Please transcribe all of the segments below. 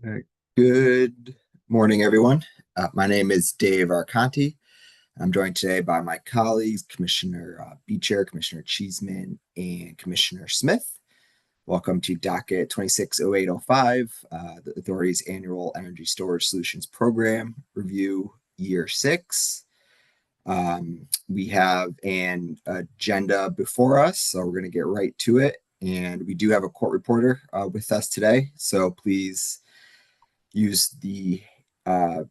All right. Good morning, everyone. My name is Dave Arconti. I'm joined today by my colleagues, Commissioner Beecher, Commissioner Cheeseman, and Commissioner Smith. Welcome to Docket 260805, the Authority's Annual Energy Storage Solutions Program Review, Year 6. We have an agenda before us, so we're going to get right to it. And we do have a court reporter with us today, so please use the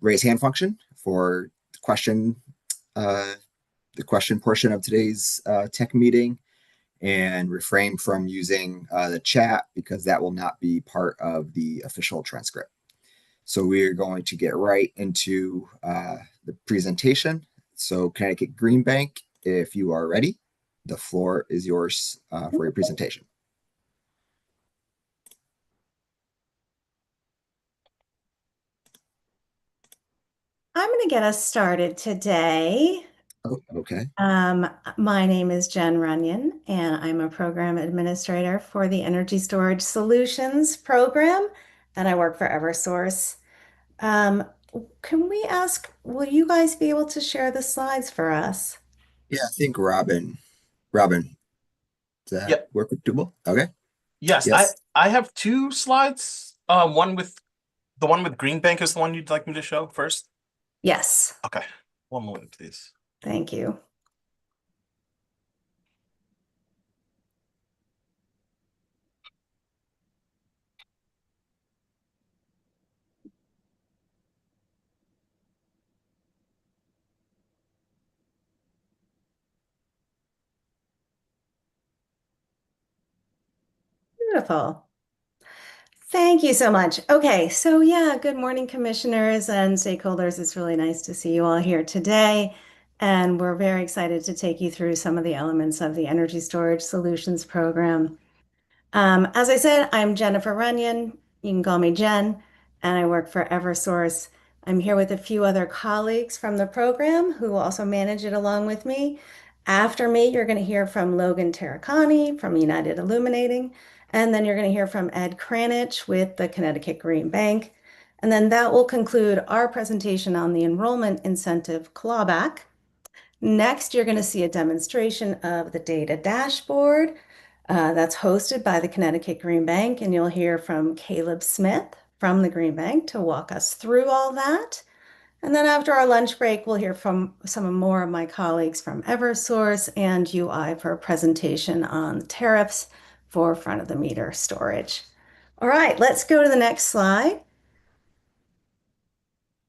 raise hand function for question uh, the question portion of today's tech meeting, and refrain from using the chat because that will not be part of the official transcript. So we are going to get right into the presentation. So Connecticut Green Bank, if you are ready, the floor is yours for your presentation. I'm going to get us started today. Oh, okay. My name is Jen Runyon, and I'm a program administrator for the Energy Storage Solutions program, and I work for Eversource. Um, can we ask, will you guys be able to share the slides for us? Yeah, I think Robin, does that Yeah. work with Double? Okay. Yes, I Yes. I have two slides. One with the one with Green Bank is the one you'd like me to show first. Yes, Okay. One moment, please. thank you. Beautiful. Thank you so much. Okay, so yeah, good morning, commissioners and stakeholders. It's really nice to see you all here today. And we're very excited to take you through some of the elements of the Energy Storage Solutions Program. As I said, I'm Jennifer Runyon. You can call me Jen, and I work for Eversource. I'm here with a few other colleagues from the program who also manage it along with me. After me, you're going to hear from Logan Terracani from United Illuminating, and then you're going to hear from Ed Kranich with the Connecticut Green Bank. And then that will conclude our presentation on the enrollment incentive clawback. Next, you're going to see a demonstration of the data dashboard that's hosted by the Connecticut Green Bank, and you'll hear from Caleb Smith from the Green Bank to walk us through all that. And then after our lunch break, we'll hear from some more of my colleagues from Eversource and UI for a presentation on tariffs for front of the meter storage. All right, let's go to the next slide.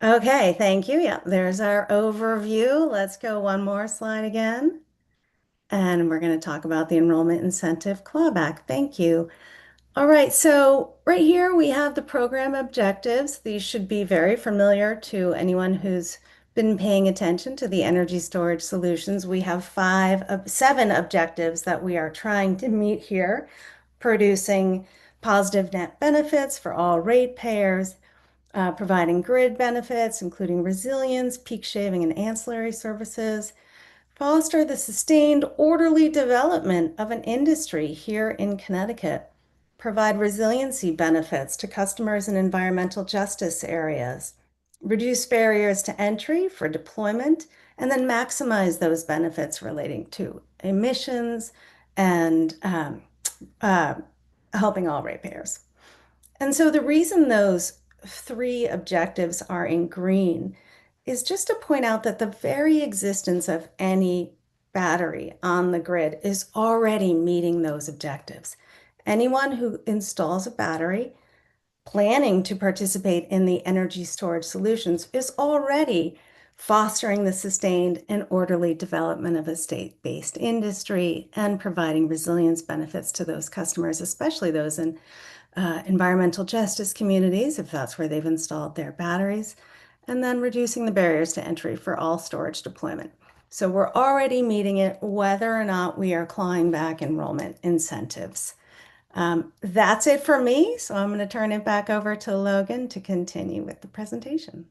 Okay, thank you. Yeah, there's our overview. Let's go one more slide again. And we're going to talk about the enrollment incentive clawback. Thank you. All right, so right here we have the program objectives. These should be very familiar to anyone who's been paying attention to the energy storage solutions. We have seven objectives that we are trying to meet here, producing positive net benefits for all ratepayers, providing grid benefits, including resilience, peak shaving, and ancillary services, foster the sustained, orderly development of an industry here in Connecticut, provide resiliency benefits to customers in environmental justice areas, reduce barriers to entry for deployment, and then maximize those benefits relating to emissions and uh, helping all ratepayers. And so the reason those three objectives are in green is just to point out that the very existence of any battery on the grid is already meeting those objectives. Anyone who installs a battery planning to participate in the energy storage solutions is already fostering the sustained and orderly development of a state-based industry and providing resilience benefits to those customers, especially those in environmental justice communities, if that's where they've installed their batteries, and then reducing the barriers to entry for all storage deployment. So we're already meeting it whether or not we are clawing back enrollment incentives. That's it for me. So I'm going to turn it back over to Logan to continue with the presentation.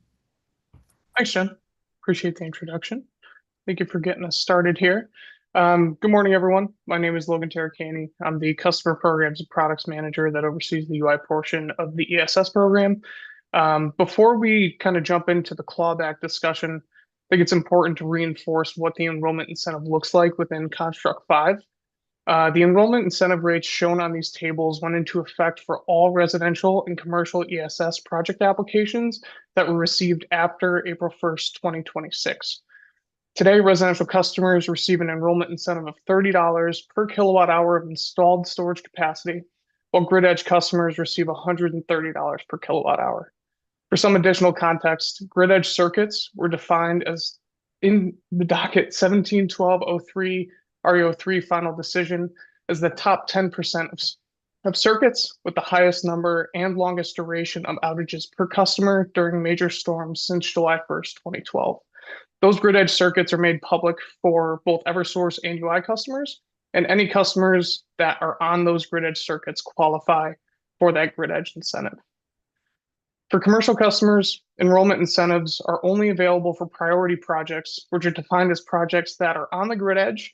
Thanks, Jen. Appreciate the introduction. Thank you for getting us started here. Good morning, everyone. My name is Logan Terracani. I'm the Customer Programs and Products Manager that oversees the UI portion of the ESS program. Before we kind of jump into the clawback discussion, I think it's important to reinforce what the enrollment incentive looks like within Construct 5. The enrollment incentive rates shown on these tables went into effect for all residential and commercial ESS project applications that were received after April 1st, 2026. Today, residential customers receive an enrollment incentive of $30 per kilowatt hour of installed storage capacity, while grid edge customers receive $130 per kilowatt hour. For some additional context, grid edge circuits were defined as in the docket 171203 RE03 final decision as the top 10% of circuits with the highest number and longest duration of outages per customer during major storms since July 1st, 2012. Those grid edge circuits are made public for both Eversource and UI customers, and any customers that are on those grid edge circuits qualify for that grid edge incentive. For commercial customers, enrollment incentives are only available for priority projects, which are defined as projects that are on the grid edge,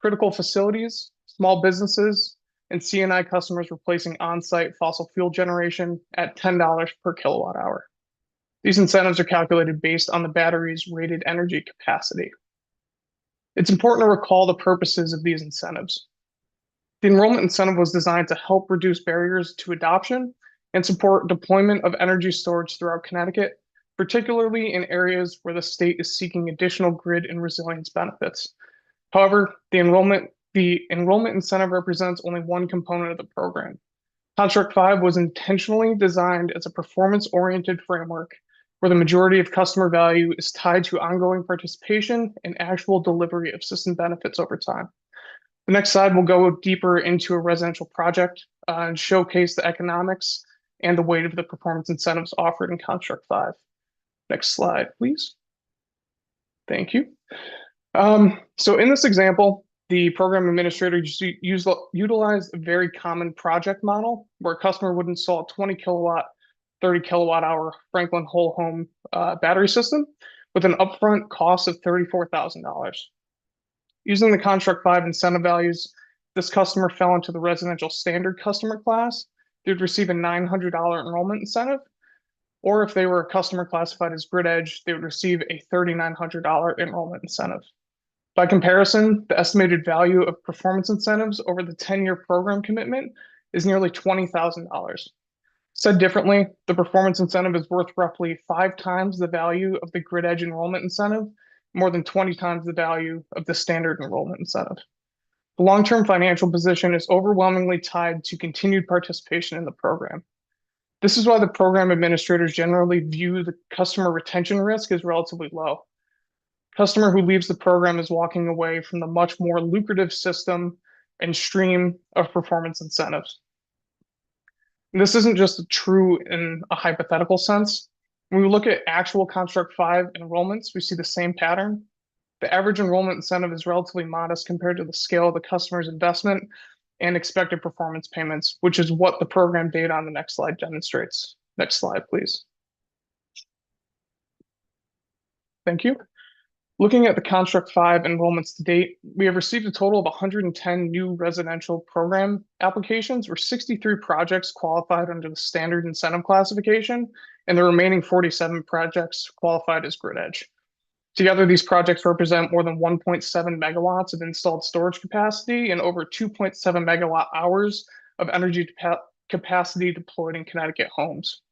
critical facilities, small businesses, and C&I customers replacing on-site fossil fuel generation at $10 per kilowatt hour. These incentives are calculated based on the battery's rated energy capacity. It's important to recall the purposes of these incentives. The enrollment incentive was designed to help reduce barriers to adoption and support deployment of energy storage throughout Connecticut, particularly in areas where the state is seeking additional grid and resilience benefits. However, the enrollment incentive represents only one component of the program. Construct 5 was intentionally designed as a performance-oriented framework where the majority of customer value is tied to ongoing participation and actual delivery of system benefits over time. The next slide will go deeper into a residential project and showcase the economics and the weight of the performance incentives offered in Construct 5. Next slide, please. Thank you. So in this example, the program administrator utilized a very common project model where a customer would install a 20 kilowatt, 30 kilowatt hour Franklin whole home battery system with an upfront cost of $34,000. Using the Construct 5 incentive values, this customer fell into the residential standard customer class. They would receive a $900 enrollment incentive, or if they were a customer classified as grid edge, they would receive a $3,900 enrollment incentive. By comparison, the estimated value of performance incentives over the 10-year program commitment is nearly $20,000. Said differently, the performance incentive is worth roughly 5 times the value of the grid edge enrollment incentive, more than 20 times the value of the standard enrollment incentive. The long-term financial position is overwhelmingly tied to continued participation in the program. This is why the program administrators generally view the customer retention risk as relatively low. Customer who leaves the program is walking away from the much more lucrative system and stream of performance incentives. And this isn't just true in a hypothetical sense. When we look at actual Construct 5 enrollments, we see the same pattern. The average enrollment incentive is relatively modest compared to the scale of the customer's investment and expected performance payments, which is what the program data on the next slide demonstrates. Next slide, please. Thank you. Looking at the Construct 5 enrollments to date, we have received a total of 110 new residential program applications, where 63 projects qualified under the standard incentive classification, and the remaining 47 projects qualified as grid edge. Together, these projects represent more than 1.7 megawatts of installed storage capacity and over 2.7 megawatt hours of energy capacity deployed in Connecticut homes.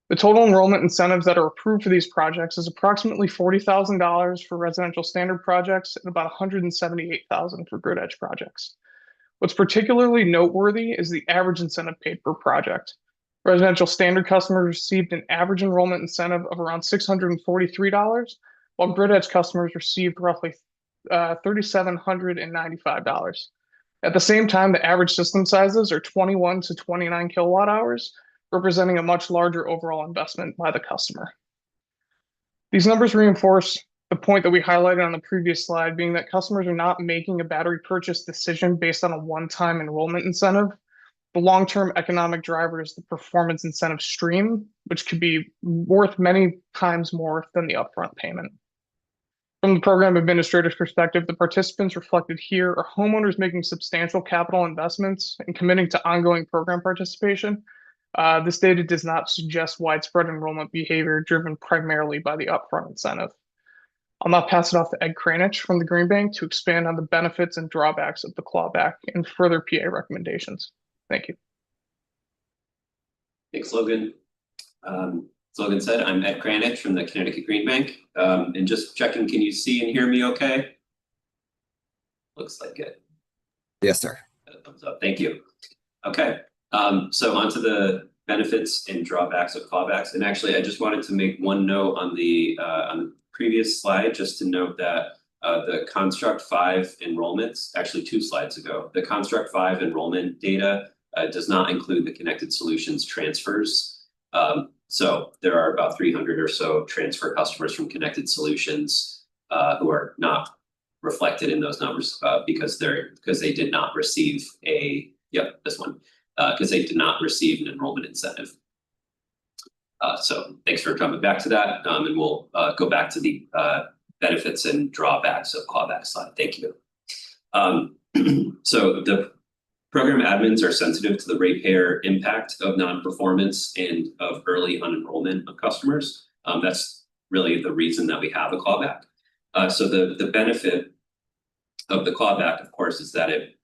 The total enrollment incentives that are approved for these projects is approximately $40,000 for residential standard projects and about $178,000 for grid edge projects. What's particularly noteworthy is the average incentive paid per project. Residential standard customers received an average enrollment incentive of around $643, while grid edge customers received roughly $3,795. At the same time, the average system sizes are 21 to 29 kilowatt hours, representing a much larger overall investment by the customer. These numbers reinforce the point that we highlighted on the previous slide, being that customers are not making a battery purchase decision based on a one-time enrollment incentive. The long-term economic driver is the performance incentive stream, which could be worth many times more than the upfront payment. From the program administrator's perspective, the participants reflected here are homeowners making substantial capital investments and committing to ongoing program participation. This data does not suggest widespread enrollment behavior driven primarily by the upfront incentive. I'll now pass it off to Ed Kranich from the Green Bank to expand on the benefits and drawbacks of the clawback and further PA recommendations. Thank you. Thanks, Logan. As Logan said, I'm Ed Kranich from the Connecticut Green Bank. And just checking, can you see and hear me okay? Looks like it. Yes, sir. Thumbs up. Thank you. Okay. So onto the benefits and drawbacks of clawbacks. And actually, I just wanted to make one note on the previous slide, just to note that the Construct 5 enrollments, actually 2 slides ago, the Construct 5 enrollment data does not include the Connected Solutions transfers. So there are about 300 or so transfer customers from Connected Solutions who are not reflected in those numbers because they did not receive because they did not receive an enrollment incentive. So thanks for jumping back to that, and we'll go back to the benefits and drawbacks of clawback slide. Thank you. So the program admins are sensitive to the ratepayer impact of non-performance and of early unenrollment of customers. That's really the reason that we have a clawback. So the benefit of the clawback, of course, is that it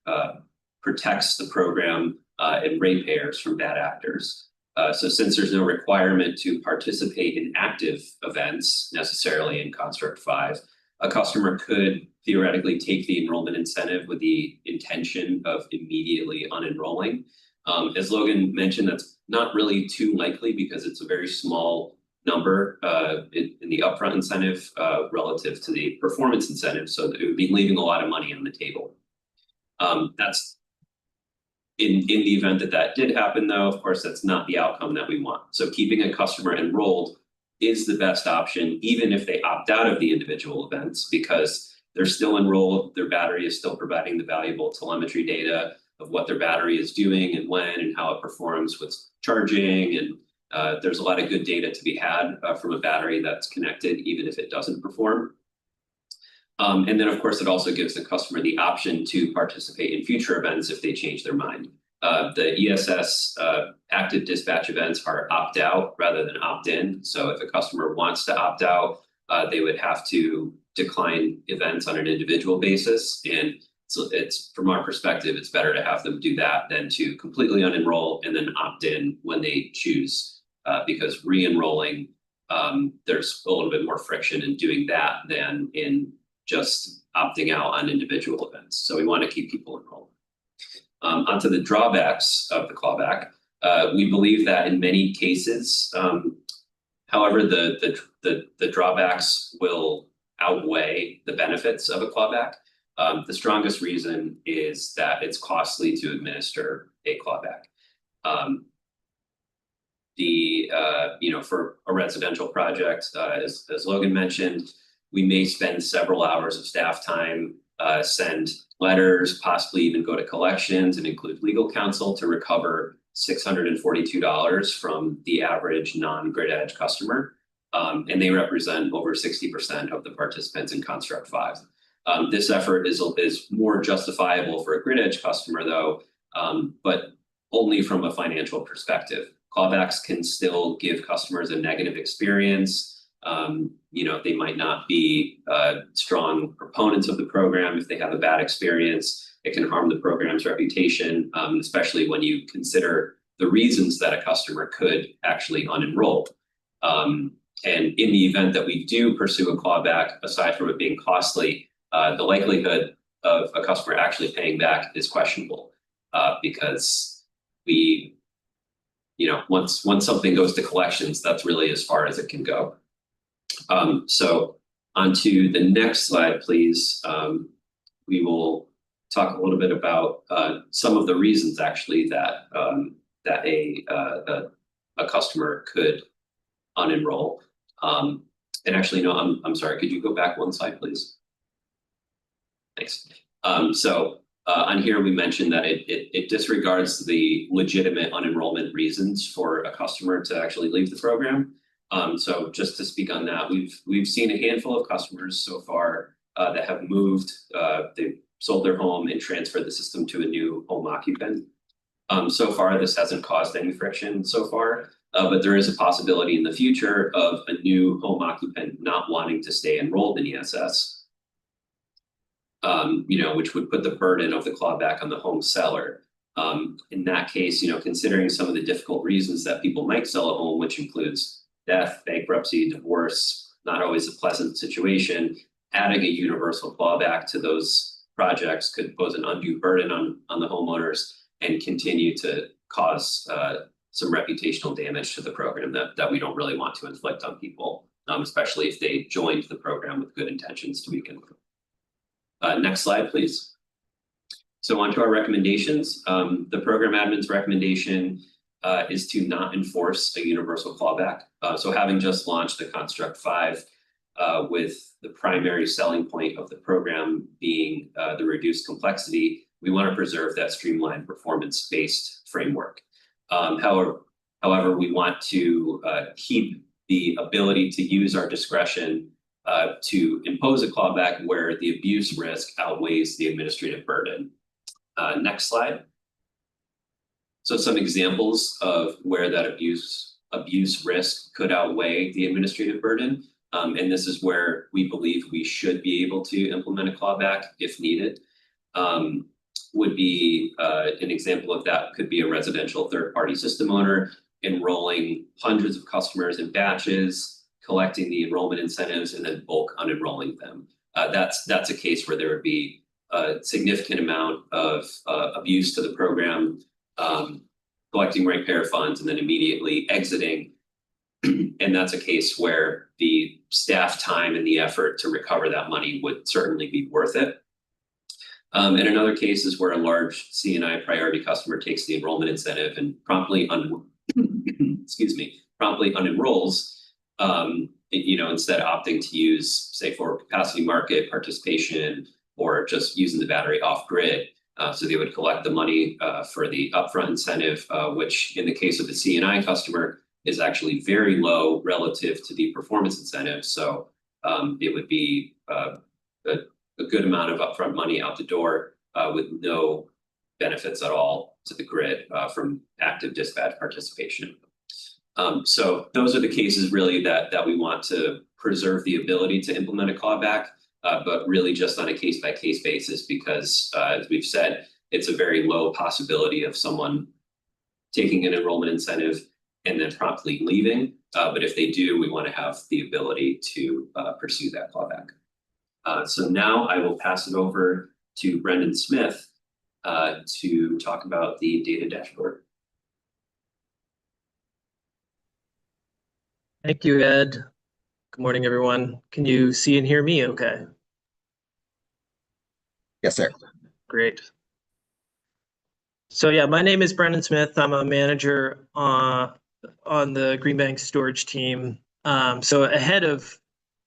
protects the program and ratepayers from bad actors. So since there's no requirement to participate in active events necessarily in Construct 5, a customer could theoretically take the enrollment incentive with the intention of immediately unenrolling. As Logan mentioned, that's not really too likely because it's a very small number in the upfront incentive relative to the performance incentive. So it would be leaving a lot of money on the table. That's in the event that that did happen, though, of course, that's not the outcome that we want. So keeping a customer enrolled is the best option, even if they opt out of the individual events, because they're still enrolled, their battery is still providing the valuable telemetry data of what their battery is doing and when and how it performs with charging. And there's a lot of good data to be had from a battery that's connected, even if it doesn't perform. And then, of course, it also gives the customer the option to participate in future events if they change their mind. The ESS active dispatch events are opt-out rather than opt-in. So if a customer wants to opt out, they would have to decline events on an individual basis. And so it's, from our perspective, it's better to have them do that than to completely unenroll and then opt in when they choose, because re-enrolling, there's a little bit more friction in doing that than in just opting out on individual events. So we want to keep people enrolled. Onto the drawbacks of the clawback. We believe that in many cases, however, the drawbacks will outweigh the benefits of a clawback. The strongest reason is that it's costly to administer a clawback. For a residential project, as Logan mentioned, we may spend several hours of staff time, send letters, possibly even go to collections and include legal counsel to recover $642 from the average non-grid edge customer. And they represent over 60% of the participants in Construct 5. This effort is more justifiable for a grid edge customer, though, but only from a financial perspective. Clawbacks can still give customers a negative experience. They might not be strong proponents of the program. If they have a bad experience, it can harm the program's reputation, especially when you consider the reasons that a customer could actually unenroll. And in the event that we do pursue a clawback, aside from it being costly, the likelihood of a customer actually paying back is questionable because once something goes to collections, that's really as far as it can go. So onto the next slide, please. We will talk a little bit about some of the reasons actually that a customer could unenroll. And actually, no, I'm sorry. Could you go back one slide, please? Thanks. On here, we mentioned that it disregards the legitimate unenrollment reasons for a customer to actually leave the program. So just to speak on that, we've seen a handful of customers so far that have moved. They've sold their home and transferred the system to a new home occupant. So far, this hasn't caused any friction so far, but there is a possibility in the future of a new home occupant not wanting to stay enrolled in ESS, which would put the burden of the clawback on the home seller. In that case, considering some of the difficult reasons that people might sell a home, which includes death, bankruptcy, divorce, not always a pleasant situation, adding a universal clawback to those projects could pose an undue burden on the homeowners and continue to cause some reputational damage to the program that we don't really want to inflict on people, especially if they joined the program with good intentions to begin with. Next slide, please. So on to our recommendations. The program admin's recommendation is to not enforce a universal clawback. So having just launched the Construct 5 with the primary selling point of the program being the reduced complexity, we want to preserve that streamlined performance-based framework. However, we want to keep the ability to use our discretion to impose a clawback where the abuse risk outweighs the administrative burden. Next slide. So some examples of where that abuse risk could outweigh the administrative burden. And this is where we believe we should be able to implement a clawback if needed. Would be an example of that could be a residential third-party system owner enrolling hundreds of customers in batches, collecting the enrollment incentives, and then bulk unenrolling them. That's a case where there would be a significant amount of abuse to the program, collecting ratepayer funds, and then immediately exiting. And that's a case where the staff time and the effort to recover that money would certainly be worth it. And another case is where a large C&I priority customer takes the enrollment incentive and promptly unenrolls, instead of opting to use, say, for capacity market participation or just using the battery off grid. So they would collect the money for the upfront incentive, which in the case of the C&I customer is actually very low relative to the performance incentive. So it would be a good amount of upfront money out the door with no benefits at all to the grid from active dispatch participation. So those are the cases really that we want to preserve the ability to implement a clawback, but really just on a case-by-case basis, because as we've said, it's a very low possibility of someone taking an enrollment incentive and then promptly leaving. But if they do, we want to have the ability to pursue that clawback. So now I will pass it over to Brendan Smith to talk about the data dashboard. Thank you, Ed. Good morning, everyone. Can you see and hear me okay? Yes, sir. Great. So yeah, my name is Brendan Smith. I'm a manager on the Greenbank storage team. So ahead of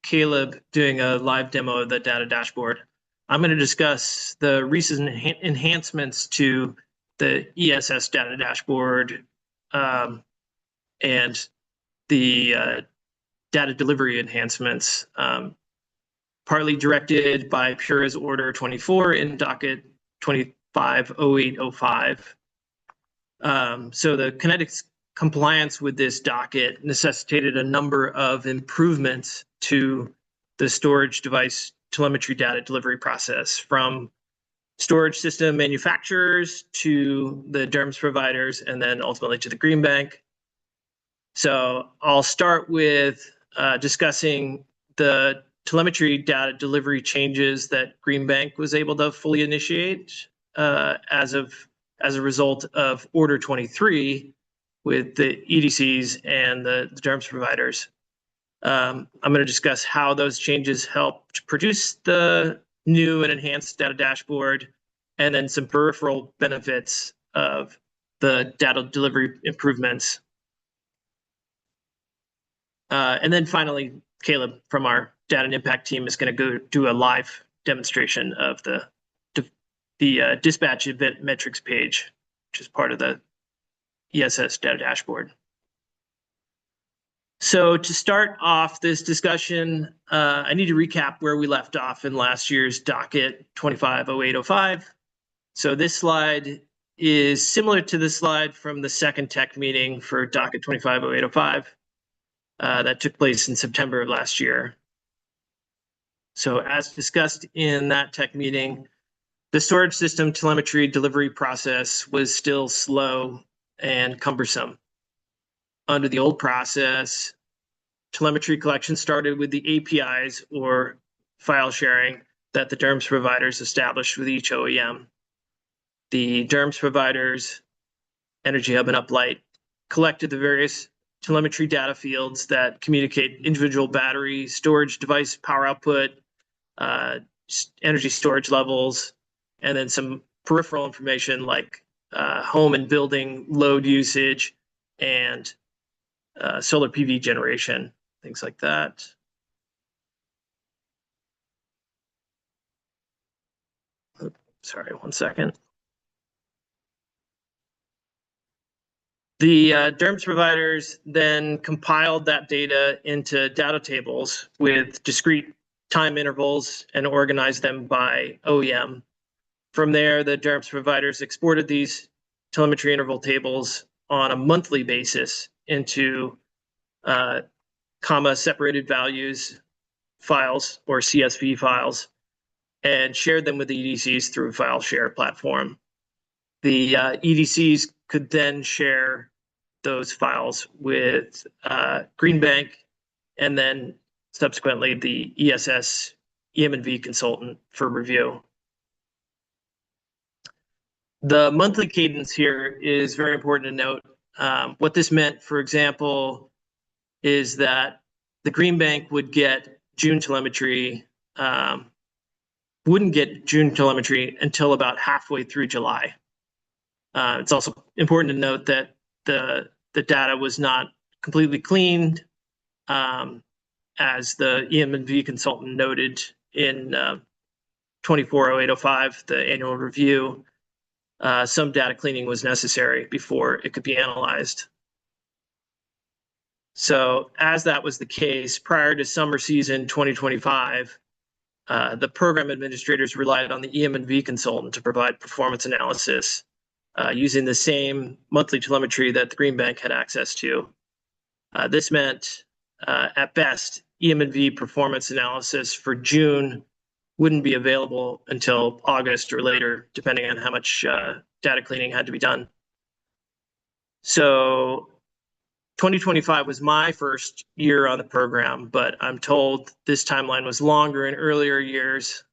Caleb doing a live demo of the data dashboard, I'm going to discuss the recent enhancements to the ESS data dashboard and the data delivery enhancements, partly directed by Pura's Order 24 in Docket 250805. So the Kinetics compliance with this docket necessitated a number of improvements to the storage device telemetry data delivery process, from storage system manufacturers to the DERMS providers, and then ultimately to the Greenbank. So I'll start with discussing the telemetry data delivery changes that Greenbank was able to fully initiate as a result of Order 23 with the EDCs and the DERMS providers. I'm going to discuss how those changes helped produce the new and enhanced data dashboard, and then some peripheral benefits of the data delivery improvements. And then finally, Caleb from our data and impact team is going to go do a live demonstration of the dispatch event metrics page, which is part of the ESS data dashboard. So to start off this discussion, I need to recap where we left off in last year's docket 250805. So this slide is similar to the slide from the second tech meeting for docket 250805 that took place in September of last year. So as discussed in that tech meeting, the storage system telemetry delivery process was still slow and cumbersome. Under the old process, telemetry collection started with the APIs or file sharing that the DERMS providers established with each OEM. The DERMS providers, Energy Hub and Uplight, collected the various telemetry data fields that communicate individual battery, storage device power output, energy storage levels, and then some peripheral information like home and building load usage and solar PV generation, things like that. Sorry, one second. The DERMS providers then compiled that data into data tables with discrete time intervals and organized them by OEM. From there, the DERMS providers exported these telemetry interval tables on a monthly basis into comma separated values files or CSV files and shared them with the EDCs through a file share platform. The EDCs could then share those files with Greenbank and then subsequently the ESS EM&V consultant for review. The monthly cadence here is very important to note. What this meant, for example, is that the Greenbank would get June telemetry, wouldn't get June telemetry until about halfway through July. It's also important to note that the data was not completely cleaned, as the EM&V consultant noted in 240805, the annual review. Some data cleaning was necessary before it could be analyzed. So as that was the case, prior to summer season 2025, the program administrators relied on the EM&V consultant to provide performance analysis using the same monthly telemetry that the Greenbank had access to. This meant, at best, EM&V performance analysis for June wouldn't be available until August or later, depending on how much data cleaning had to be done. So 2025 was my first year on the program, but I'm told this timeline was longer in earlier years.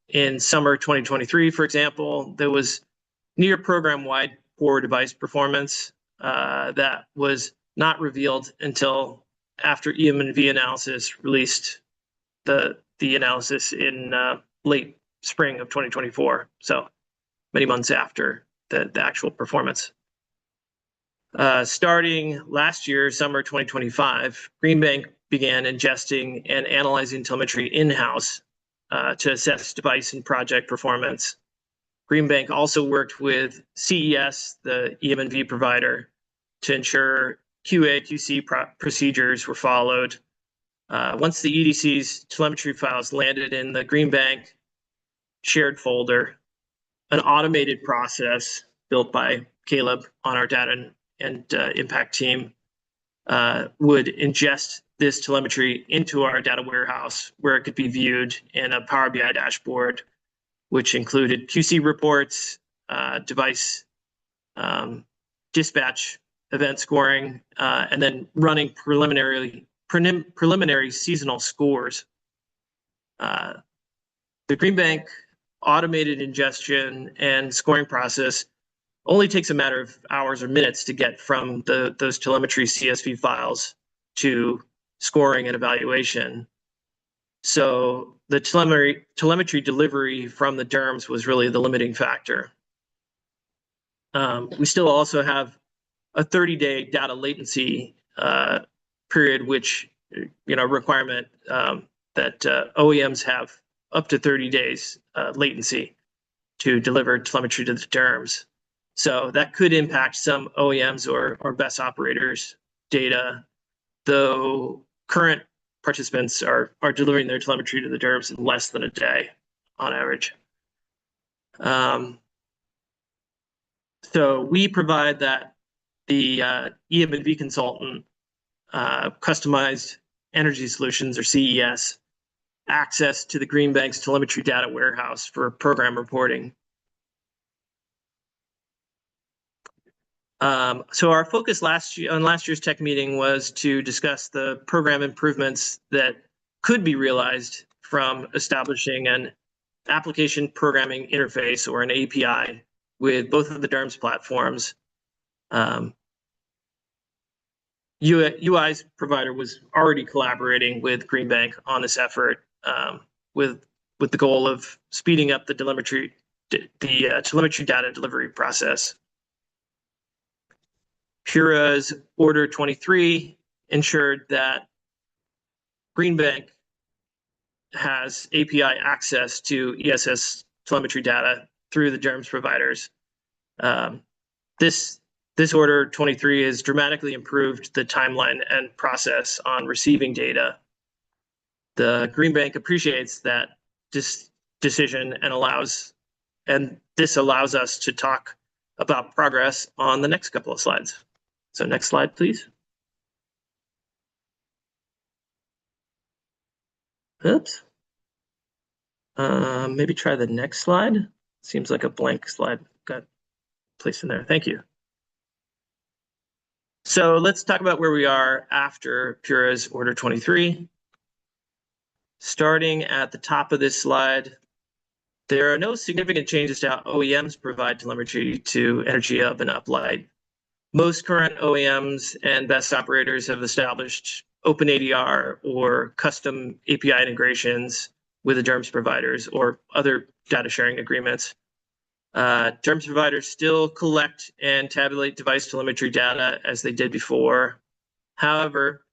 In summer 2023, for example, there was near program-wide poor device performance that was not revealed until after EM&V analysis released the analysis in late spring of 2024, so many months after the actual performance. Starting last year, summer 2025, Greenbank began ingesting and analyzing telemetry in-house to assess device and project performance. Greenbank also worked with CES, the EM&V provider, to ensure QA/QC procedures were followed. Once the EDC's telemetry files landed in the Greenbank shared folder, an automated process built by Caleb on our data and impact team would ingest this telemetry into our data warehouse where it could be viewed in a Power BI dashboard, which included QC reports, device dispatch, event scoring, and then running preliminary seasonal scores. The Greenbank automated ingestion and scoring process only takes a matter of hours or minutes to get from those telemetry CSV files to scoring and evaluation. So the telemetry delivery from the DERMS was really the limiting factor. We still also have a 30-day data latency period, which requirement that OEMs have up to 30 days latency to deliver telemetry to the DERMS. So that could impact some OEMs or BESS operators' data. though current participants are delivering their telemetry to the DERMS in less than a day on average. So we provide that the EM&V consultant customized energy solutions, or CES, access to the Greenbank's telemetry data warehouse for program reporting. So our focus last year's tech meeting was to discuss the program improvements that could be realized from establishing an application programming interface, or an API, with both of the DERMS platforms. UI's provider was already collaborating with Greenbank on this effort, with the goal of speeding up the telemetry data delivery process. Pura's Order 23 ensured that Greenbank has API access to ESS telemetry data through the DERMS providers. This Order 23 has dramatically improved the timeline and process on receiving data. The Greenbank appreciates that decision and this allows us to talk about progress on the next couple of slides. So next slide, please. Oops. Maybe try the next slide. Seems like a blank slide got placed in there. Thank you. So let's talk about where we are after Pura's Order 23. Starting at the top of this slide, there are no significant changes to how OEMs provide telemetry to Energy Hub and Uplight. Most current OEMs and best operators have established OpenADR or custom API integrations with the DERMS providers or other data sharing agreements. DERMS providers still collect and tabulate device telemetry data as they did before. However,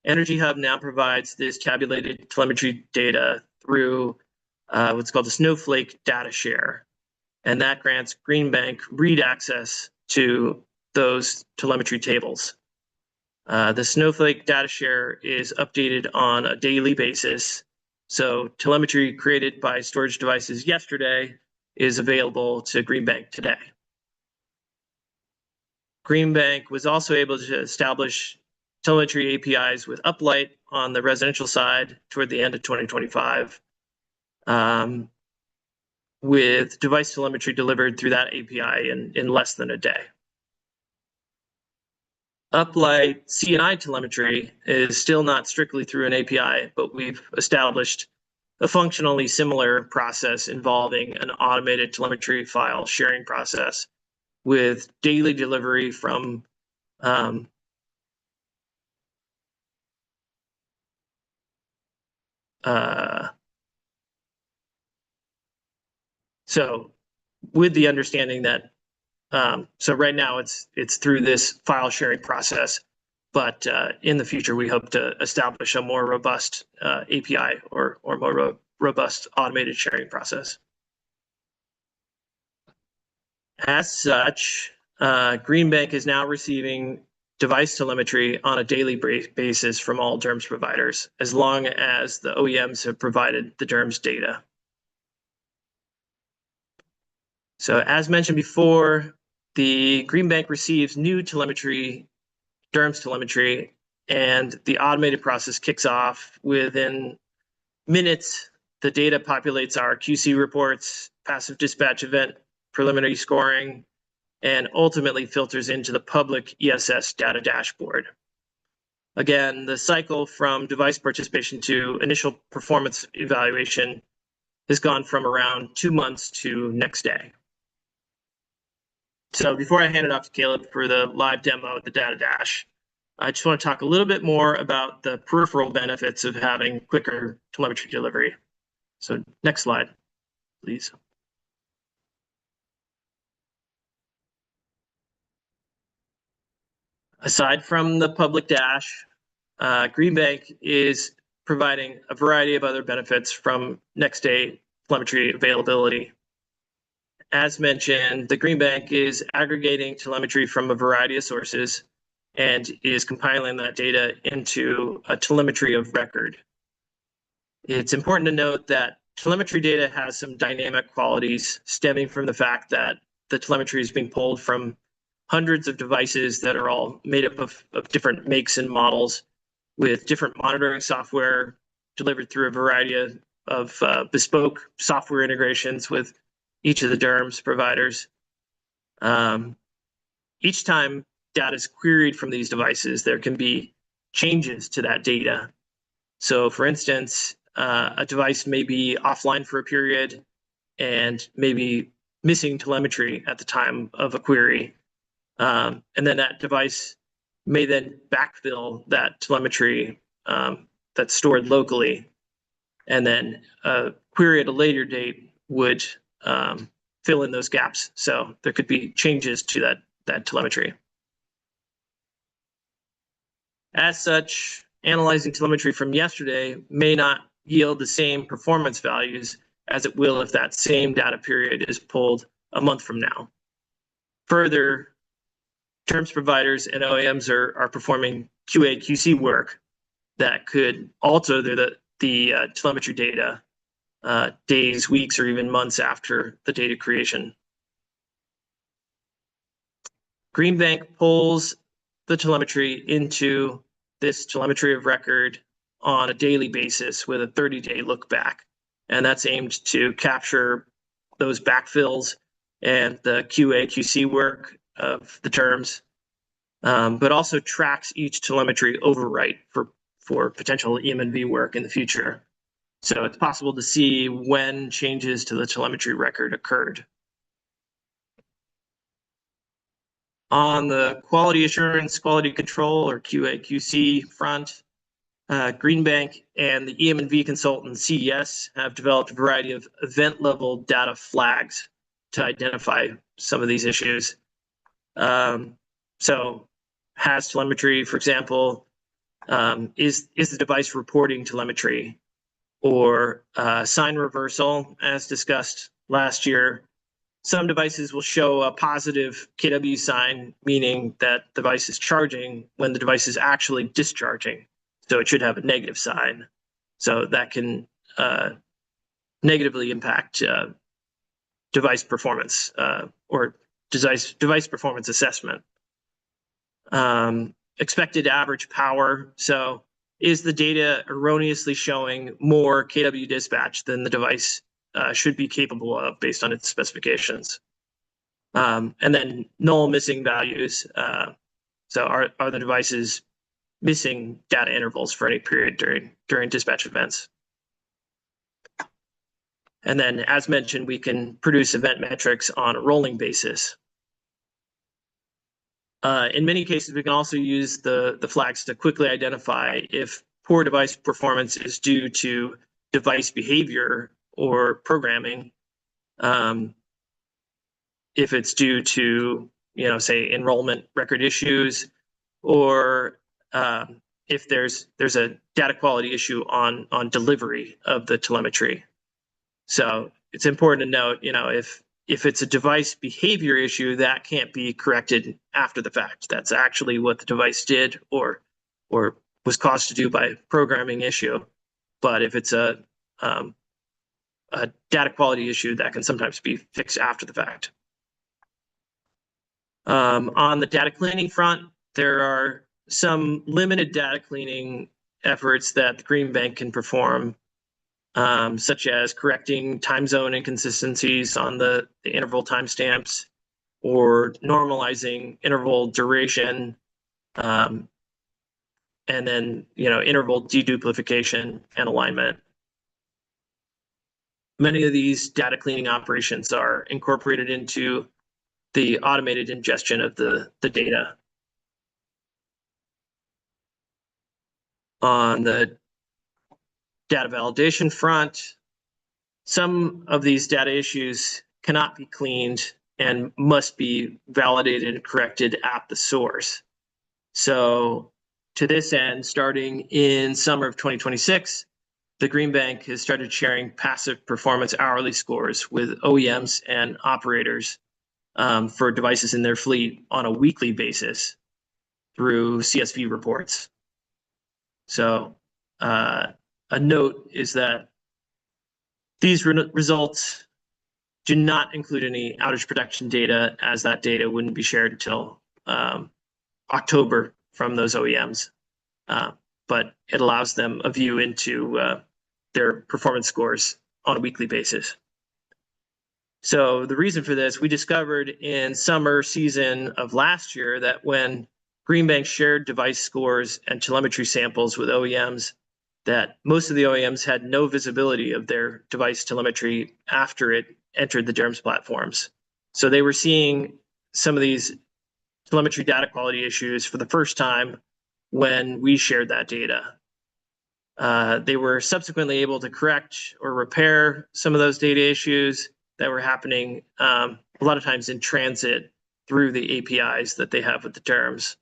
Energy Hub now provides this tabulated telemetry data through what's called the Snowflake data share, and that grants Greenbank read access to those telemetry tables. The Snowflake data share is updated on a daily basis, so telemetry created by storage devices yesterday is available to Greenbank today. Greenbank was also able to establish telemetry APIs with Uplight on the residential side toward the end of 2025, with device telemetry delivered through that API in less than a day. Uplight C&I telemetry is still not strictly through an API, but we've established a functionally similar process involving an automated telemetry file sharing process with daily delivery from so with the understanding that so right now it's through this file sharing process, but in the future we hope to establish a more robust API or more robust automated sharing process. As such, Greenbank is now receiving device telemetry on a daily basis from all DERMS providers, as long as the OEMs have provided the DERMS data. So as mentioned before, the Greenbank receives new telemetry, DERMS telemetry, and the automated process kicks off within minutes. The data populates our QC reports, passive dispatch event, preliminary scoring, and ultimately filters into the public ESS data dashboard. Again, the cycle from device participation to initial performance evaluation has gone from around 2 months to next day. So before I hand it off to Caleb for the live demo of the data dash, I just want to talk a little bit more about the peripheral benefits of having quicker telemetry delivery. So next slide, please. Aside from the public dash, Greenbank is providing a variety of other benefits from next day telemetry availability. As mentioned, the Greenbank is aggregating telemetry from a variety of sources and is compiling that data into a telemetry of record. It's important to note that telemetry data has some dynamic qualities stemming from the fact that the telemetry is being pulled from hundreds of devices that are all made up of different makes and models with different monitoring software delivered through a variety of bespoke software integrations with each of the DERMS providers. Each time data is queried from these devices, there can be changes to that data. So for instance, a device may be offline for a period and maybe missing telemetry at the time of a query. And then that device may then backfill that telemetry that's stored locally. And then a query at a later date would fill in those gaps. So there could be changes to that telemetry. As such, analyzing telemetry from yesterday may not yield the same performance values as it will if that same data period is pulled a month from now. Further, DERMS providers and OEMs are performing QA/QC work that could alter the telemetry data days, weeks, or even months after the data creation. Greenbank pulls the telemetry into this telemetry of record on a daily basis with a 30-day look back. And that's aimed to capture those backfills and the QA/QC work of the DERMS, but also tracks each telemetry overwrite for potential EM&V work in the future. So it's possible to see when changes to the telemetry record occurred. On the quality assurance, quality control, or QA/QC front, Greenbank and the EM&V consultant CES have developed a variety of event-level data flags to identify some of these issues. So has telemetry, for example, is the device reporting telemetry, or sign reversal, as discussed last year. Some devices will show a positive KW sign, meaning that the device is charging when the device is actually discharging. So it should have a negative sign. So that can negatively impact device performance or device performance assessment. Expected average power. So is the data erroneously showing more KW dispatch than the device should be capable of based on its specifications? And then null missing values. So are the devices missing data intervals for any period during dispatch events? And then, as mentioned, we can produce event metrics on a rolling basis. In many cases, we can also use the flags to quickly identify if poor device performance is due to device behavior or programming. If it's due to, say, enrollment record issues, or if there's a data quality issue on delivery of the telemetry. So it's important to note, if it's a device behavior issue, that can't be corrected after the fact. That's actually what the device did or was caused to do by a programming issue. But if it's a data quality issue, that can sometimes be fixed after the fact. On the data cleaning front, there are some limited data cleaning efforts that the Greenbank can perform, such as correcting time zone inconsistencies on the interval timestamps, or normalizing interval duration, and then interval deduplication and alignment. Many of these data cleaning operations are incorporated into the automated ingestion of the data. On the data validation front, some of these data issues cannot be cleaned and must be validated and corrected at the source. So to this end, starting in summer of 2026, the Greenbank has started sharing passive performance hourly scores with OEMs and operators for devices in their fleet on a weekly basis. through CSV reports. So a note is that these results do not include any outage protection data, as that data wouldn't be shared until October from those OEMs. But it allows them a view into their performance scores on a weekly basis. So the reason for this, we discovered in summer season of last year that when Greenbank shared device scores and telemetry samples with OEMs, that most of the OEMs had no visibility of their device telemetry after it entered the DERMS platforms. So they were seeing some of these telemetry data quality issues for the first time when we shared that data. They were subsequently able to correct or repair some of those data issues that were happening a lot of times in transit through the APIs that they have with the DERMS.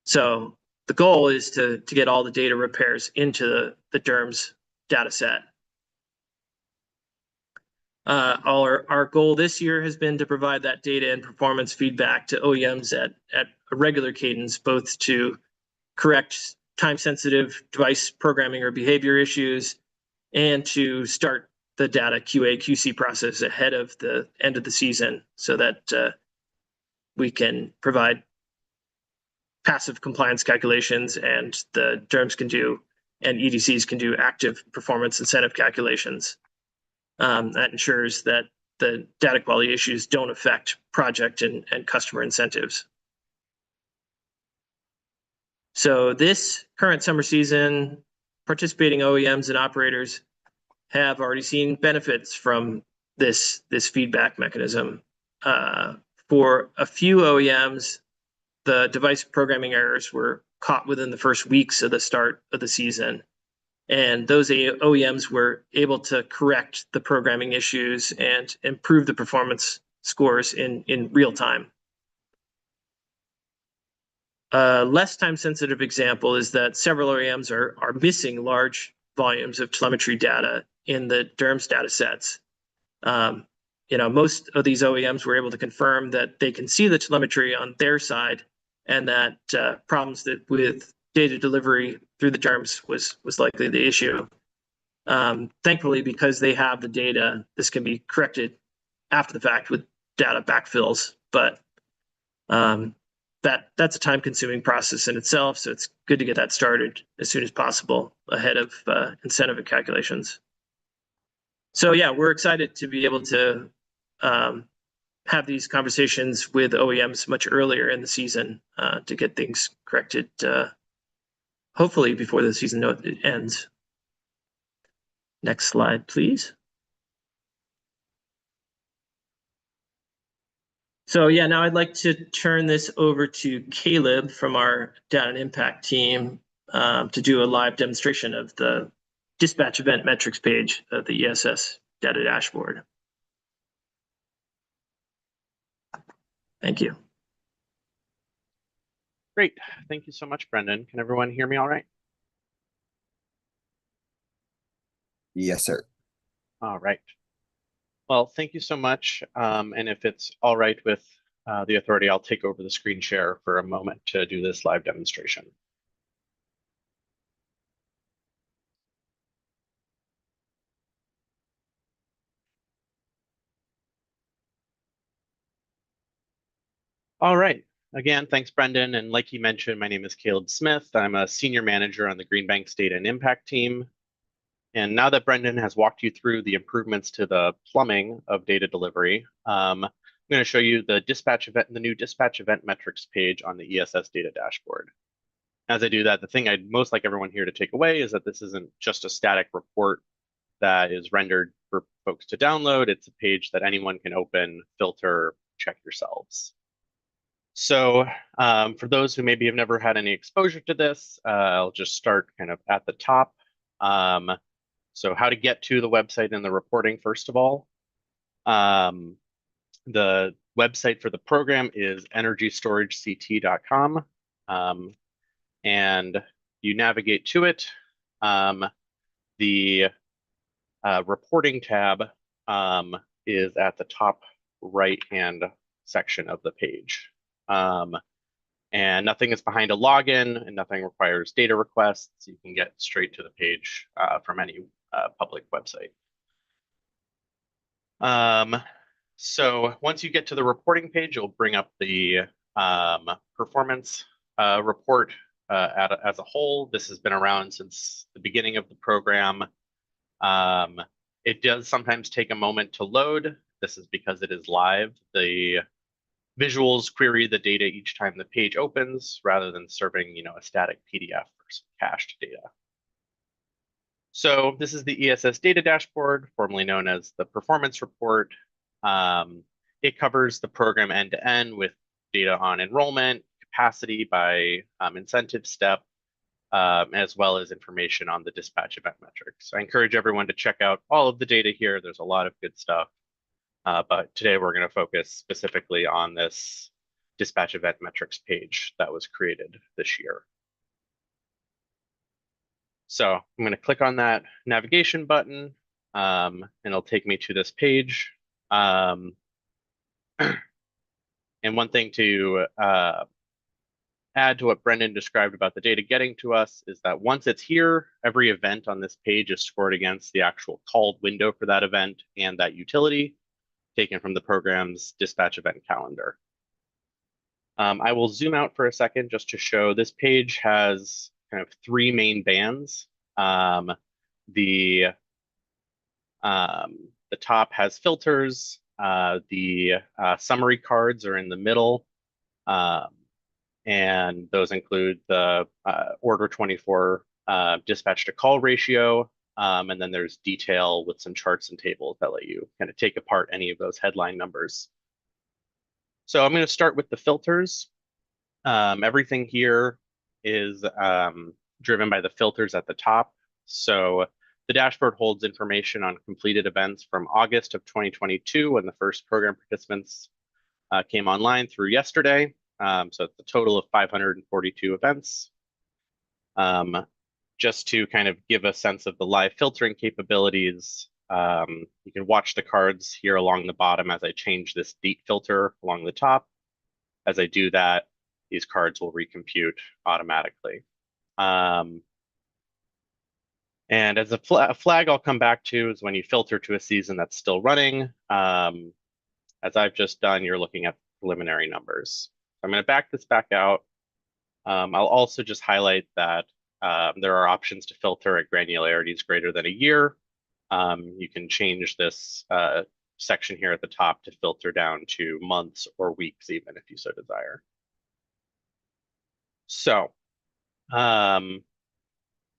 So the goal is to get all the data repairs into the DERMS data set. Our goal this year has been to provide that data and performance feedback to OEMs at a regular cadence, both to correct time-sensitive device programming or behavior issues, and to start the data QA/QC process ahead of the end of the season, so that we can provide passive compliance calculations, and the DERMS can do, and EDCs can do active performance incentive calculations. That ensures that the data quality issues don't affect project and customer incentives. So this current summer season, participating OEMs and operators have already seen benefits from this feedback mechanism. For a few OEMs, the device programming errors were caught within the first weeks of the start of the season. And those OEMs were able to correct the programming issues and improve the performance scores in real time. A less time-sensitive example is that several OEMs are missing large volumes of telemetry data in the DERMS data sets. Most of these OEMs were able to confirm that they can see the telemetry on their side, and that problems with data delivery through the DERMS was likely the issue. Thankfully, because they have the data, this can be corrected after the fact with data backfills, but that's a time-consuming process in itself, so it's good to get that started as soon as possible ahead of incentive calculations. So yeah, we're excited to be able to have these conversations with OEMs much earlier in the season to get things corrected, hopefully before the season ends. Next slide, please. So yeah, now I'd like to turn this over to Caleb from our data and impact team to do a live demonstration of the dispatch event metrics page of the ESS data dashboard. Thank you. Great. Thank you so much, Brendan. Can everyone hear me all right? Yes, sir. All right. Well, thank you so much. And if it's all right with the authority, I'll take over the screen share for a moment to do this live demonstration. All right. Again, thanks, Brendan. And like you mentioned, my name is Caleb Smith. I'm a senior manager on the Greenbank's Data and Impact team. And now that Brendan has walked you through the improvements to the plumbing of data delivery, I'm going to show you the new dispatch event metrics page on the ESS data dashboard. As I do that, the thing I'd most like everyone here to take away is that this isn't just a static report that is rendered for folks to download. It's a page that anyone can open, filter, check yourselves. So for those who maybe have never had any exposure to this, I'll just start kind of at the top. So how to get to the website and the reporting, first of all. The website for the program is energystoragect.com. And you navigate to it. The reporting tab is at the top right-hand section of the page. And And nothing is behind a login, and nothing requires data requests. You can get straight to the page from any public website. So once you get to the reporting page, it'll bring up the performance report as a whole. This has been around since the beginning of the program. It does sometimes take a moment to load. This is because it is live. The visuals query the data each time the page opens rather than serving, a static PDF or some cached data. So this is the ESS data dashboard, formerly known as the performance report. It covers the program end to end with data on enrollment, capacity by incentive step, as well as information on the dispatch event metrics. I encourage everyone to check out all of the data here. There's a lot of good stuff. But today we're going to focus specifically on this dispatch event metrics page that was created this year. So I'm going to click on that navigation button, and it'll take me to this page. And one thing to add to what Brendan described about the data getting to us is that once it's here, every event on this page is scored against the actual called window for that event and that utility, taken from the program's dispatch event calendar. I will zoom out for a second just to show this page has kind of three main bands. The top has filters. The summary cards are in the middle. And those include the order 24 dispatch to call ratio. And then there's detail with some charts and tables that let you kind of take apart any of those headline numbers. So I'm going to start with the filters. Everything here is driven by the filters at the top. So the dashboard holds information on completed events from August of 2022 when the first program participants came online through yesterday. So it's a total of 542 events. Just to kind of give a sense of the live filtering capabilities, you can watch the cards here along the bottom as I change this date filter along the top. As I do that, these cards will recompute automatically. And as a flag I'll come back to is when you filter to a season that's still running. As I've just done, you're looking at preliminary numbers. I'm going to back this back out. I'll also just highlight that there are options to filter at granularities greater than a year. You can change this section here at the top to filter down to months or weeks even if you so desire. So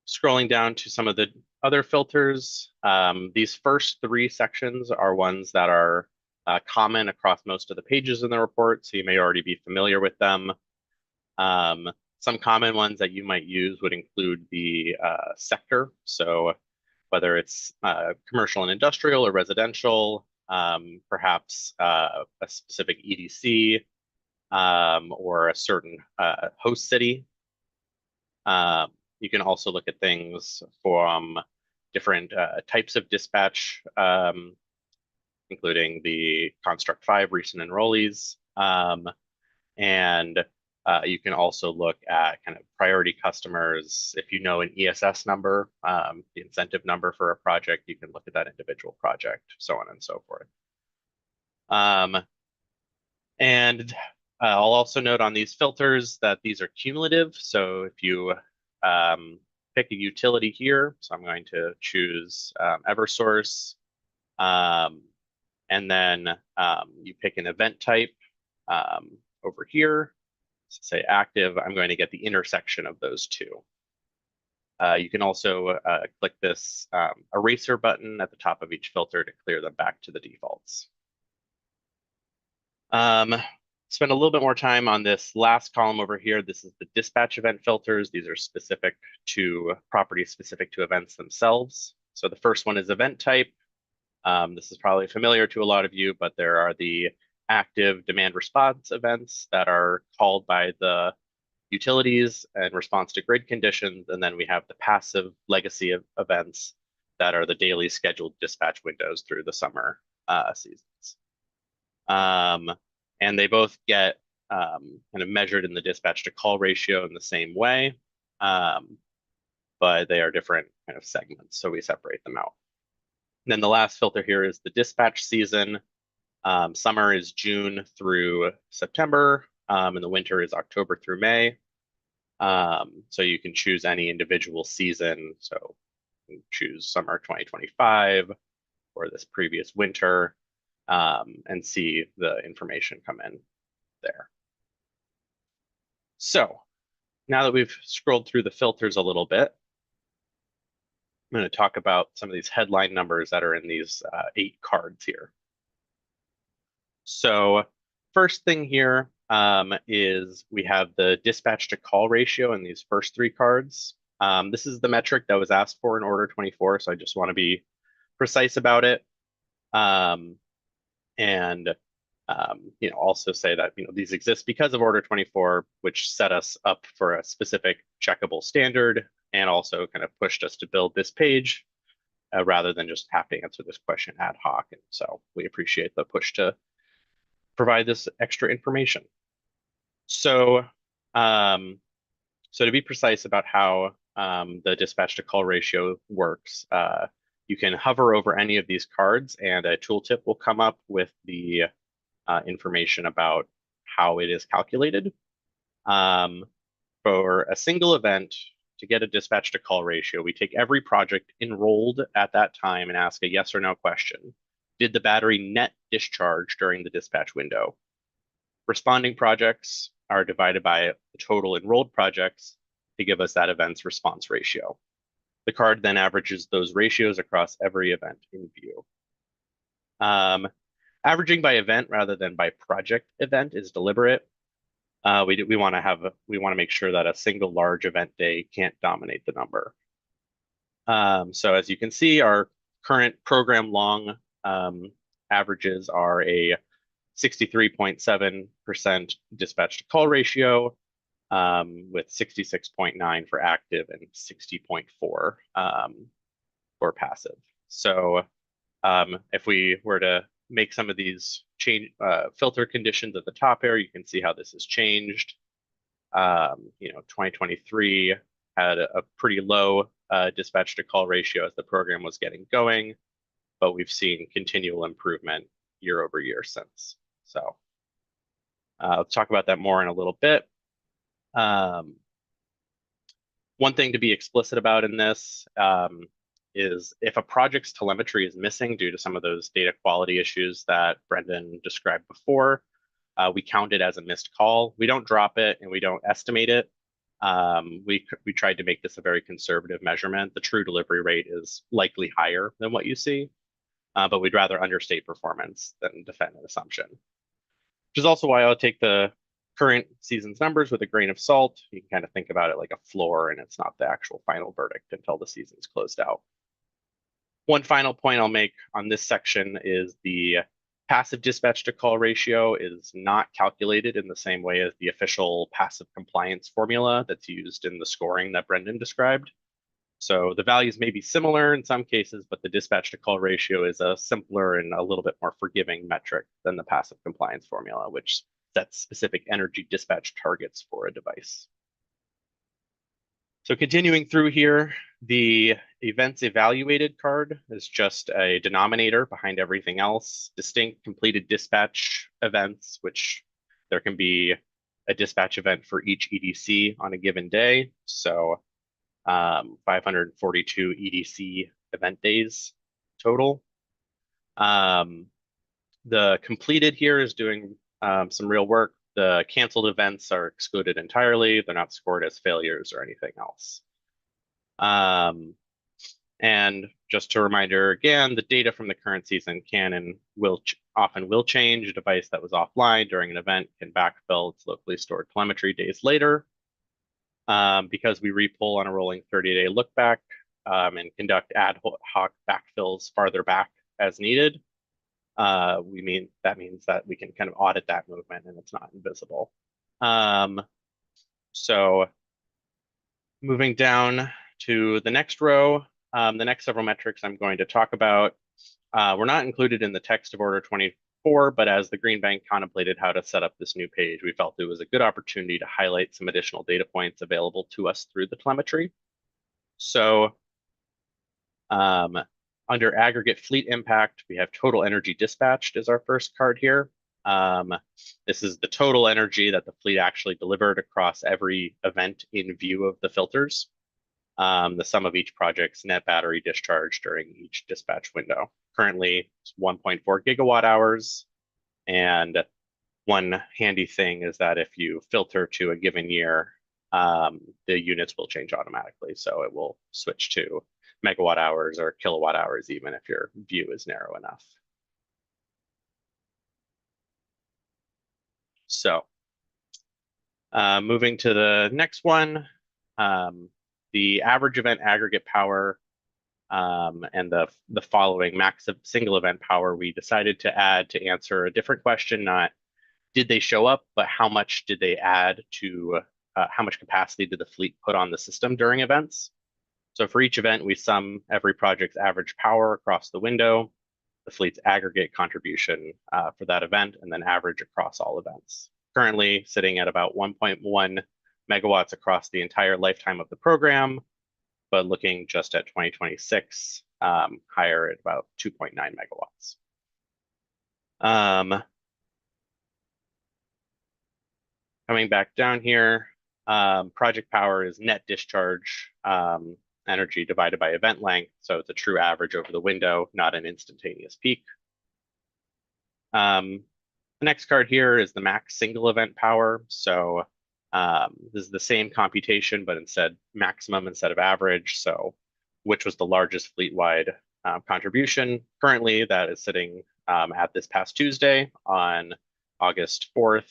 scrolling down to some of the other filters, these first three sections are ones that are common across most of the pages in the report, so you may already be familiar with them. Some common ones that you might use would include the sector, so whether it's commercial and industrial or residential, perhaps a specific EDC, or a certain host city. You can also look at things from different types of dispatch, including the Construct 5 recent enrollees. And you can also look at kind of priority customers. If you know an ESS number, the incentive number for a project, you can look at that individual project, so on and so forth. And I'll also note on these filters that these are cumulative. So if you pick a utility here, so I'm going to choose Eversource, and then you pick an event type over here. So say active, I'm going to get the intersection of those two. You can also click this eraser button at the top of each filter to clear them back to the defaults. Spend a little bit more time on this last column over here. This is the dispatch event filters. These are specific to properties specific to events themselves. So the first one is event type. This is probably familiar to a lot of you, but there are the active demand response events that are called by the utilities in response to grid conditions. And then we have the passive legacy of events that are the daily scheduled dispatch windows through the summer seasons. And they both get kind of measured in the dispatch to call ratio in the same way, but they are different kind of segments, so we separate them out. And then the last filter here is the dispatch season. Summer is June through September, and the winter is October through May. So you can choose any individual season. So you can choose summer 2025 or this previous winter, and see the information come in there. So now that we've scrolled through the filters a little bit, I'm going to talk about some of these headline numbers that are in these 8 cards here. So first thing here is we have the dispatch to call ratio in these first 3 cards. This is the metric that was asked for in Order 24, so I just want to be precise about it. Also say that these exist because of Order 24, which set us up for a specific checkable standard and also kind of pushed us to build this page rather than just have to answer this question ad hoc. And so we appreciate the push to provide this extra information. So, so to be precise about how the dispatch to call ratio works, you can hover over any of these cards and a tooltip will come up with the information about how it is calculated. For a single event, to get a dispatch to call ratio, we take every project enrolled at that time and ask a yes or no question. Did the battery net discharge during the dispatch window? Responding projects are divided by the total enrolled projects to give us that event's response ratio. The card then averages those ratios across every event in view. Averaging by event rather than by project event is deliberate. We want to make sure that a single large event day can't dominate the number. So as you can see, our current program long averages are a 63.7% dispatch to call ratio, with 66.9 for active and 60.4 for passive. So if we were to make some of these change filter conditions at the top here, you can see how this has changed. 2023 had a pretty low dispatch to call ratio as the program was getting going, but we've seen continual improvement year over year since. So let's talk about that more in a little bit. One thing to be explicit about in this is if a project's telemetry is missing due to some of those data quality issues that Brendan described before, we count it as a missed call. We don't drop it and we don't estimate it. We tried to make this a very conservative measurement. The true delivery rate is likely higher than what you see, but we'd rather understate performance than defend an assumption. Which is also why I'll take the current season's numbers with a grain of salt. You can kind of think about it like a floor, and it's not the actual final verdict until the season's closed out. One final point I'll make on this section is the passive dispatch to call ratio is not calculated in the same way as the official passive compliance formula that's used in the scoring that Brendan described. So the values may be similar in some cases, but the dispatch to call ratio is a simpler and a little bit more forgiving metric than the passive compliance formula, which sets specific energy dispatch targets for a device. So continuing through here, the events evaluated card is just a denominator behind everything else. Distinct completed dispatch events, which there can be a dispatch event for each EDC on a given day. So 542 EDC event days total. The completed here is doing some real work. The canceled events are excluded entirely. They're not scored as failures or anything else. And just a reminder again, the data from the current season can and often will change. A device that was offline during an event can backfill its locally stored telemetry days later. Because we repull on a rolling 30-day look back and conduct ad hoc backfills farther back as needed. That means that we can kind of audit that movement and it's not invisible. So moving down to the next row, the next several metrics I'm going to talk about were not included in the text of Order before, but as the Green Bank contemplated how to set up this new page, we felt it was a good opportunity to highlight some additional data points available to us through the telemetry. So under aggregate fleet impact, we have total energy dispatched as our first card here. This is the total energy that the fleet actually delivered across every event in view of the filters. The sum of each project's net battery discharge during each dispatch window. Currently, it's 1.4 gigawatt hours. And one handy thing is that if you filter to a given year, the units will change automatically. So it will switch to megawatt hours or kilowatt hours, even if your view is narrow enough. So moving to the next one, the average event aggregate power and the following max of single event power, we decided to add to answer a different question, not did they show up, but how much did they add to, how much capacity did the fleet put on the system during events? So for each event, we sum every project's average power across the window, the fleet's aggregate contribution for that event, and then average across all events. Currently sitting at about 1.1 megawatts across the entire lifetime of the program, but looking just at 2026, higher at about 2.9 megawatts. Coming back down here, project power is net discharge energy divided by event length. So it's a true average over the window, not an instantaneous peak. The next card here is the max single event power. So this is the same computation, but instead maximum instead of average. So which was the largest fleet-wide contribution? Currently, that is sitting at this past Tuesday on August 4th.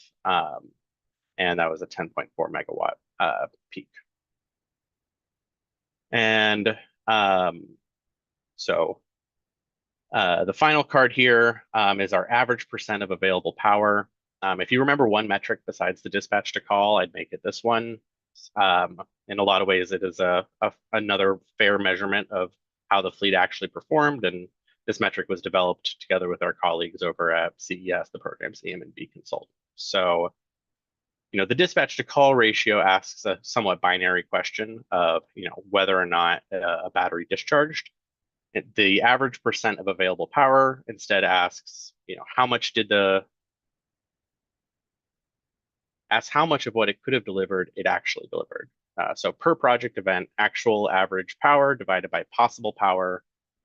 And that was a 10.4 megawatt peak. And so the final card here is our average percent of available power. If you remember one metric besides the dispatch to call, I'd make it this one. In a lot of ways, it is another fair measurement of how the fleet actually performed. And this metric was developed together with our colleagues over at CES, the program's EM&B consultant. So, you know, the dispatch to call ratio asks a somewhat binary question of, you know, whether or not a battery discharged. The average percent of available power instead asks, you know, how much of what it could have delivered it actually delivered. So per project event, actual average power divided by possible power,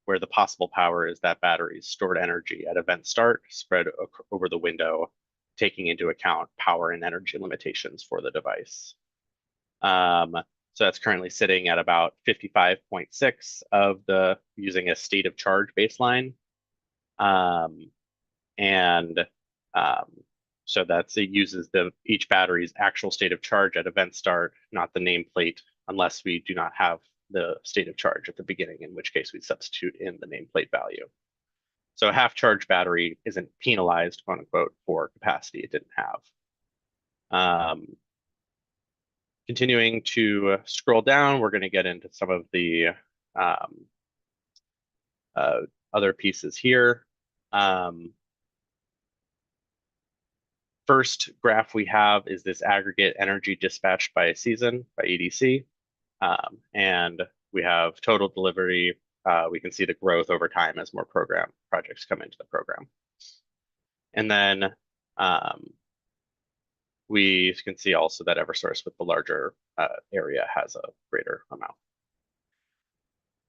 where the possible power is that battery's stored energy at event start spread over the window, taking into account power and energy limitations for the device. So that's currently sitting at about 55.6 of the using a state of charge baseline. So that's it uses each battery's actual state of charge at event start, not the nameplate, unless we do not have the state of charge at the beginning, in which case we substitute in the nameplate value. So a half charge battery isn't penalized, quote unquote, for capacity it didn't have. Continuing to scroll down, we're going to get into some of the other pieces here. First graph we have is this aggregate energy dispatched by season by EDC. And we have total delivery. We can see the growth over time as more projects come into the program. And then we can see also that Eversource with the larger area has a greater amount.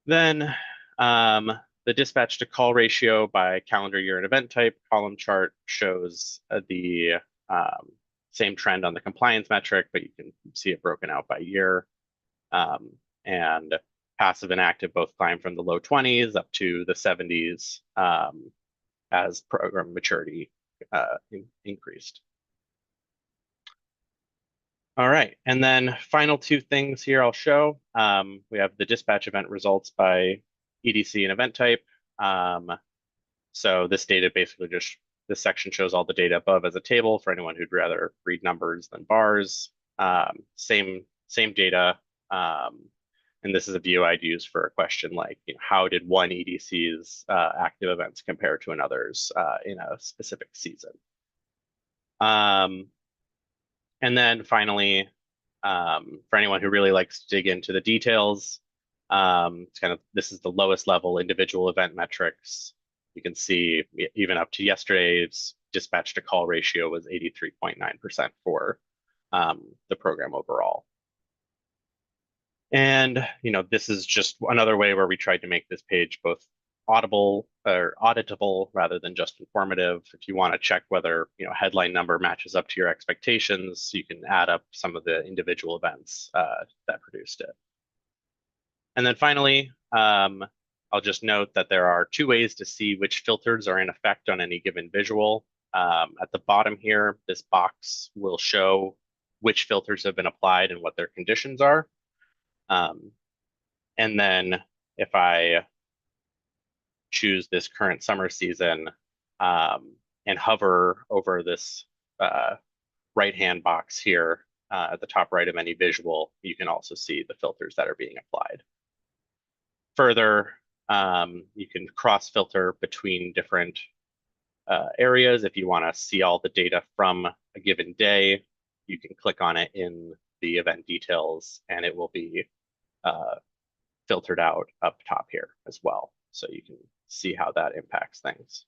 Then the dispatch to call ratio by calendar year and event type column chart shows the same trend on the compliance metric, but you can see it broken out by year. And passive and active both climb from the low 20s up to the 70s as program maturity increased. All right, and then final two things here I'll show. We have the dispatch event results by EDC and event type. So this data basically just, this section shows all the data above as a table for anyone who'd rather read numbers than bars. Same data, And this is a view I'd use for a question like, how did one EDC's active events compare to another's in a specific season? And then finally, for anyone who really likes to dig into the details, this is the lowest level individual event metrics. You can see even up to yesterday's dispatch to call ratio was 83.9% for the program overall. And this is just another way where we tried to make this page both audible or auditable rather than just informative. If you want to check whether headline number matches up to your expectations, you can add up some of the individual events that produced it. And then finally, I'll just note that there are two ways to see which filters are in effect on any given visual. At the bottom here, this box will show which filters have been applied and what their conditions are. And then if I choose this current summer season and hover over this right-hand box here at the top right of any visual, you can also see the filters that are being applied. Further, you can cross-filter between different areas. If you want to see all the data from a given day, you can click on it in the event details and it will be filtered out up top here as well. So you can see how that impacts things.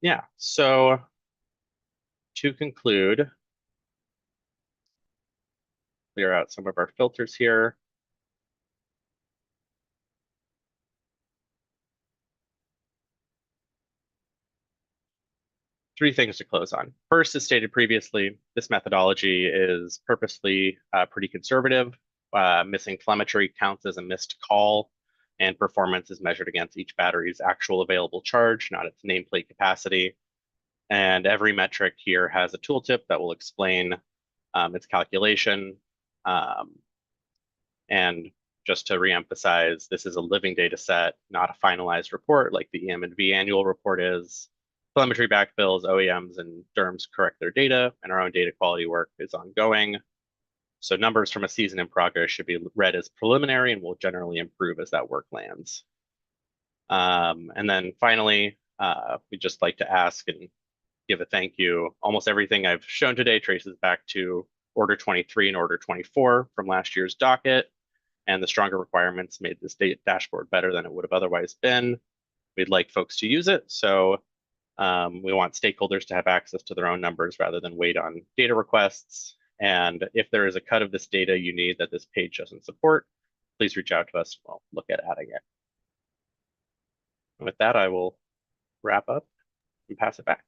Yeah, so to conclude, clear out some of our filters here. Three things to close on. First, as stated previously, this methodology is purposely pretty conservative. Missing telemetry counts as a missed call, and performance is measured against each battery's actual available charge, not its nameplate capacity. And every metric here has a tooltip that will explain its calculation. And just to reemphasize, this is a living data set, not a finalized report like the EM&V annual report is. Telemetry backfills, OEMs, and DERMs correct their data, and our own data quality work is ongoing. So numbers from a season in progress should be read as preliminary and will generally improve as that work lands. And then finally, we'd just like to ask and give a thank you. Almost everything I've shown today traces back to Order 23 and Order 24 from last year's docket, and the stronger requirements made this dashboard better than it would have otherwise been. We'd like folks to use it, so we want stakeholders to have access to their own numbers rather than wait on data requests. And if there is a cut of this data you need that this page doesn't support, please reach out to us. We'll look at adding it. And with that, I will wrap up and pass it back.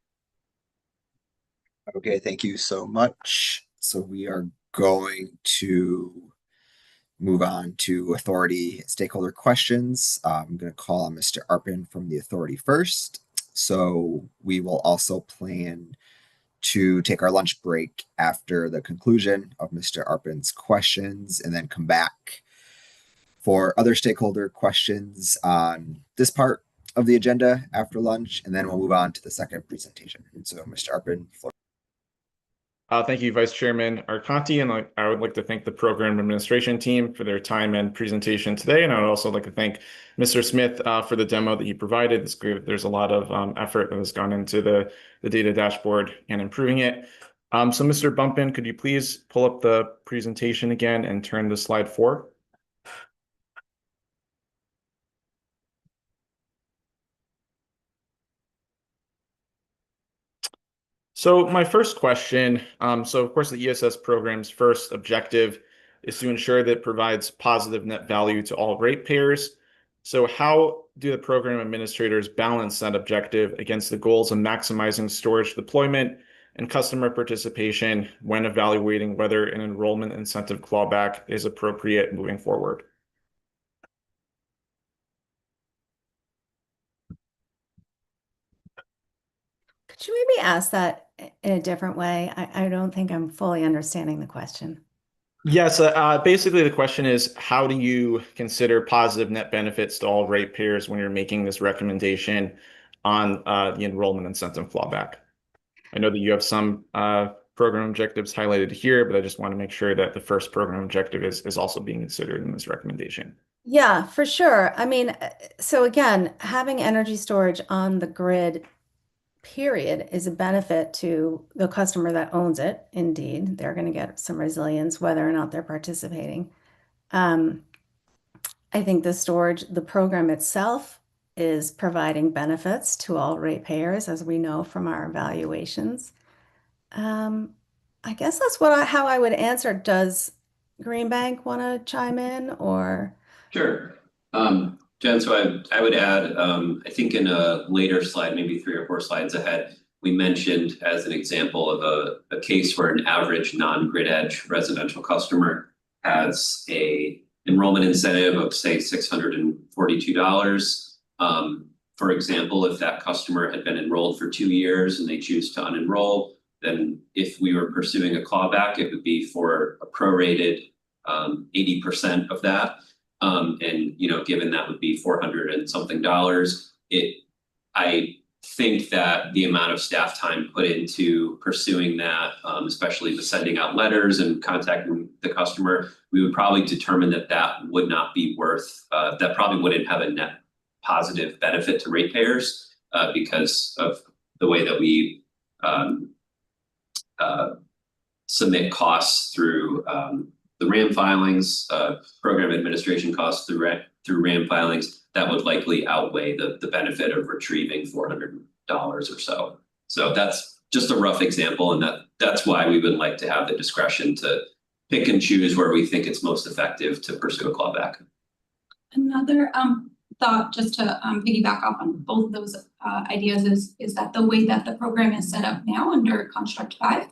Okay, thank you so much. So we are going to move on to authority stakeholder questions. I'm going to call on Mr. Arpin from the authority first. So we will also plan to take our lunch break after the conclusion of Mr. Arpin's questions and then come back for other stakeholder questions on this part of the agenda after lunch, and then we'll move on to the second presentation. So Mr. Arpin, floor. Thank you, Vice Chairman Arcanti, and I would like to thank the program administration team for their time and presentation today. And I would also like to thank Mr. Smith for the demo that he provided. It's great. There's a lot of effort that has gone into the data dashboard and improving it. So Mr. Bumpin, could you please pull up the presentation again and turn to slide 4? So my first question, so of course the ESS program's first objective is to ensure that it provides positive net value to all ratepayers. So how do the program administrators balance that objective against the goals of maximizing storage deployment and customer participation when evaluating whether an enrollment incentive clawback is appropriate moving forward? Could you maybe ask that in a different way? I don't think I'm fully understanding the question. Yes, basically the question is, how do you consider positive net benefits to all ratepayers when you're making this recommendation on the enrollment incentive clawback? I know that you have some program objectives highlighted here, but I just want to make sure that the first program objective is also being considered in this recommendation. Yeah, for sure. I mean, so again, having energy storage on the grid, period, is a benefit to the customer that owns it. Indeed, they're going to get some resilience whether or not they're participating. I think the program itself is providing benefits to all ratepayers, as we know from our evaluations. I guess that's how I would answer. Does Greenbank want to chime in or? Sure. Jen, so I would add, I think in a later slide, maybe 3 or 4 slides ahead, we mentioned as an example of a case where an average non-grid edge residential customer has a enrollment incentive of say $642. For example, if that customer had been enrolled for 2 years and they choose to unenroll, then if we were pursuing a clawback, it would be for a prorated 80% of that. And given that would be $400 and something, I think that the amount of staff time put into pursuing that, especially with sending out letters and contacting the customer, we would probably determine that would not be worth, that probably wouldn't have a net positive benefit to ratepayers because of the way that we submit costs through the RAM filings, program administration costs through RAM filings. That would likely outweigh the benefit of retrieving $400 or so. So that's just a rough example, and that's why we would like to have the discretion to pick and choose where we think it's most effective to pursue a clawback. Another thought, just to piggyback off on both of those ideas, is that the way that the program is set up now under Construct 5,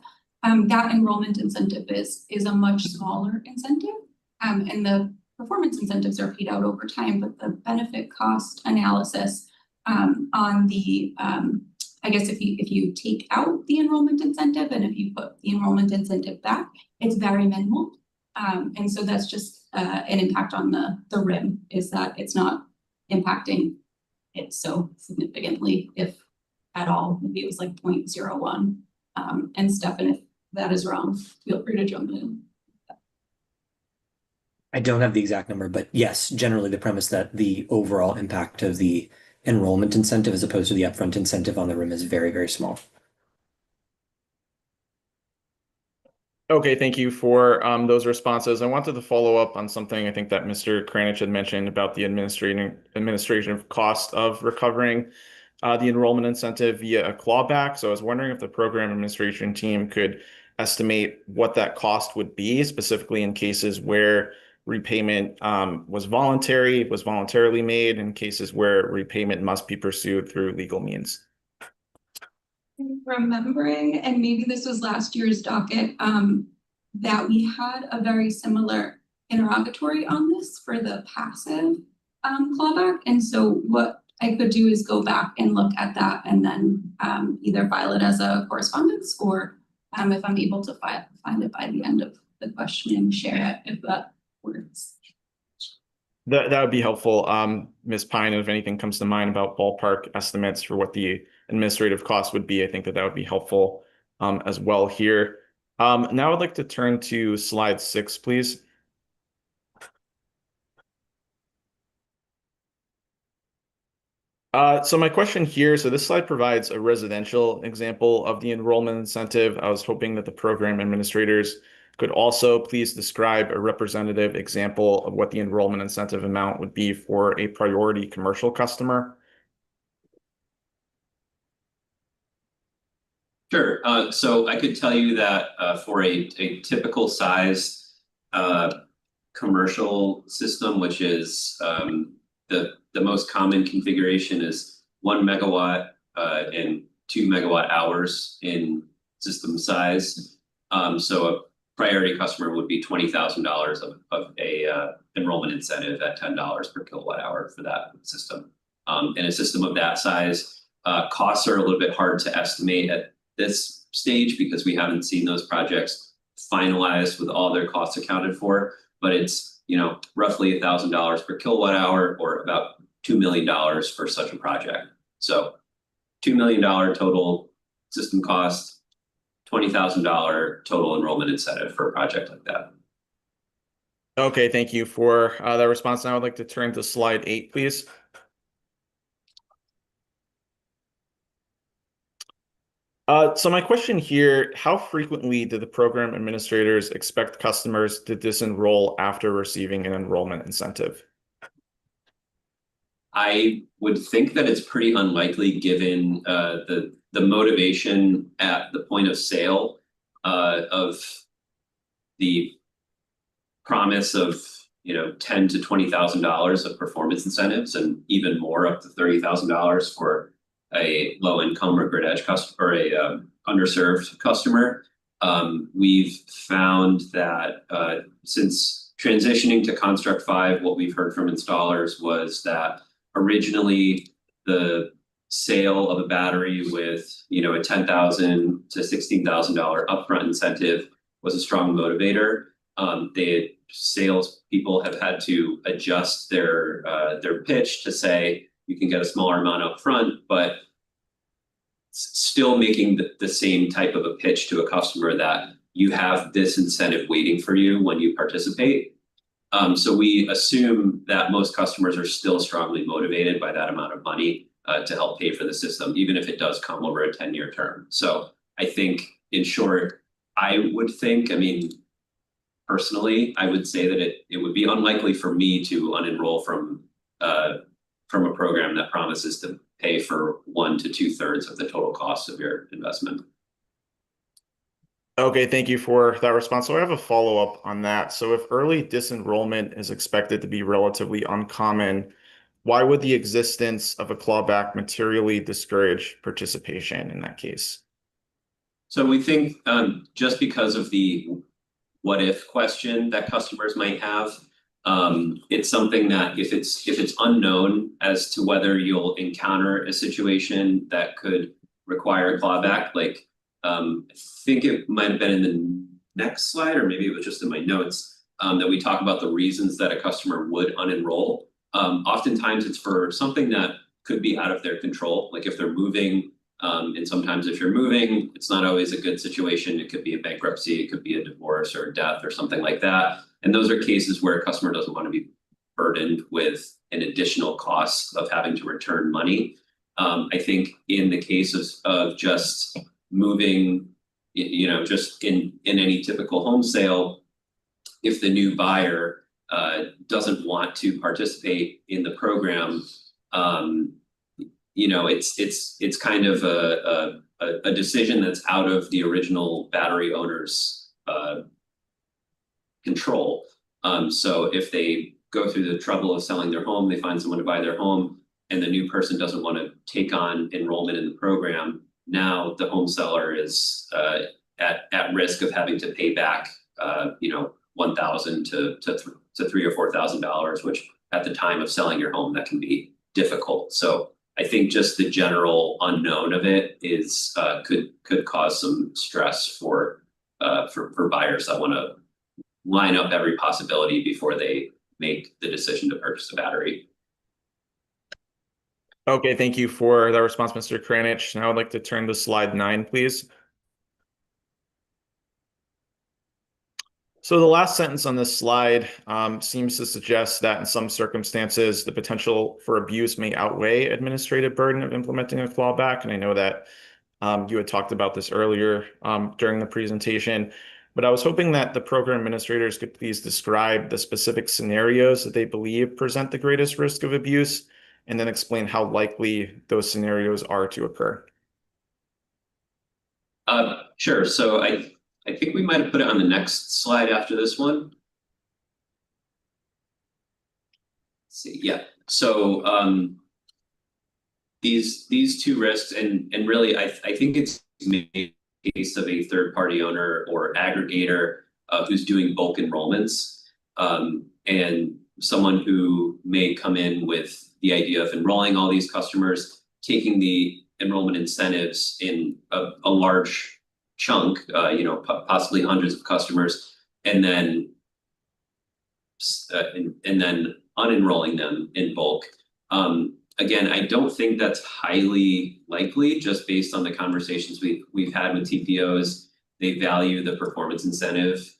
that enrollment incentive is a much smaller incentive, and the performance incentives are paid out over time, but the benefit cost analysis on the, I guess if you take out the enrollment incentive and if you put the enrollment incentive back, it's very minimal. And so that's just an impact on the RIM, is that it's not impacting it so significantly, if at all. Maybe it was like 0.01. And Stefan, if that is wrong, feel free to jump in. I don't have the exact number, but yes, generally the premise that the overall impact of the enrollment incentive as opposed to the upfront incentive on the RIM is very, very small. Okay, thank you for those responses. I wanted to follow up on something I think that Mr. Kranich had mentioned about the administrative cost of recovering the enrollment incentive via a clawback. So I was wondering if the program administration team could estimate what that cost would be, specifically in cases where repayment was voluntarily made, in cases where repayment must be pursued through legal means. Remembering, and maybe this was last year's docket, that we had a very similar interrogatory on this for the passive clawback. And so what I could do is go back and look at that and then either file it as a correspondence, or if I'm able to find it by the end of the questioning, share it if that works. That would be helpful. Ms. Pine, if anything comes to mind about ballpark estimates for what the administrative cost would be, I think that would be helpful as well here. Now I'd like to turn to slide 6, please. So my question here, so this slide provides a residential example of the enrollment incentive. I was hoping that the program administrators could also please describe a representative example of what the enrollment incentive amount would be for a priority commercial customer. Sure. So I could tell you that for a typical size commercial system, which is the most common configuration is 1 megawatt and 2 megawatt hours in system size. So a priority customer would be $20,000 of a enrollment incentive at $10 per kilowatt hour for that system. In a system of that size, costs are a little bit hard to estimate at this stage because we haven't seen those projects finalized with all their costs accounted for, but it's roughly $1,000 per kilowatt hour, or about $2 million for such a project. So $2 million total system cost, $20,000 total enrollment incentive for a project like that. Okay, thank you for that response. Now I would like to turn to slide 8, please. So my question here, how frequently do the program administrators expect customers to disenroll after receiving an enrollment incentive? I would think that it's pretty unlikely given the motivation at the point of sale of the promise of $10,000 to $20,000 of performance incentives, and even more, up to $30,000 for a low income or grid edge customer, or a underserved customer. We've found that since transitioning to Construct 5, what we've heard from installers was that originally the sale of a battery with a $10,000 to $16,000 upfront incentive was a strong motivator. Sales people have had to adjust their pitch to say you can get a smaller amount up front, but still making the same type of a pitch to a customer that you have this incentive waiting for you when you participate. So we assume that most customers are still strongly motivated by that amount of money to help pay for the system, even if it does come over a 10-year term. So I think, in short, personally, I would say that it would be unlikely for me to unenroll from a program that promises to pay for 1 to 2/3 of the total cost of your investment. Okay, thank you for that response. So I have a follow-up on that. So if early disenrollment is expected to be relatively uncommon, why would the existence of a clawback materially discourage participation in that case? So we think just because of the what if question that customers might have, it's something that if it's unknown as to whether you'll encounter a situation that could require a clawback, like I think it might have been in the next slide, or maybe it was just in my notes, that we talk about the reasons that a customer would unenroll. Oftentimes it's for something that could be out of their control, like if they're moving, and sometimes if you're moving, it's not always a good situation. It could be a bankruptcy, it could be a divorce or a death or something like that. And those are cases where a customer doesn't want to be burdened with an additional cost of having to return money. I think in the case of just moving, just in any typical home sale, if the new buyer doesn't want to participate in the program, it's kind of a decision that's out of the original battery owner's control. So if they go through the trouble of selling their home, they find someone to buy their home, and the new person doesn't want to take on enrollment in the program, now the home seller is at risk of having to pay back $1,000 to $3,000 or $4,000, which at the time of selling your home, that can be difficult. So I think just the general unknown of it is could cause some stress for buyers that want to line up every possibility before they make the decision to purchase a battery. Okay, thank you for that response, Mr. Kranich. Now I'd like to turn to slide 9, please. So the last sentence on this slide seems to suggest that in some circumstances, the potential for abuse may outweigh administrative burden of implementing a clawback. And I know that you had talked about this earlier during the presentation, but I was hoping that the program administrators could please describe the specific scenarios that they believe present the greatest risk of abuse, and then explain how likely those scenarios are to occur. Sure. So I think we might have put it on the next slide after this one. Let's see. Yeah. So these two risks, and really, I think it's a case of a third-party owner or aggregator who's doing bulk enrollments, and someone who may come in with the idea of enrolling all these customers, taking the enrollment incentives in a large chunk, possibly hundreds of customers, and then unenrolling them in bulk. Again, I don't think that's highly likely, just based on the conversations we've had with TPOs they value the performance incentive,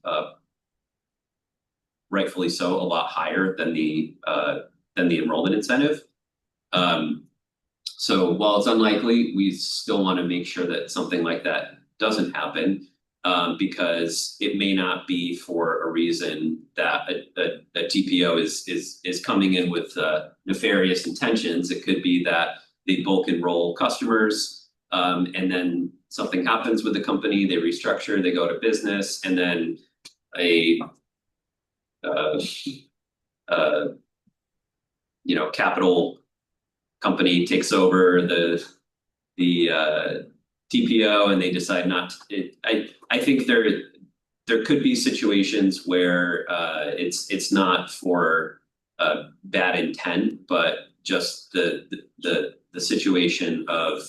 rightfully so, a lot higher than the enrollment incentive. So while it's unlikely, we still want to make sure that something like that doesn't happen, because it may not be for a reason that a TPO is coming in with nefarious intentions. It could be that they bulk enroll customers, and then something happens with the company, they restructure, they go to business, and then a capital company takes over the TPO, and they decide not to. I think there could be situations where it's not for bad intent, but just the situation of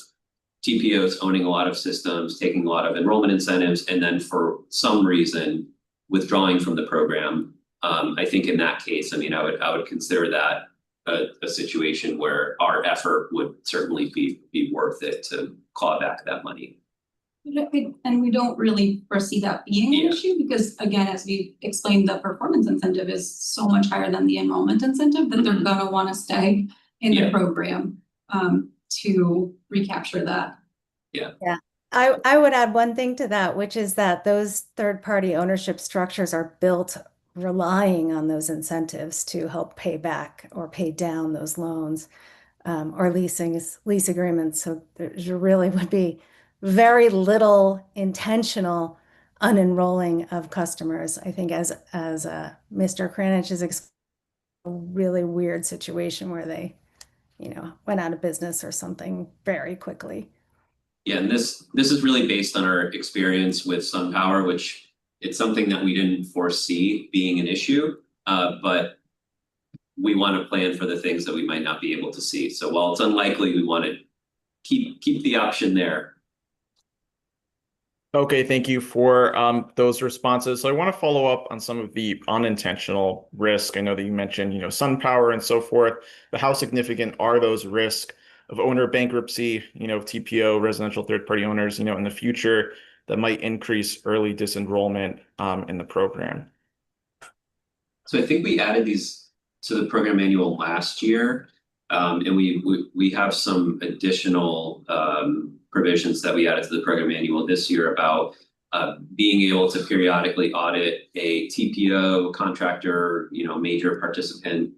TPOs owning a lot of systems, taking a lot of enrollment incentives, and then for some reason withdrawing from the program. I think in that case, I mean, I would consider that a situation where our effort would certainly be worth it to claw back that money. And we don't really foresee that being an issue, because again, as we explained, the performance incentive is so much higher than the enrollment incentive that they're gonna want to stay in the program to recapture that. Yeah. I would add one thing to that, which is that those third-party ownership structures are built relying on those incentives to help pay back or pay down those loans, or lease agreements. So there really would be very little intentional unenrolling of customers. I think as Mr. Kranich is a really weird situation where they, went out of business or something very quickly. Yeah, and this is really based on our experience with SunPower, which it's something that we didn't foresee being an issue, but we want to plan for the things that we might not be able to see. So while it's unlikely, we want to keep the option there. Okay, thank you for those responses. So I want to follow up on some of the unintentional risk. I know that you mentioned, SunPower and so forth, but how significant are those risks of owner bankruptcy, TPO, residential third-party owners, in the future that might increase early disenrollment in the program? So I think we added these to the program manual last year, and we have some additional provisions that we added to the program manual this year about being able to periodically audit a TPO contractor, major participant,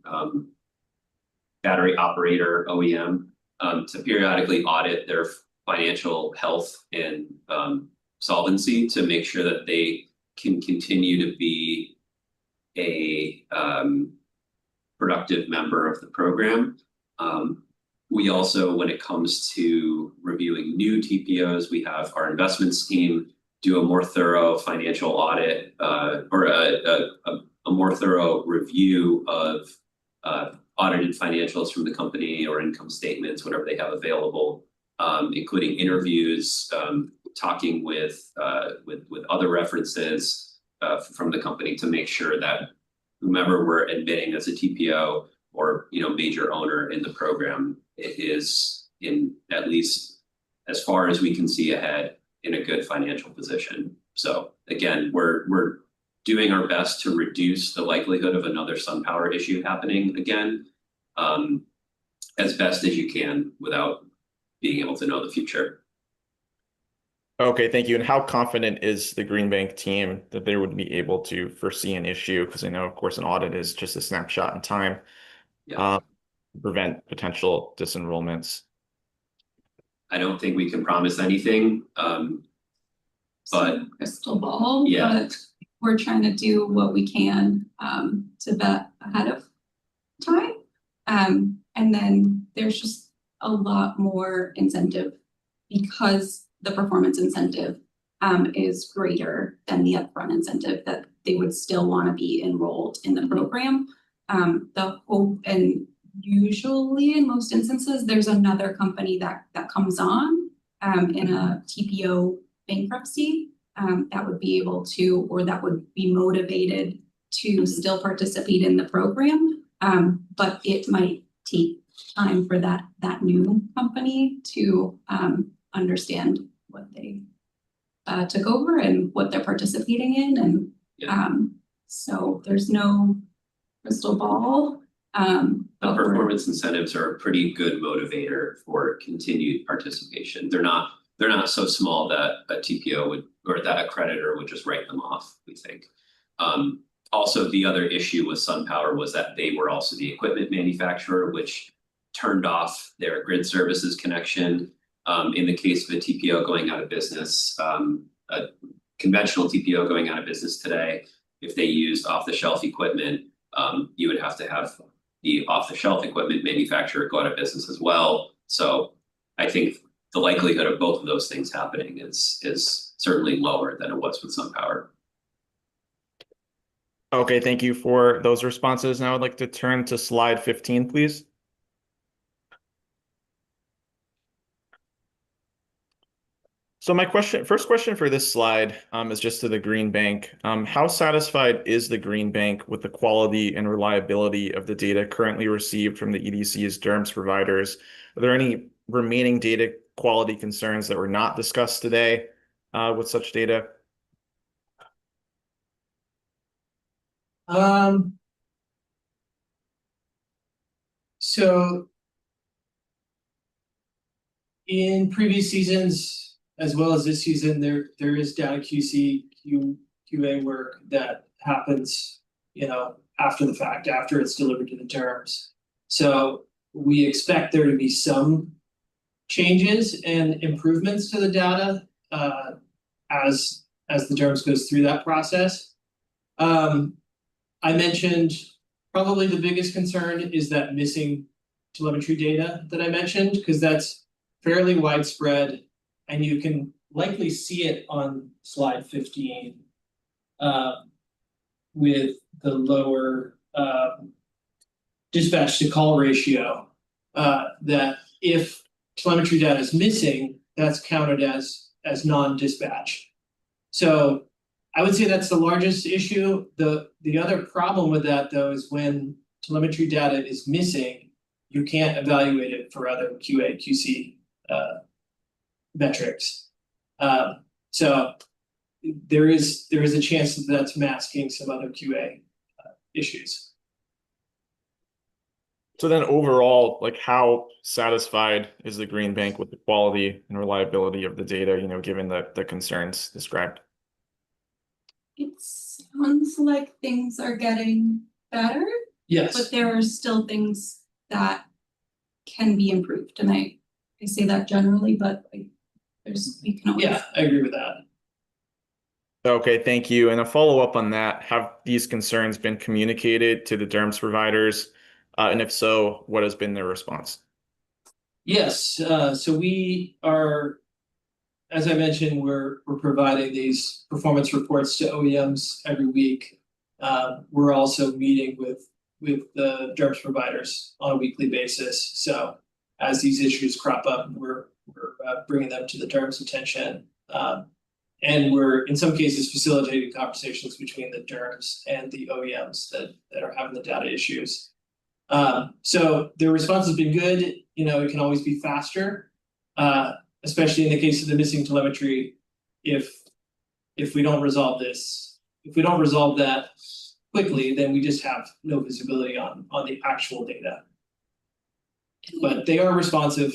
battery operator, OEM, to periodically audit their financial health and solvency to make sure that they can continue to be a productive member of the program. We also, when it comes to reviewing new TPOs, we have our investments team do a more thorough financial audit, or a more thorough review of audited financials from the company or income statements, whatever they have available, including interviews, talking with other references from the company to make sure that whomever we're admitting as a TPO or major owner in the program is in, at least as far as we can see ahead, in a good financial position. So again, we're doing our best to reduce the likelihood of another SunPower issue happening again, as best as you can without being able to know the future. Okay, thank you. And how confident is the Green Bank team that they would be able to foresee an issue? Because I know, of course, an audit is just a snapshot in time. Prevent potential disenrollments. I don't think we can promise anything, but crystal ball. Yeah. But we're trying to do what we can to vet ahead of time. And then there's just a lot more incentive because the performance incentive is greater than the upfront incentive, that they would still want to be enrolled in the program. The hope, and usually in most instances, there's another company that comes on in a TPO bankruptcy that would be able to, or that would be motivated to still participate in the program. But it might take time for that new company to understand what they took over and what they're participating in. And Yeah. so there's no crystal ball. The performance incentives are a pretty good motivator for continued participation. They're not so small that a TPO would, or that a creditor would just write them off, we think. Also, the other issue with SunPower was that they were also the equipment manufacturer, which turned off their grid services connection. In the case of a TPO going out of business, a conventional TPO going out of business today, if they used off-the-shelf equipment, you would have to have the off-the-shelf equipment manufacturer go out of business as well. So I think the likelihood of both of those things happening is certainly lower than it was with SunPower. Okay, thank you for those responses. Now I'd like to turn to slide 15, please. So my first question for this slide is just to the Green Bank. How satisfied is the Green Bank with the quality and reliability of the data currently received from the EDC's DERMS providers? Are there any remaining data quality concerns that were not discussed today with such data? So in previous seasons, as well as this season, there is data QA work that happens, after the fact, after it's delivered to the terms. So we expect there to be some changes and improvements to the data as the terms goes through that process. I mentioned probably the biggest concern is that missing telemetry data that I mentioned, because that's fairly widespread. And you can likely see it on slide 15 with the lower dispatch to call ratio, that if telemetry data is missing, that's counted as non-dispatch. So I would say that's the largest issue. The other problem with that, though, is when telemetry data is missing, you can't evaluate it for other QA, QC metrics. So there is a chance that that's masking some other QA issues. So then overall, like how satisfied is the Green Bank with the quality and reliability of the data, given the concerns described? It sounds like things are getting better. Yes. But there are still things that can be improved. And I say that generally, but we can always. Yeah, I agree with that. Okay, thank you. And a follow-up on that, have these concerns been communicated to the DERMS providers? And if so, what has been their response? Yes, so we are, as I mentioned, we're providing these performance reports to OEMs every week. We're also meeting with the DERMS providers on a weekly basis. So as these issues crop up, we're bringing them to the DERMS attention. And we're, in some cases, facilitating conversations between the DERMS and the OEMs that are having the data issues. So the response has been good. It can always be faster, especially in the case of the missing telemetry. If we don't resolve this, if we don't resolve that quickly, then we just have no visibility on the actual data. But they are responsive.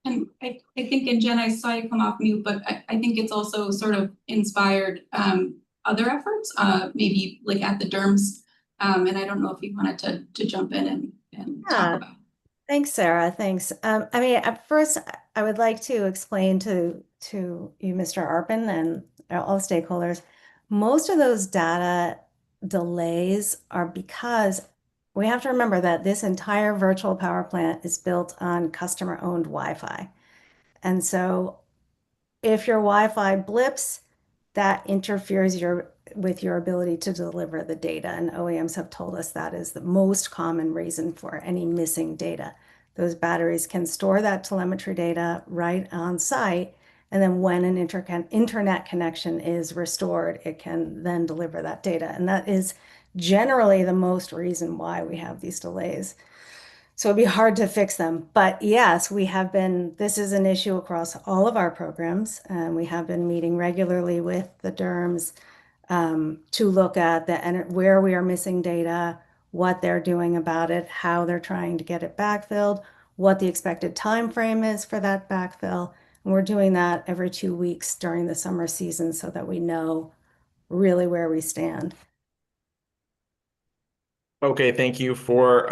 And I think, and Jen, I saw you come off mute, but I think it's also sort of inspired other efforts, maybe like at the DERMS. And I don't know if you wanted to jump in and talk about. Thanks, Sarah. Thanks. At first, I would like to explain to you, Mr. Arpin, and all stakeholders, most of those data delays are because we have to remember that this entire virtual power plant is built on customer-owned Wi-Fi. And so if your Wi-Fi blips, that interferes with your ability to deliver the data. And OEMs have told us that is the most common reason for any missing data. Those batteries can store that telemetry data right on site. And then when an internet connection is restored, it can then deliver that data. And that is generally the most reason why we have these delays. So it'd be hard to fix them. But yes, this is an issue across all of our programs, and we have been meeting regularly with the DERMs to look at where we are missing data, what they're doing about it, how they're trying to get it backfilled, what the expected time frame is for that backfill. And we're doing that every 2 weeks during the summer season so that we know really where we stand. Okay, thank you for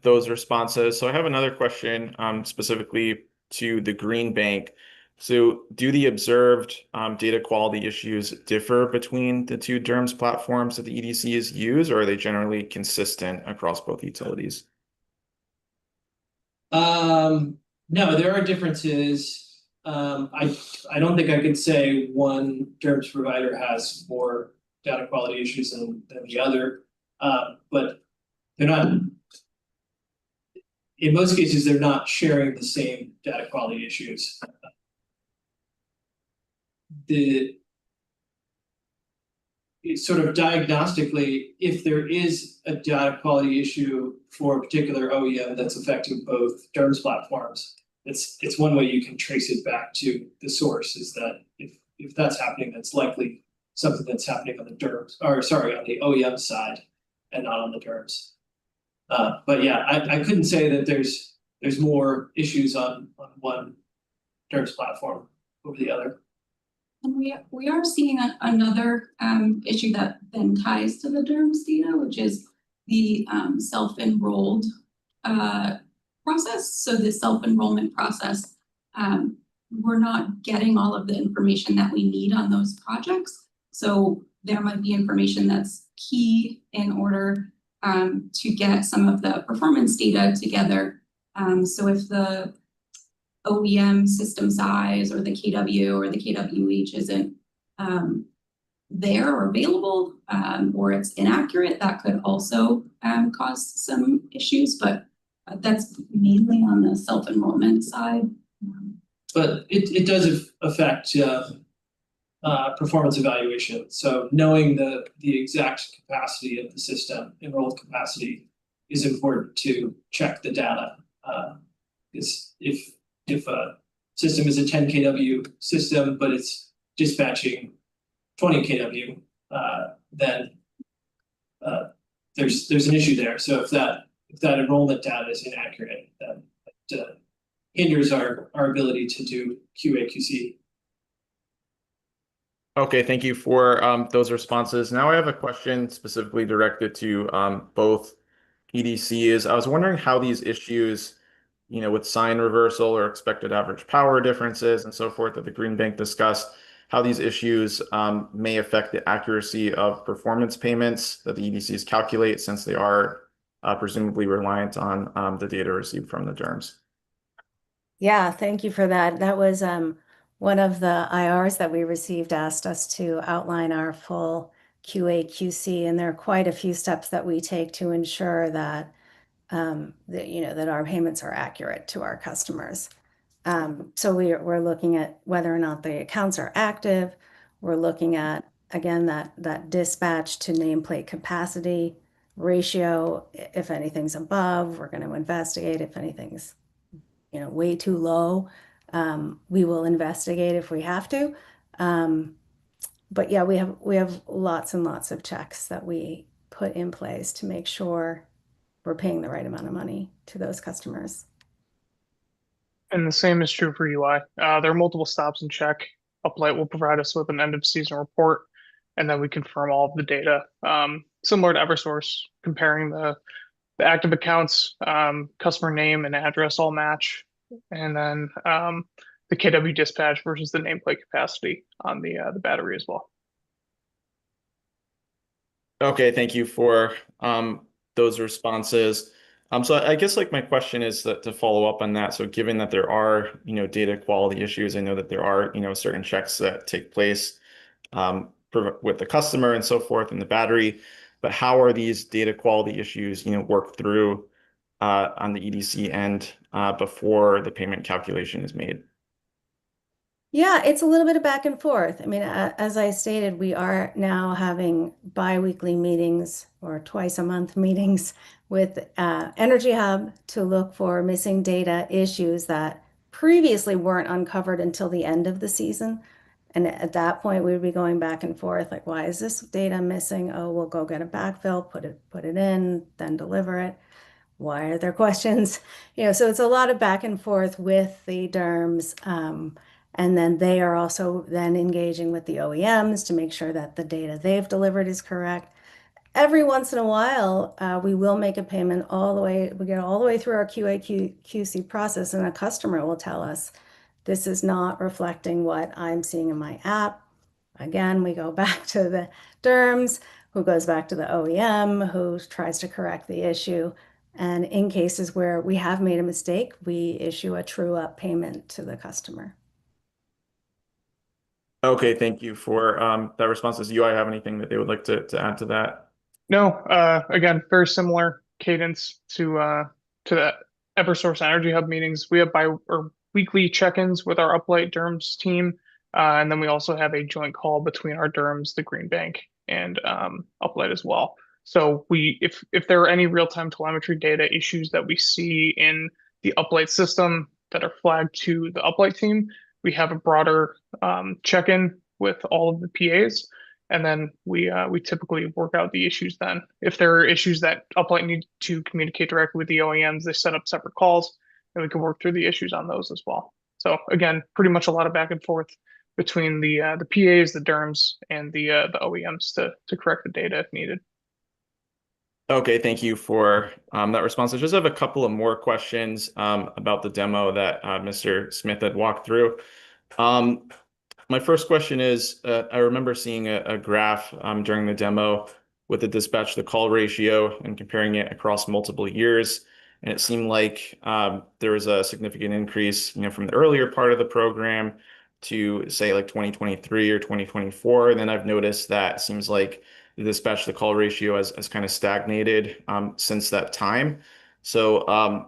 those responses. So I have another question specifically to the Green Bank. So do the observed data quality issues differ between the two DERMS platforms that the EDCs use, or are they generally consistent across both utilities? No, there are differences. I don't think I could say one DERMS provider has more data quality issues than the other. But they're not, in most cases, they're not sharing the same data quality issues. Sort of diagnostically, if there is a data quality issue for a particular OEM that's affecting both DERMS platforms, it's one way you can trace it back to the source, is that if that's happening, that's likely something that's happening on the DERMS, or sorry, on the OEM side and not on the DERMS. But yeah, I couldn't say that there's more issues on one DERMS platform over the other. And we are seeing another issue that then ties to the DERMS data, which is the self-enrolled process. So the self-enrollment process, we're not getting all of the information that we need on those projects. So there might be information that's key in order to get some of the performance data together. So if the OEM system size or the KW or the KWH isn't there or available, or it's inaccurate, that could also cause some issues, but that's mainly on the self-enrollment side. But it does affect performance evaluation. So knowing the exact capacity of the system, enrolled capacity, is important to check the data. Because if a system is a 10 kW system, but it's dispatching 20 kW, then there's an issue there. So if that enrollment data is inaccurate, then it hinders our ability to do QA/QC. Okay, thank you for those responses. Now I have a question specifically directed to both EDCs. I was wondering how these issues, with sign reversal or expected average power differences and so forth that the Green Bank discussed, how these issues may affect the accuracy of performance payments that the EDCs calculate, since they are presumably reliant on the data received from the DERMS. Yeah, thank you for that. That was one of the IRs that we received asked us to outline our full QA/QC, and there are quite a few steps that we take to ensure that that our payments are accurate to our customers. So we're looking at whether or not the accounts are active. We're looking at, again, that dispatch to nameplate capacity ratio. If anything's above, we're going to investigate. If anything's way too low, we will investigate if we have to. But yeah, we have lots and lots of checks that we put in place to make sure we're paying the right amount of money to those customers. And the same is true for UI. There are multiple stops and check. Uplight will provide us with an end of season report, and then we confirm all of the data. Similar to Eversource, comparing the active accounts, customer name and address all match, and then the KW dispatch versus the nameplate capacity on the battery as well. Okay, thank you for those responses. So I guess my question is that to follow up on that. So given that there are, data quality issues, I know that there are, certain checks that take place with the customer and so forth in the battery, but how are these data quality issues, worked through on the EDC end before the payment calculation is made? Yeah, it's a little bit of back and forth. I mean, as I stated, we are now having bi-weekly meetings or twice a month meetings with Energy Hub to look for missing data issues that previously weren't uncovered until the end of the season. And at that point, we would be going back and forth, like, why is this data missing? Oh, we'll go get a backfill, put it in, then deliver it. Why are there questions? So it's a lot of back and forth with the derms. And then they are also then engaging with the OEMs to make sure that the data they've delivered is correct. Every once in a while, we will make a payment all the way, we get all the way through our QC process, and a customer will tell us, this is not reflecting what I'm seeing in my app. Again, we go back to the derms, who goes back to the OEM, who tries to correct the issue. And in cases where we have made a mistake, we issue a true up payment to the customer. Okay, thank you for that response. Does UI have anything that they would like to add to that? No, again, very similar cadence to the Eversource Energy Hub meetings. We have or weekly check-ins with our Uplight Derms team, and then we also have a joint call between our Derms, the Green Bank, and Uplight as well. So if there are any real-time telemetry data issues that we see in the Uplight system that are flagged to the Uplight team, we have a broader check-in with all of the PAs. And then we typically work out the issues then. If there are issues that Uplight need to communicate directly with the OEMs, they set up separate calls and we can work through the issues on those as well. So again, pretty much a lot of back and forth between the PAs, the DERMs, and the OEMs to correct the data if needed. Okay, thank you for that response. I just have a couple of more questions about the demo that Mr. Smith had walked through. My first question is, I remember seeing a graph during the demo with the dispatch to call ratio and comparing it across multiple years. And it seemed like there was a significant increase, from the earlier part of the program to say like 2023 or 2024. And then I've noticed that it seems like the dispatch to call ratio has kind of stagnated since that time. So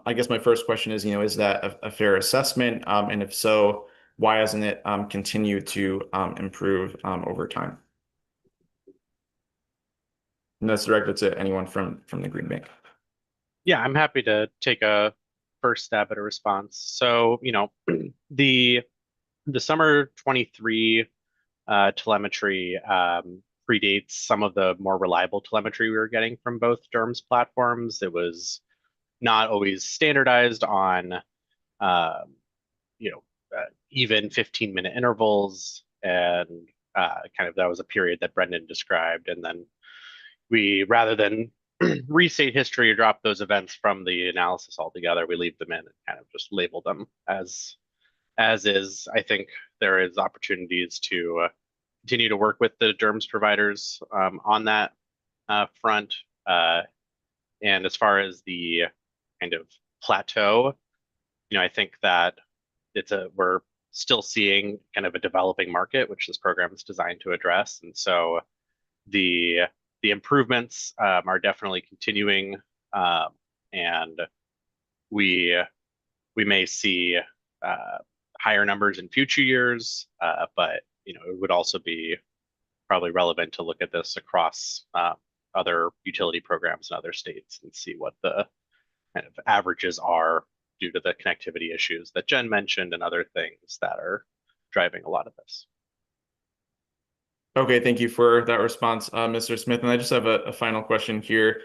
I guess my first question is that a fair assessment? And if so, why hasn't it continued to improve over time? And that's directed to anyone from the Green Bank. Yeah, I'm happy to take a first stab at a response. So, the summer 23 telemetry predates some of the more reliable telemetry we were getting from both DERMS platforms. It was not always standardized on, even 15-minute intervals, and kind of that was a period that Brendan described. And then we, rather than restate history or drop those events from the analysis altogether, we leave them in and kind of just label them as is. I think there is opportunities to continue to work with the DERMS providers on that front. And as far as the kind of plateau, I think that we're still seeing kind of a developing market, which this program is designed to address. And so the improvements are definitely continuing, and we may see higher numbers in future years, but it would also be probably relevant to look at this across other utility programs in other states and see what the kind of averages are due to the connectivity issues that Jen mentioned and other things that are driving a lot of this. Okay, thank you for that response, Mr. Smith. And I just have a final question here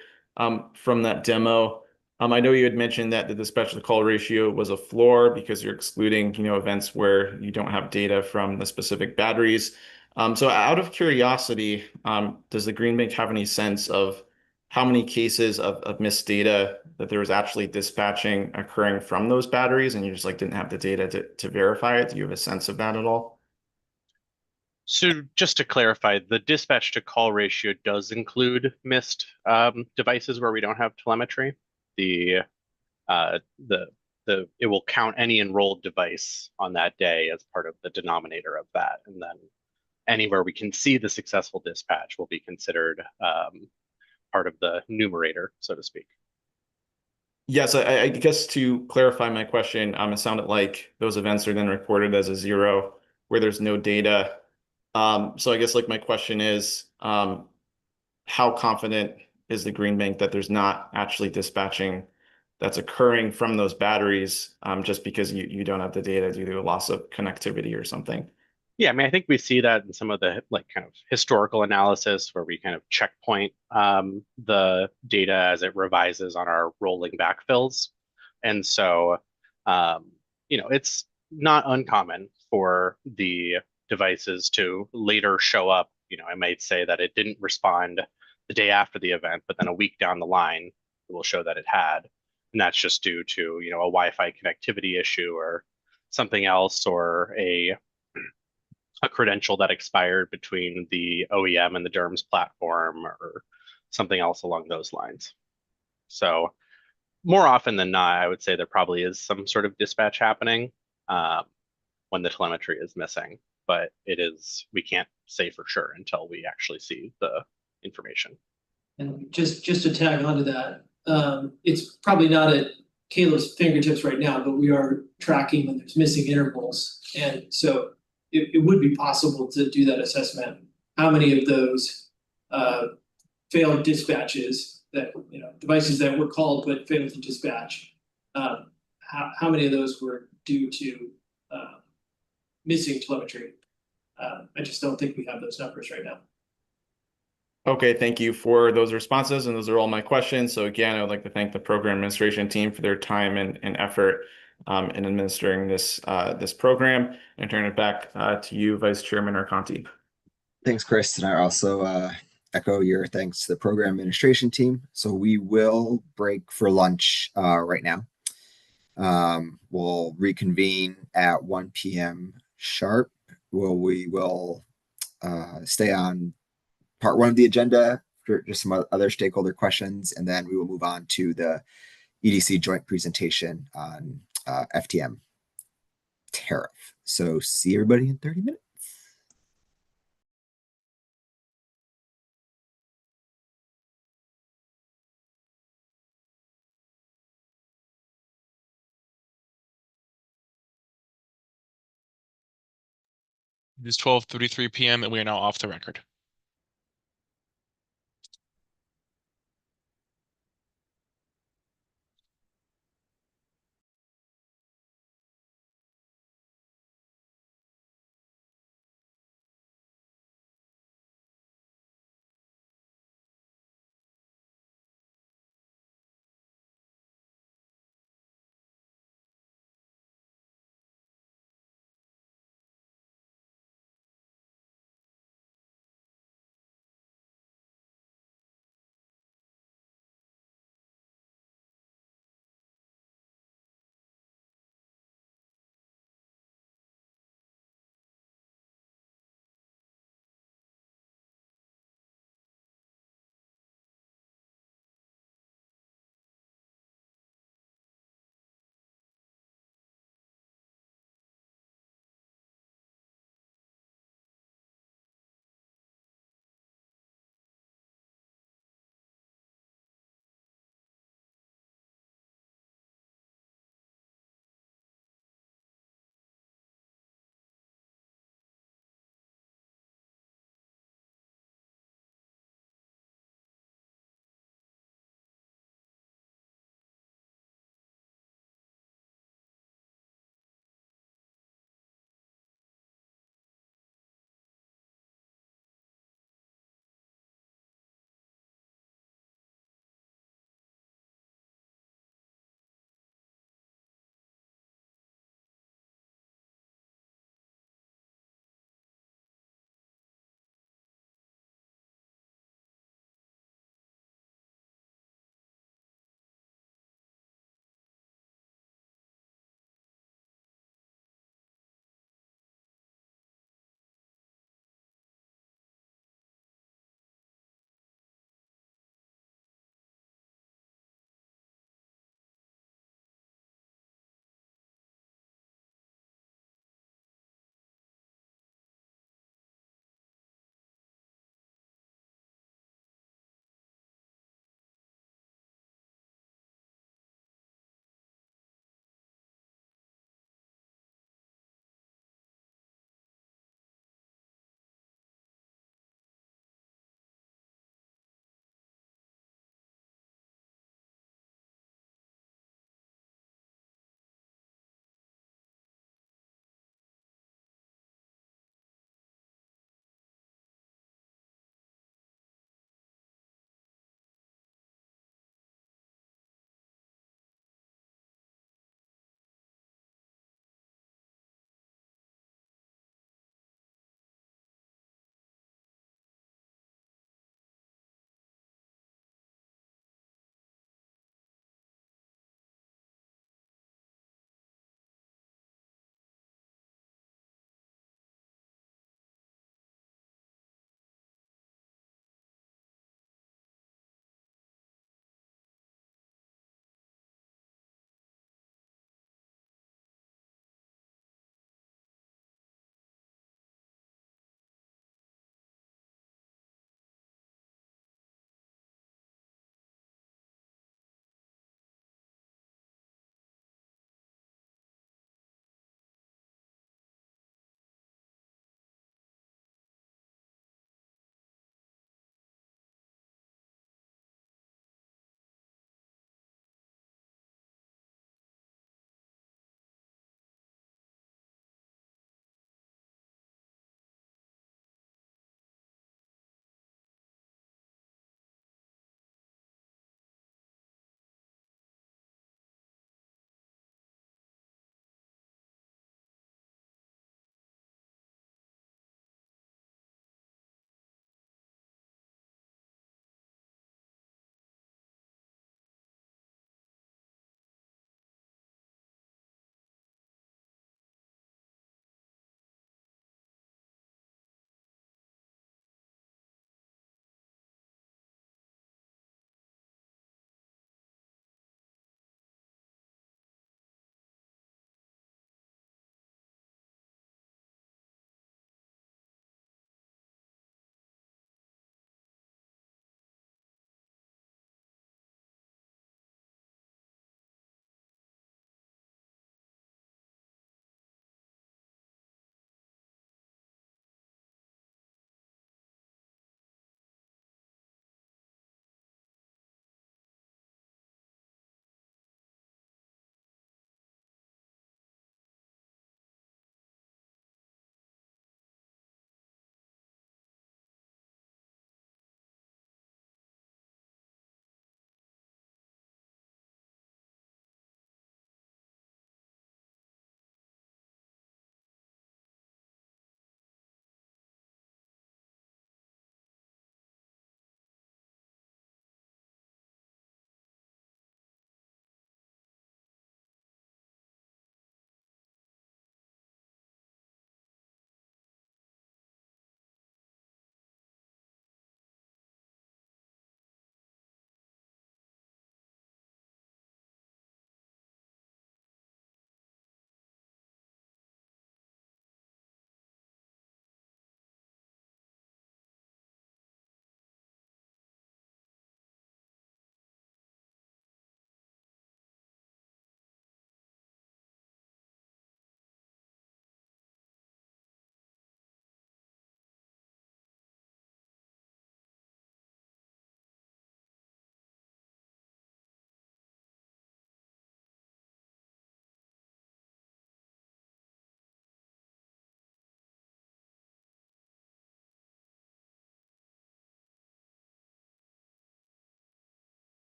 from that demo. I know you had mentioned that the dispatch to call ratio was a floor because you're excluding, events where you don't have data from the specific batteries. So out of curiosity, does the Green Bank have any sense of how many cases of missed data that there was actually dispatching occurring from those batteries and you just didn't have the data to verify it? Do you have a sense of that at all? So just to clarify, the dispatch to call ratio does include missed devices where we don't have telemetry. It will count any enrolled device on that day as part of the denominator of that, and then anywhere we can see the successful dispatch will be considered part of the numerator, so to speak. Yes, I guess to clarify my question, it sounded like those events are then reported as a 0 where there's no data. So I guess like my question is, how confident is the green bank that there's not actually dispatching that's occurring from those batteries, just because you don't have the data due to a loss of connectivity or something? Yeah, I mean, I think we see that in some of the like kind of historical analysis where we kind of checkpoint the data as it revises on our rolling backfills. And so, it's not uncommon for the devices to later show up. I might say that it didn't respond the day after the event, but then a week down the line, it will show that it had. And that's just due to, a Wi-Fi connectivity issue or something else, or a credential that expired between the OEM and the DERMS platform or something else along those lines. So more often than not, I would say there probably is some sort of dispatch happening when the telemetry is missing, but we can't say for sure until we actually see the information. And just to tag onto that, it's probably not at Caleb's fingertips right now, but we are tracking when there's missing intervals. And so it would be possible to do that assessment. How many of those failed dispatches that, devices that were called but failed to dispatch, how many of those were due to missing telemetry? I just don't think we have those numbers right now. Okay, thank you for those responses, and those are all my questions. So again, I would like to thank the program administration team for their time and effort in administering this program, and turn it back to you, Vice Chairman Arconti. Thanks, Chris. And I also echo your thanks to the program administration team. So we will break for lunch right now. We'll reconvene at 1 p.m. sharp. We will stay on part one of the agenda for just some other stakeholder questions, and then we will move on to the EDC joint presentation on FTM tariff. So see everybody in 30 minutes. It is 12:33 p.m. and we are now off the record.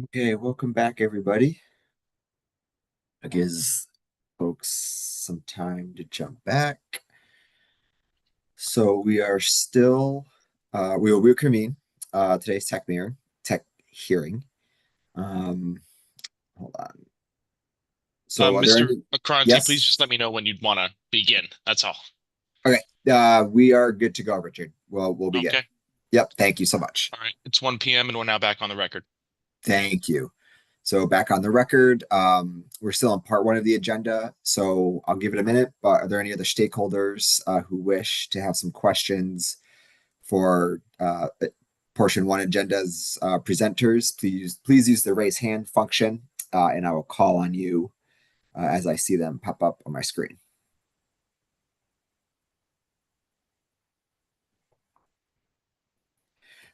Okay, welcome back, everybody. It gives folks some time to jump back. So we are still, we will reconvene today's tech hearing. Hold on. So are there Mr. any? Akranti, please just Yes. let me know when you'd want to begin. That's all. Okay. We are good to go, Richard. Well, we'll begin. Okay. Yep. Thank you so much. All right. It's 1 p.m. and we're now back on the record. Thank you. So back on the record, we're still on part one of the agenda, so I'll give it a minute, but are there any other stakeholders who wish to have some questions for portion one agenda's presenters? Please use the raise hand function, and I will call on you as I see them pop up on my screen.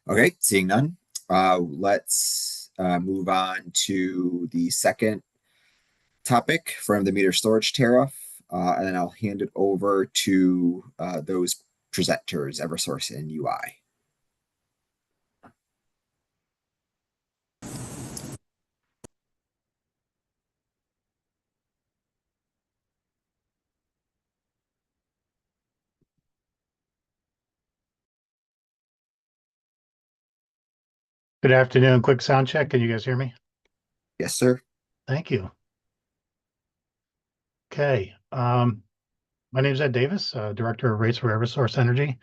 Okay, seeing none, let's move on to the second topic from the meter storage tariff, and then I'll hand it over to those presenters, Eversource and UI. Good afternoon. Quick sound check. Can you guys hear me? Yes, sir. Thank you. Okay. My name is Ed Davis, Director of Rates for Eversource Energy.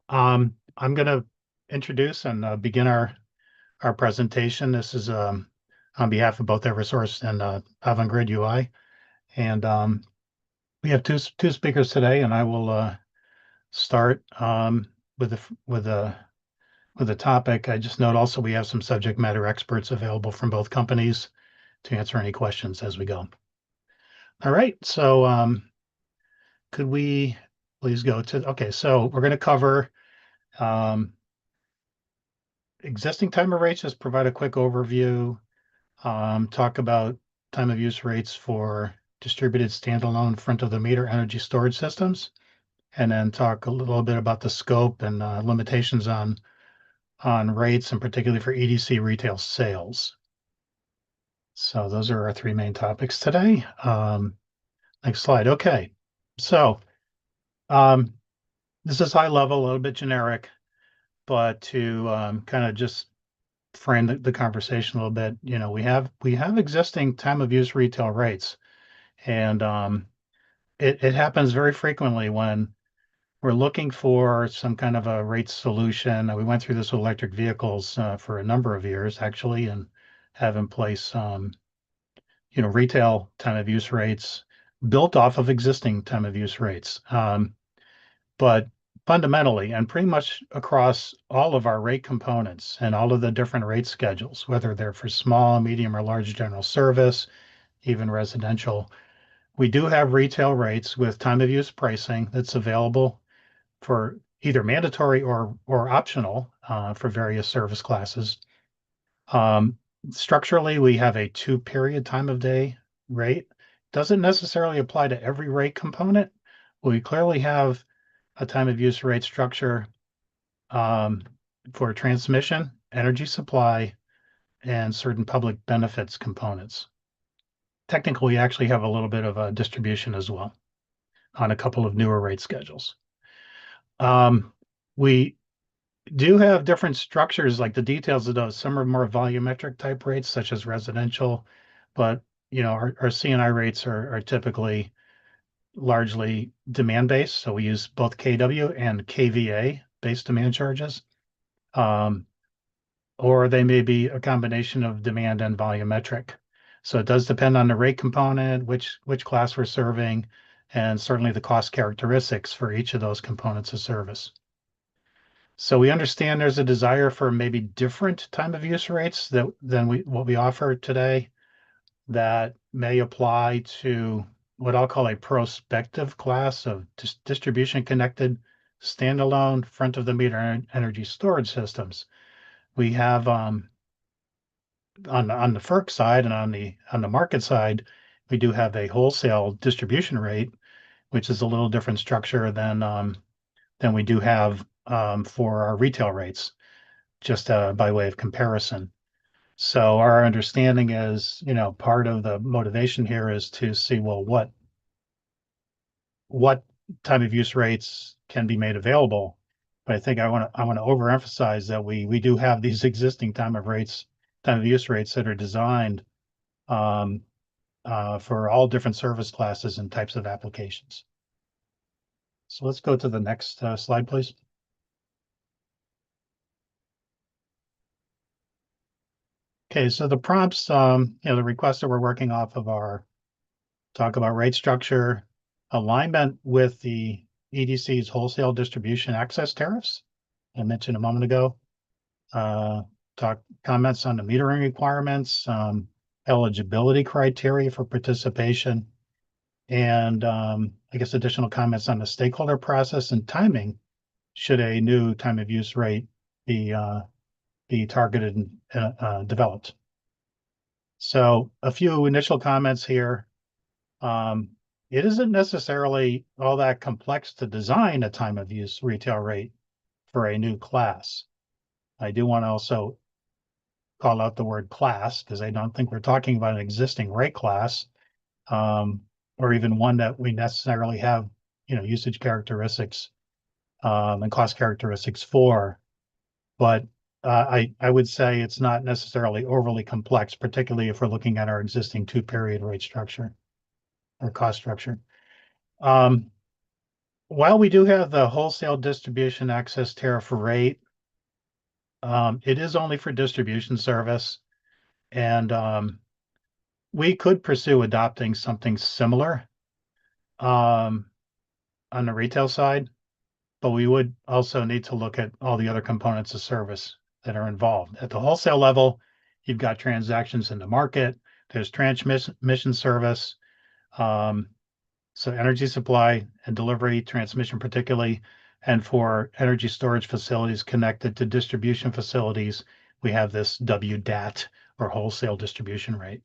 I'm going to introduce and begin our presentation. This is on behalf of both Eversource and Avangrid UI. And we have two speakers today, and I will start with the topic. I just note also we have some subject matter experts available from both companies to answer any questions as we go. All right, so could we please go to, okay, so we're going to cover existing timer rates, just provide a quick overview, talk about time of use rates for distributed standalone front of the meter energy storage systems, and then talk a little bit about the scope and limitations on rates, and particularly for EDC retail sales. So those are our three main topics today. Next slide. Okay, so this is high level, a little bit generic, but to kind of just frame the conversation a little bit, you know, we have existing time of use retail rates, and it happens very frequently when we're looking for some kind of a rate solution. We went through this with electric vehicles for a number of years, actually, and have in place, you know, retail time of use rates built off of existing time of use rates. But fundamentally, and pretty much across all of our rate components and all of the different rate schedules, whether they're for small, medium, or large general service, even residential, we do have retail rates with time of use pricing that's available for either mandatory or optional for various service classes. Structurally, we have a 2-period time of day rate. Doesn't necessarily apply to every rate component. We clearly have a time of use rate structure for transmission, energy supply, and certain public benefits components. Technically, we actually have a little bit of a distribution as well on a couple of newer rate schedules. We do have different structures, like the details of those. Some are more volumetric type rates, such as residential, but you know, our CNI rates are typically largely demand-based. So we use both KW and KVA-based demand charges. Or they may be a combination of demand and volumetric. So it does depend on the rate component, which class we're serving, and certainly the cost characteristics for each of those components of service. So we understand there's a desire for maybe different time of use rates than what we offer today, that may apply to what I'll call a prospective class of distribution connected standalone front of the meter energy storage systems. We have on the FERC side and on the market side, we do have a wholesale distribution rate, which is a little different structure than we do have for our retail rates, just by way of comparison. So our understanding is, part of the motivation here is to see, well, what time of use rates can be made available. But I think I want to overemphasize that we do have these existing time of use rates that are designed for all different service classes and types of applications. So let's go to the next slide, please. Okay, so the prompts, the requests that we're working off of are talk about rate structure, alignment with the EDC's wholesale distribution access tariffs I mentioned a moment ago. Talk comments on the metering requirements, eligibility criteria for participation, and I guess additional comments on the stakeholder process and timing should a new time of use rate be targeted and developed. So a few initial comments here. It isn't necessarily all that complex to design a time of use retail rate for a new class. I do want to also call out the word class because I don't think we're talking about an existing rate class, or even one that we necessarily have, usage characteristics and cost characteristics for. But I would say it's not necessarily overly complex, particularly if we're looking at our existing two-period rate structure or cost structure. While we do have the wholesale distribution access tariff rate, it is only for distribution service, and we could pursue adopting something similar on the retail side, but we would also need to look at all the other components of service that are involved. At the wholesale level, you've got transactions in the market, there's transmission service, so energy supply and delivery, transmission particularly, and for energy storage facilities connected to distribution facilities, we have this WDAT or wholesale distribution rate.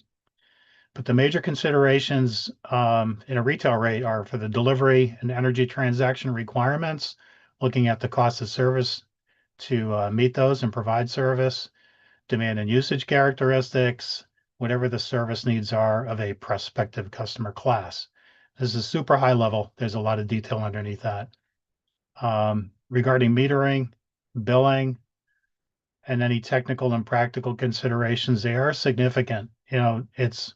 But the major considerations in a retail rate are for the delivery and energy transaction requirements, looking at the cost of service to meet those and provide service, demand and usage characteristics, whatever the service needs are of a prospective customer class. This is super high level. There's a lot of detail underneath that. Regarding metering, billing, and any technical and practical considerations, they are significant. It's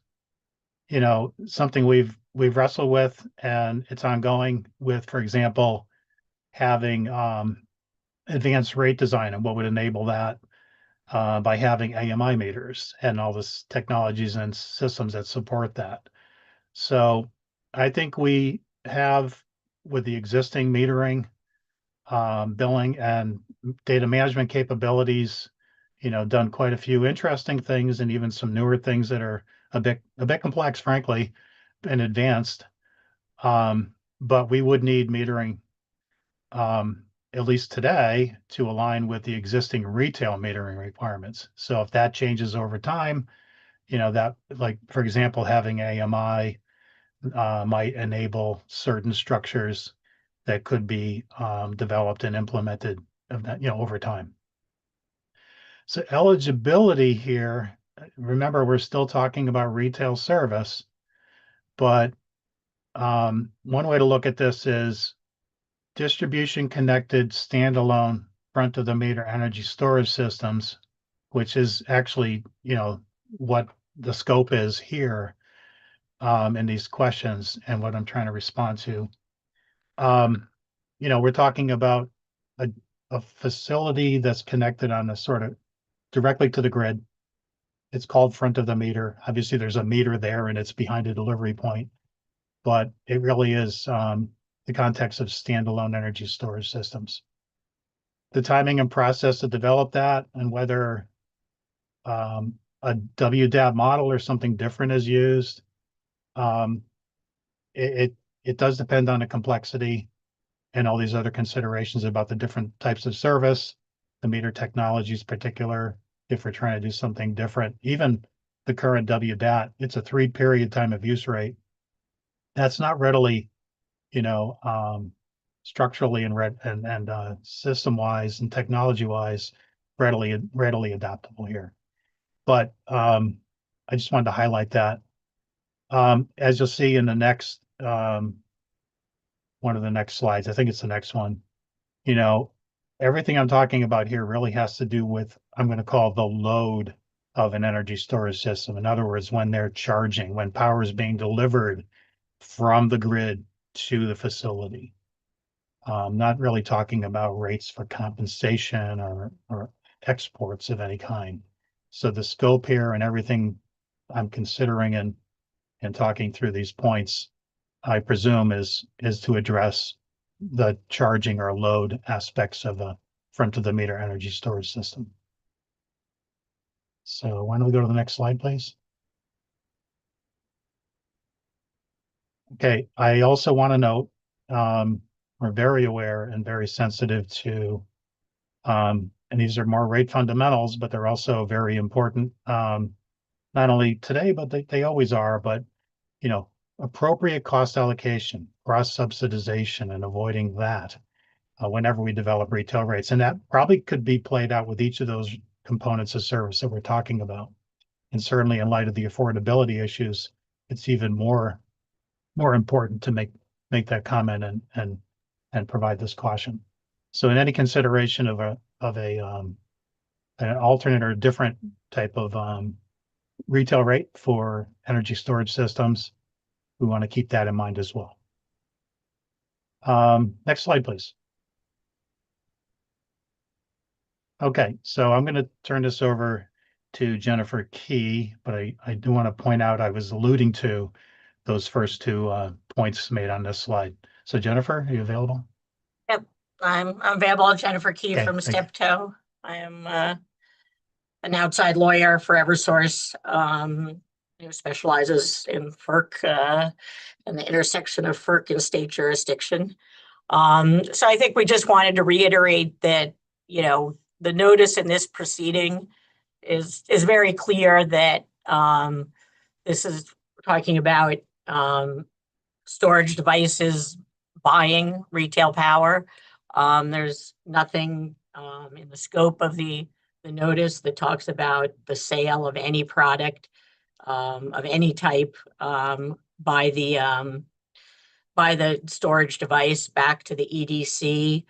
something we've wrestled with, and it's ongoing with, for example, having advanced rate design and what would enable that by having AMI meters and all this technologies and systems that support that. So I think we have, with the existing metering, billing, and data management capabilities, done quite a few interesting things and even some newer things that are a bit complex, frankly, and advanced. But we would need metering, at least today, to align with the existing retail metering requirements. So if that changes over time, that, like, for example, having AMI might enable certain structures that could be developed and implemented over time. So eligibility here, remember, we're still talking about retail service, but one way to look at this is distribution connected standalone front of the meter energy storage systems, which is actually, what the scope is here in these questions and what I'm trying to respond to. We're talking about a facility that's connected on a sort of directly to the grid. It's called front of the meter. Obviously, there's a meter there and it's behind a delivery point, but it really is the context of standalone energy storage systems. The timing and process to develop that and whether a WDAP model or something different is used, it does depend on the complexity and all these other considerations about the different types of service, the meter technologies particular, if we're trying to do something different. Even the current WDAT, it's a 3-period time of use rate. That's not readily, structurally and system-wise and technology-wise readily adaptable here. but I just wanted to highlight that. As you'll see in the next one of the next slides, I think it's the next one, you know, everything I'm talking about here really has to do with, I'm going to call the load of an energy storage system. In other words, when they're charging, when power is being delivered from the grid to the facility. Not really talking about rates for compensation or exports of any kind. So the scope here and everything I'm considering and talking through these points, I presume is to address the charging or load aspects of a front of the meter energy storage system. So why don't we go to the next slide, please? Okay, I also want to note, we're very aware and very sensitive to, and these are more rate fundamentals, but they're also very important, not only today, but they always are, but, you know, appropriate cost allocation, cross subsidization, and avoiding that whenever we develop retail rates. And that probably could be played out with each of those components of service that we're talking about. And certainly in light of the affordability issues, it's even more important to make that comment and provide this caution. So in any consideration of an alternate or different type of retail rate for energy storage systems, we want to keep that in mind as well. Next slide, please. Okay, so I'm going to turn this over to Jennifer Key, but I do want to point out I was alluding to those first two points made on this slide. So Jennifer, are you available? Yep, I'm available. Jennifer Key Okay, from thank you. Steptoe. I am an outside lawyer for Eversource, who specializes in FERC and the intersection of FERC and state jurisdiction. So I think we just wanted to reiterate that, you know, the notice in this proceeding is very clear that this is talking about storage devices buying retail power. There's nothing in the scope of the notice that talks about the sale of any product of any type by the storage device back to the EDC.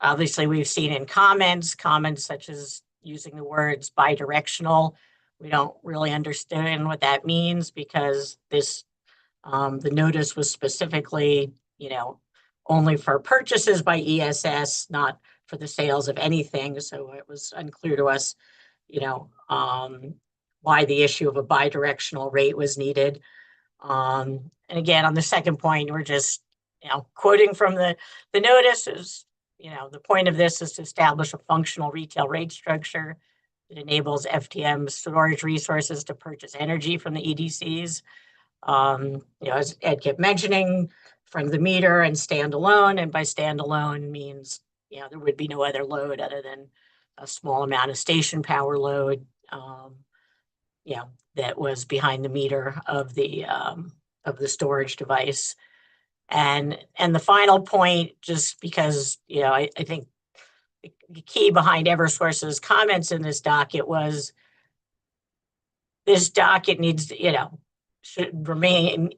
Obviously, we've seen in comments such as using the words bidirectional. We don't really understand what that means because this the notice was specifically, you know, only for purchases by ESS, not for the sales of anything. So it was unclear to us, you know, why the issue of a bidirectional rate was needed. And again, on the second point, we're just, you know, quoting from the notice is, you know, the point of this is to establish a functional retail rate structure that enables FTM storage resources to purchase energy from the EDCs. You know, as Ed kept mentioning, from the meter and standalone, and by standalone means, you know, there would be no other load other than a small amount of station power load, you know, that was behind the meter of the storage device. And the final point, just because, you know, I think the key behind Eversource's comments in this docket was this docket needs to, you know, should remain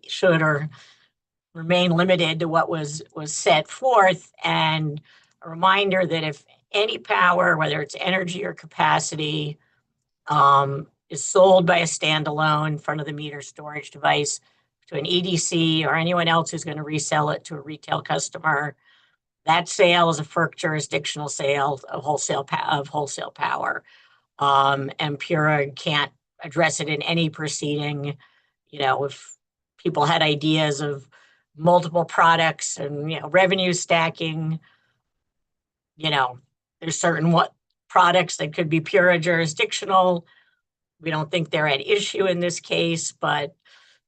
limited to what was set forth, and a reminder that if any power, whether it's energy or capacity, is sold by a standalone front of the meter storage device to an EDC or anyone else who's going to resell it to a retail customer, that sale is a FERC jurisdictional sale of wholesale power. And Pura can't address it in any proceeding. You know, if people had ideas of multiple products and, you know, revenue stacking, you know, there's certain products that could be Pura jurisdictional. We don't think they're at issue in this case, but,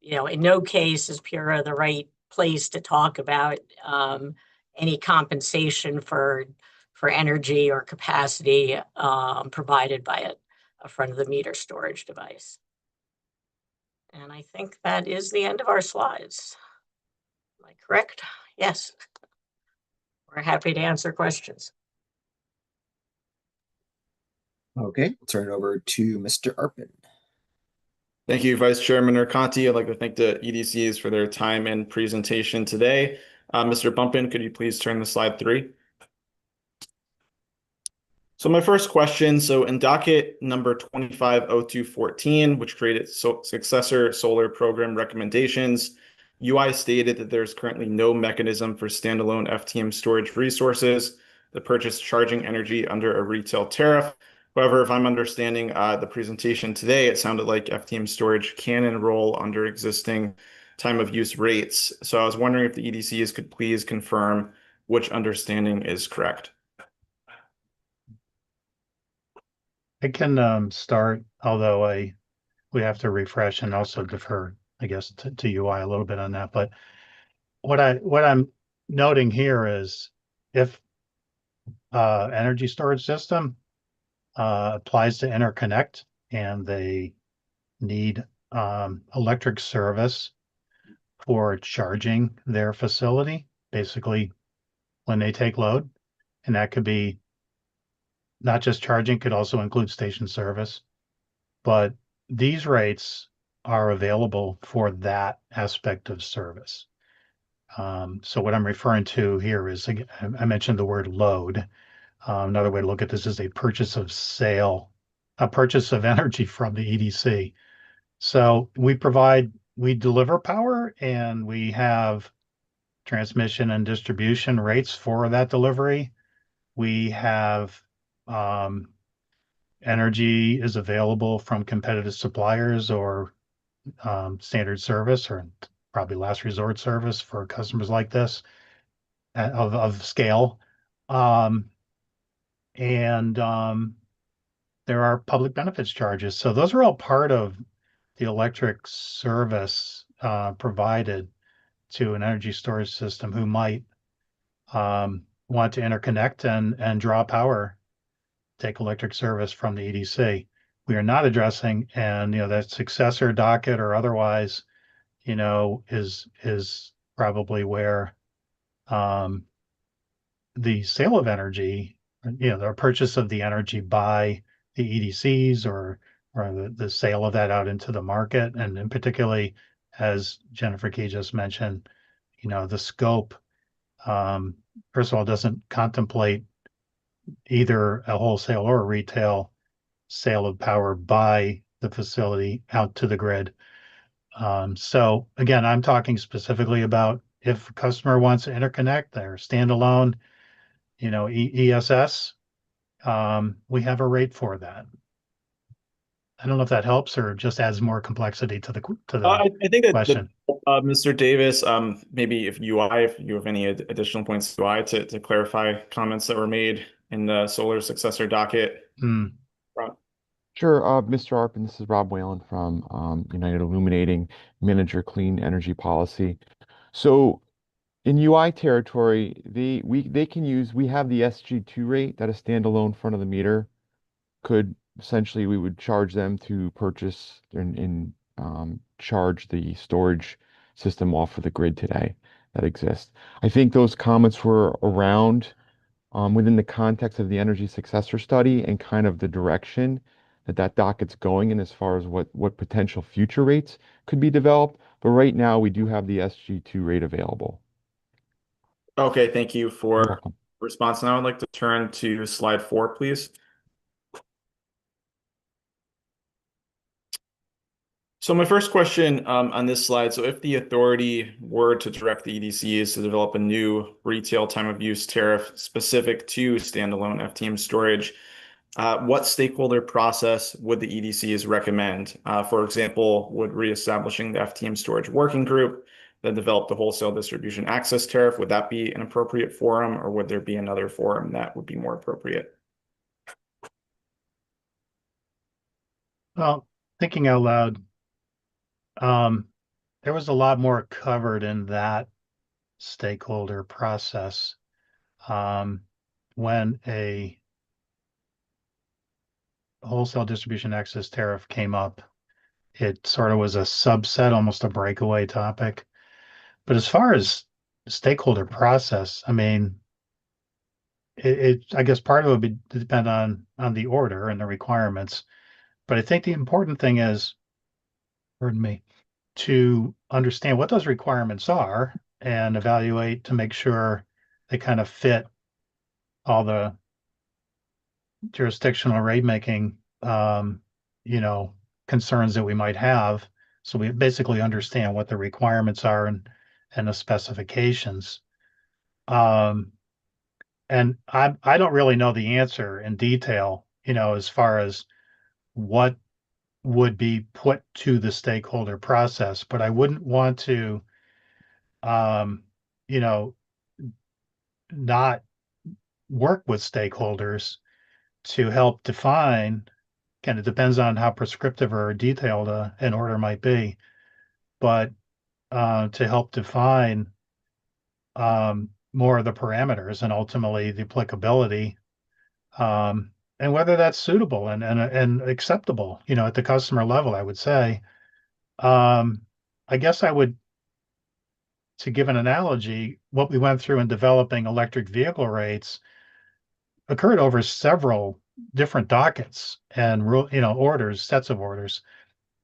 you know, in no case is Pura the right place to talk about any compensation for energy or capacity provided by a front of the meter storage device. And I think that is the end of our slides. Am I correct? Yes. We're happy to answer questions. Okay, I'll turn it over to Mr. Arpin. Thank you, Vice Chairman Erkanti. I'd like to thank the EDCs for their time and presentation today. Mr. Bumpin, could you please turn to slide 3? So my first question, so in docket number 250214, which created successor solar program recommendations, UI stated that there's currently no mechanism for standalone FTM storage resources to purchase charging energy under a retail tariff. However, if I'm understanding the presentation today, it sounded like FTM storage can enroll under existing time of use rates. So I was wondering if the EDCs could please confirm which understanding is correct. I can start, although we have to refresh and also defer, I guess, to UI a little bit on that. But what I'm noting here is if energy storage system applies to interconnect and they need electric service for charging their facility, basically when they take load, and that could be not just charging, could also include station service. But these rates are available for that aspect of service. So what I'm referring to here is, again, I mentioned the word load. Another way to look at this is a purchase of energy from the EDC. So we deliver power and we have transmission and distribution rates for that delivery. We have energy is available from competitive suppliers or standard service or probably last resort service for customers like this of scale. And there are public benefits charges. So those are all part of the electric service provided to an energy storage system who might want to interconnect and draw power, take electric service from the EDC. We are not addressing, and that successor docket or otherwise, is probably where the sale of energy, the purchase of the energy by the EDCs or the sale of that out into the market, and in particularly, as Jennifer Key just mentioned, the scope, first of all, doesn't contemplate either a wholesale or a retail sale of power by the facility out to the grid. So again, I'm talking specifically about if a customer wants to interconnect, they're standalone, ESS, we have a rate for that. I don't know if that helps or just adds more complexity to the I think that question. Mr. Davis, maybe if you have any additional points to UI to clarify comments that were made in the solar successor docket. Sure, Mr. Arpin, this is Rob Whalen from United Illuminating, Manager Clean Energy Policy. So in UI territory, we have the SG2 rate that a standalone front of the meter could essentially, we would charge them to purchase and charge the storage system off of the grid today that exists. I think those comments were around within the context of the energy successor study and kind of the direction that docket's going in as far as what potential future rates could be developed. But right now we do have the SG2 rate available. Okay, thank you for response. Now I'd like to turn to slide 4, please. So my first question on this slide, so if the authority were to direct the EDCs to develop a new retail time of use tariff specific to standalone FTM storage, what stakeholder process would the EDCs recommend? For example, would reestablishing the FTM storage working group that developed the wholesale distribution access tariff, would that be an appropriate forum, or would there be another forum that would be more appropriate? Well, thinking out loud, there was a lot more covered in that stakeholder process. When a wholesale distribution access tariff came up, it sort of was a subset, almost a breakaway topic. But as far as stakeholder process, I mean, I guess part of it would depend on the order and the requirements. But I think the important thing is pardon me, to understand what those requirements are and evaluate to make sure they kind of fit all the jurisdictional rate making, you know, concerns that we might have. So we basically understand what the requirements are and the specifications. Um, and I don't really know the answer in detail, as far as what would be put to the stakeholder process, but I wouldn't want to, um, you know, not work with stakeholders to help define. Again, it depends on how prescriptive or detailed an order might be, but to help define more of the parameters and ultimately the applicability, and whether that's suitable and acceptable, at the customer level, I would say. I guess to give an analogy, what we went through in developing electric vehicle rates occurred over several different dockets and orders, sets of orders.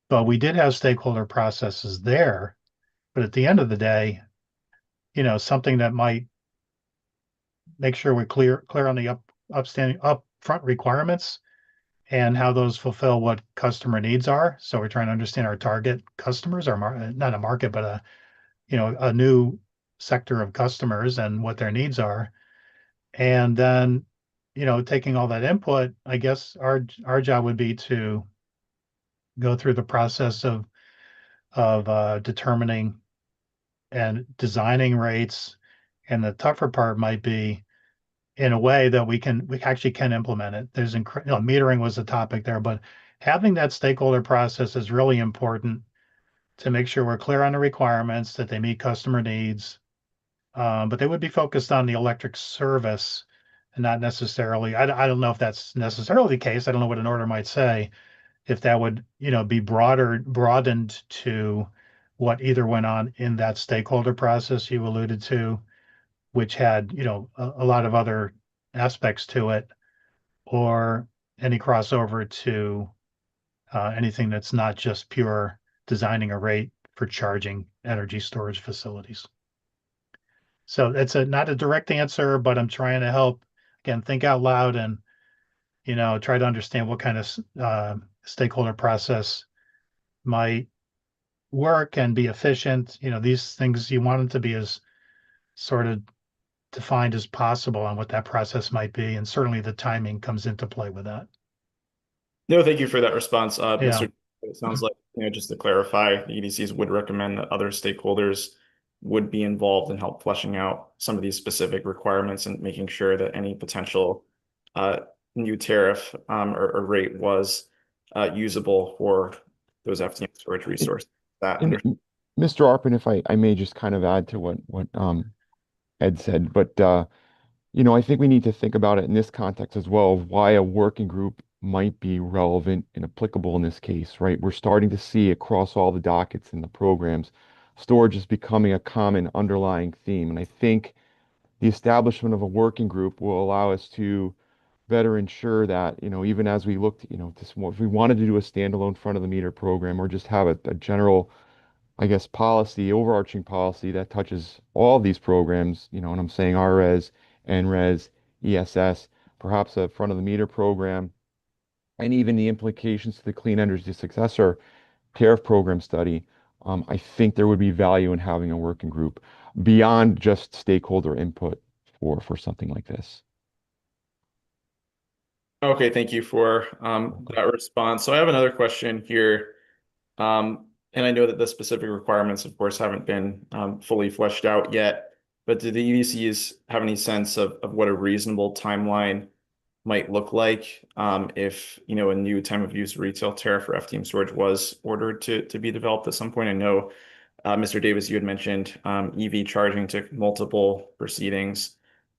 But we did have stakeholder processes there. But at the end of the day, something that might make sure we're clear on the upfront requirements and how those fulfill what customer needs are. So we're trying to understand our target customers, not a market, but a new sector of customers and what their needs are. And then, taking all that input, I guess our job would be to go through the process of determining and designing rates. And the tougher part might be in a way that we actually can implement it. Metering was a topic there, but having that stakeholder process is really important to make sure we're clear on the requirements, that they meet customer needs. But they would be focused on the electric service and not necessarily, I don't know if that's necessarily the case. I don't know what an order might say, if that would, be broadened to what either went on in that stakeholder process you alluded to, which had, a lot of other aspects to it, or any crossover to anything that's not just pure designing a rate for charging energy storage facilities. So it's not a direct answer, but I'm trying to help, again, think out loud and, try to understand what kind of stakeholder process might work and be efficient. These things, you want them to be as sort of defined as possible on what that process might be. And certainly the timing comes into play with that. No, thank you for that response, Yeah. Mr. It sounds like, just to clarify, the EDCs would recommend that other stakeholders would be involved in help fleshing out some of these specific requirements and making sure that any potential new tariff or rate was usable for those FTM storage resources. Mr. Arpin, if I may just kind of add to what Ed said, but I think we need to think about it in this context as well, of why a working group might be relevant and applicable in this case, right? We're starting to see across all the dockets and the programs, storage is becoming a common underlying theme. And I think the establishment of a working group will allow us to better ensure that, even as we look to, if we wanted to do a standalone front of the meter program or just have a general, I guess, policy, overarching policy that touches all these programs, and I'm saying RRES, NRES, ESS, perhaps a front of the meter program, and even the implications to the clean energy successor tariff program study. I think there would be value in having a working group beyond just stakeholder input for something like this. Okay, thank you for that response. So I have another question here. And I know that the specific requirements, of course, haven't been fully fleshed out yet, but do the EDCs have any sense of what a reasonable timeline might look like if, a new time of use retail tariff for FTM storage was ordered to be developed at some point? I know, Mr. Davis, you had mentioned EV charging took multiple proceedings.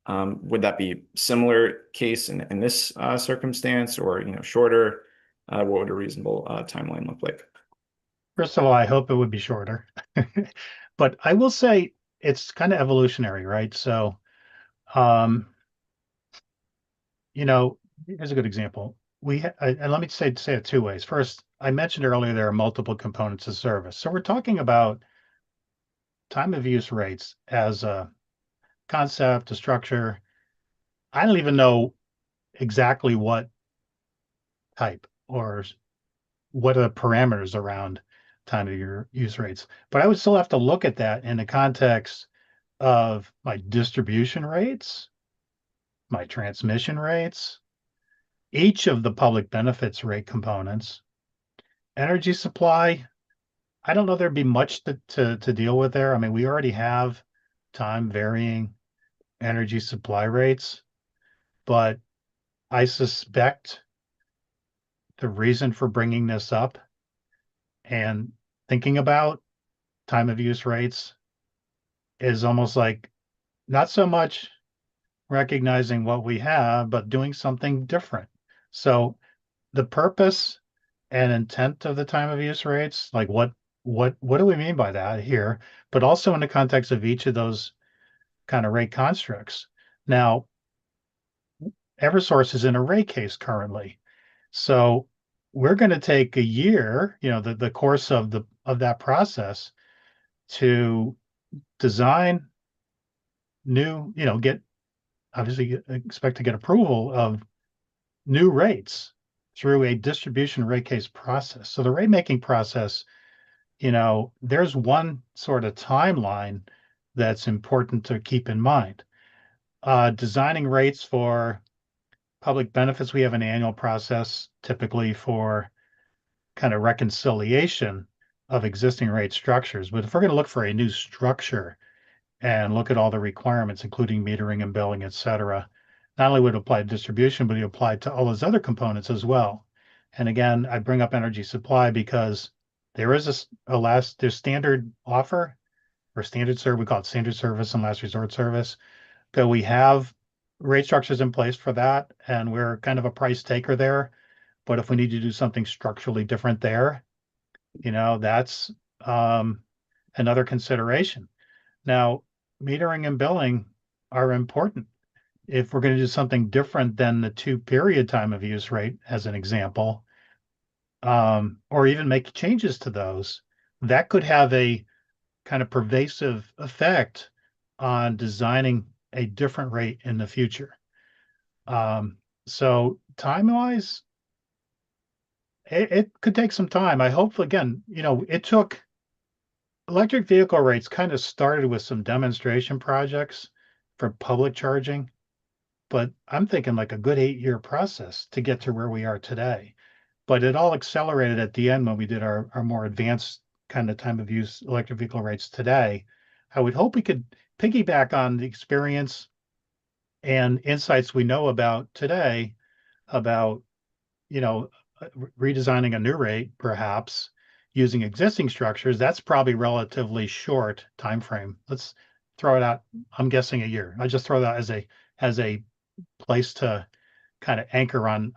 Would that be similar case in this circumstance, or shorter? What would a reasonable timeline look like? First of all, I hope it would be shorter, but I will say it's kind of evolutionary, right? So, here's a good example. And let me say it two ways. First, I mentioned earlier there are multiple components of service. So we're talking about time of use rates as a concept, a structure. I don't even know exactly what type or what are the parameters around time of your use rates. But I would still have to look at that in the context of my distribution rates, my transmission rates, each of the public benefits rate components, energy supply. I don't know there'd be much to deal with there. I mean, we already have time varying energy supply rates, but I suspect the reason for bringing this up and thinking about time of use rates is almost like not so much recognizing what we have, but doing something different. So the purpose and intent of the time of use rates, like what do we mean by that here? But also in the context of each of those kind of rate constructs. Now, Eversource is in a rate case currently. So we're going to take a year, the course of that process to design new, get obviously expect to get approval of new rates through a distribution rate case process. So the rate making process, there's one sort of timeline that's important to keep in mind. Designing rates for public benefits, we have an annual process typically for kind of reconciliation of existing rate structures. But if we're going to look for a new structure and look at all the requirements, including metering and billing, et cetera, not only would it apply to distribution, but it apply to all those other components as well. And again, I bring up energy supply because there is there's standard offer or standard service, we call it standard service and last resort service. So we have rate structures in place for that, and we're kind of a price taker there. But if we need to do something structurally different there, that's another consideration. Now, metering and billing are important. If we're going to do something different than the 2-period time of use rate, as an example, or even make changes to those, that could have a kind of pervasive effect on designing a different rate in the future. So time-wise, it could take some time. I hope, again, it took electric vehicle rates kind of started with some demonstration projects for public charging, but I'm thinking like a good 8-year process to get to where we are today. But it all accelerated at the end when we did our more advanced kind of time of use electric vehicle rates today. I would hope we could piggyback on the experience and insights we know about today about, redesigning a new rate, perhaps using existing structures. That's probably relatively short time frame. Let's throw it out. I'm guessing a year. I just throw that as a place to kind of anchor on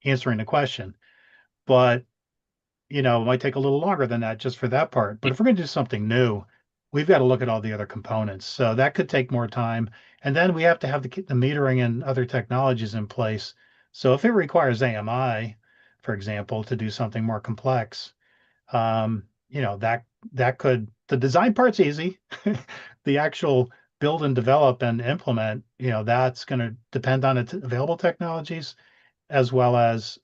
answering the question. But it might take a little longer than that just for that part. But if we're going to do something new, we've got to look at all the other components. So that could take more time. And then we have to have the metering and other technologies in place. So if it requires AMI, for example, to do something more complex, that could, the design part's easy. The actual build and develop and implement, that's going to depend on its available technologies as well as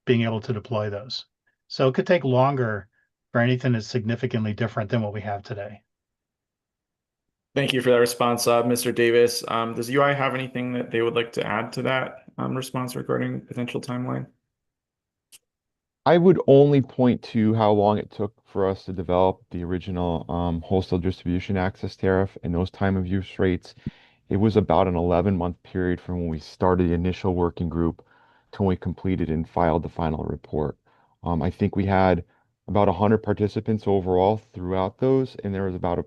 being able to deploy those. So it could take longer for anything that's significantly different than what we have today. Thank you for that response, Mr. Davis. Does UI have anything that they would like to add to that response regarding potential timeline? I would only point to how long it took for us to develop the original wholesale distribution access tariff and those time of use rates. It was about an 11-month period from when we started the initial working group to when we completed and filed the final report. I think we had about 100 participants overall throughout those, and there was about a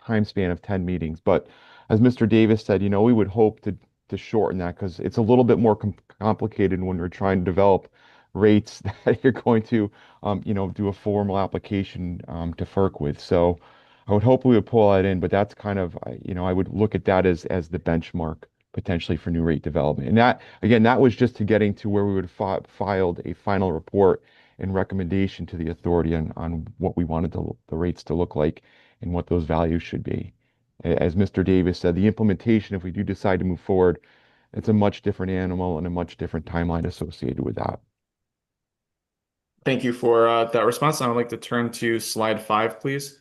time span of 10 meetings. But as Mr. Davis said, we would hope to shorten that because it's a little bit more complicated when we're trying to develop rates that you're going to, do a formal application to FERC with. So I would hope we would pull that in, but that's kind of, I would look at that as the benchmark potentially for new rate development. And that, again, that was just to getting to where we would filed a final report and recommendation to the authority on what we wanted the rates to look like and what those values should be. As Mr. Davis said, the implementation, if we do decide to move forward, it's a much different animal and a much different timeline associated with that. Thank you for that response. I would like to turn to slide 5, please.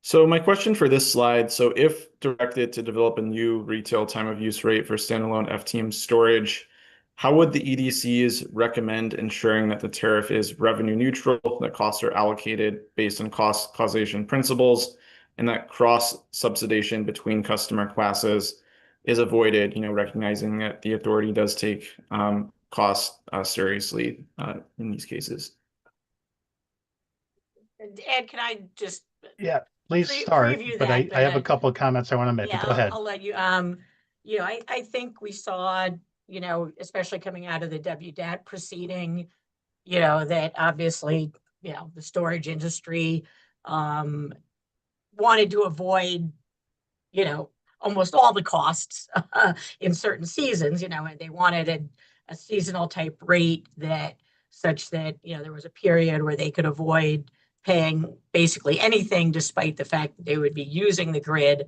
So my question for this slide, so if directed to develop a new retail time of use rate for standalone FTM storage, how would the EDCs recommend ensuring that the tariff is revenue neutral, that costs are allocated based on cost causation principles, and that cross subsidization between customer classes is avoided, recognizing that the authority does take cost seriously in these cases? Ed, can I just Yeah, please start, preview but that? I have a couple of comments I want to make, but Yeah, go ahead. I'll let you. I think we saw, especially coming out of the WDAT proceeding, that obviously, the storage industry wanted to avoid, almost all the costs in certain seasons, and they wanted a seasonal type rate that such that, there was a period where they could avoid paying basically anything, despite the fact that they would be using the grid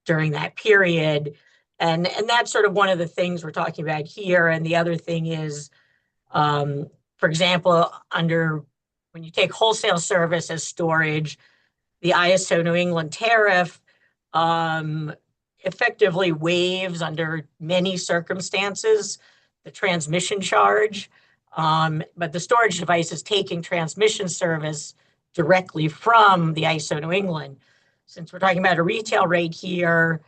during that period. And that's sort of one of the things we're talking about here. And the other thing is, for example, when you take wholesale service as storage, the ISO New England tariff effectively waives under many circumstances the transmission charge. But the storage device is taking transmission service directly from the ISO New England. Since we're talking about a retail rate here,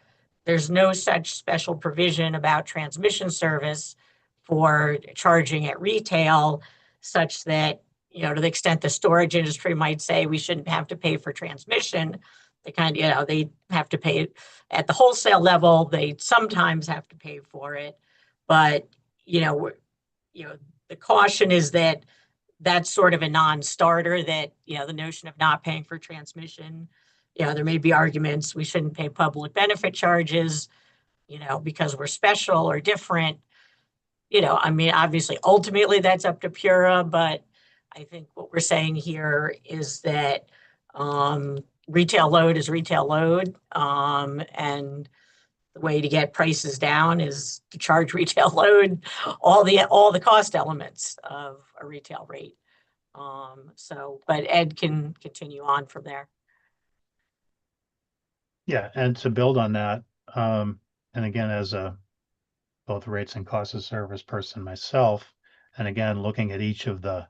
there's no such special provision about transmission service for charging at retail, such that, to the extent the storage industry might say we shouldn't have to pay for transmission, they have to pay it at the wholesale level. They sometimes have to pay for it, but the caution is that that's sort of a non-starter. That the notion of not paying for transmission. There may be arguments we shouldn't pay public benefit charges, because we're special or different. Obviously, ultimately that's up to Pura, but I think what we're saying here is that retail load is retail load, and the way to get prices down is to charge retail load all the cost elements of a retail rate. But Ed can continue on from there. Yeah, and to build on that, and again, as a both rates and cost of service person myself, and again, looking at each of the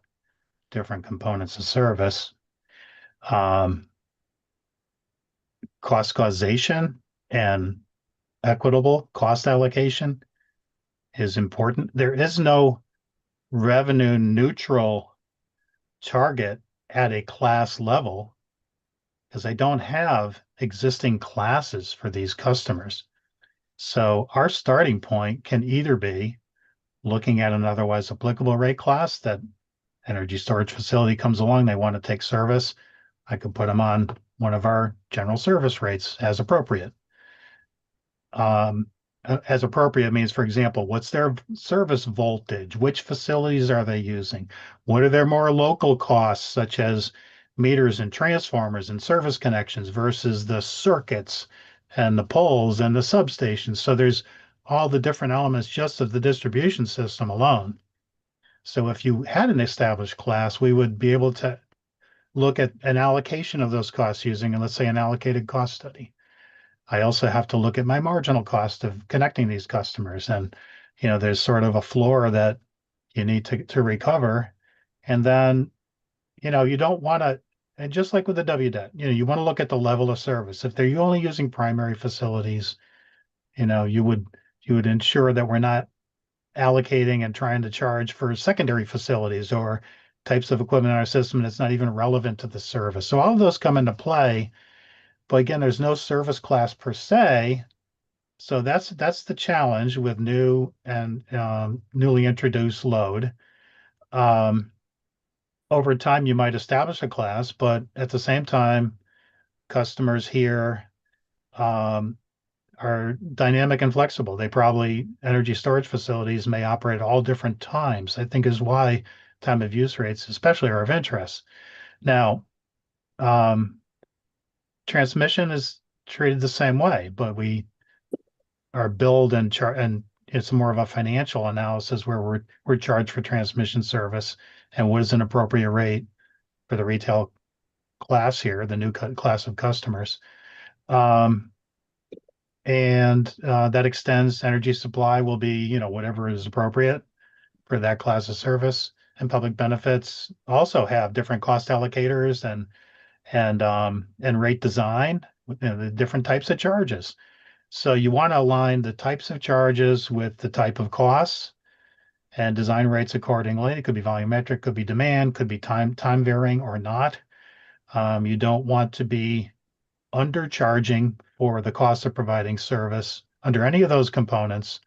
different components of service, cost causation and equitable cost allocation is important. There is no revenue neutral target at a class level because I don't have existing classes for these customers. So our starting point can either be looking at an otherwise applicable rate class that energy storage facility comes along, they want to take service. I could put them on one of our general service rates as appropriate. As appropriate means, for example, what's their service voltage? Which facilities are they using? What are their more local costs, such as meters and transformers and service connections versus the circuits and the poles and the substations? So there's all the different elements just of the distribution system alone. So if you had an established class, we would be able to look at an allocation of those costs using, let's say, an allocated cost study. I also have to look at my marginal cost of connecting these customers. And, there's sort of a floor that you need to recover. And then, you don't want to, and just like with the WDET, you want to look at the level of service. If they're only using primary facilities, you would ensure that we're not allocating and trying to charge for secondary facilities or types of equipment in our system that's not even relevant to the service. So all of those come into play. But again, there's no service class per se. So that's the challenge with new and newly introduced load. Over time, you might establish a class, but at the same time, customers here are dynamic and flexible. Energy storage facilities may operate at all different times, I think is why time of use rates especially are of interest. Now, transmission is treated the same way, but we are billed and it's more of a financial analysis where we're charged for transmission service and what is an appropriate rate for the retail class here, the new class of customers. That extends energy supply will be, whatever is appropriate for that class of service. And public benefits also have different cost allocators and rate design, the different types of charges. So you want to align the types of charges with the type of costs and design rates accordingly. It could be volumetric, could be demand, could be time varying or not. You don't want to be undercharging for the cost of providing service under any of those components,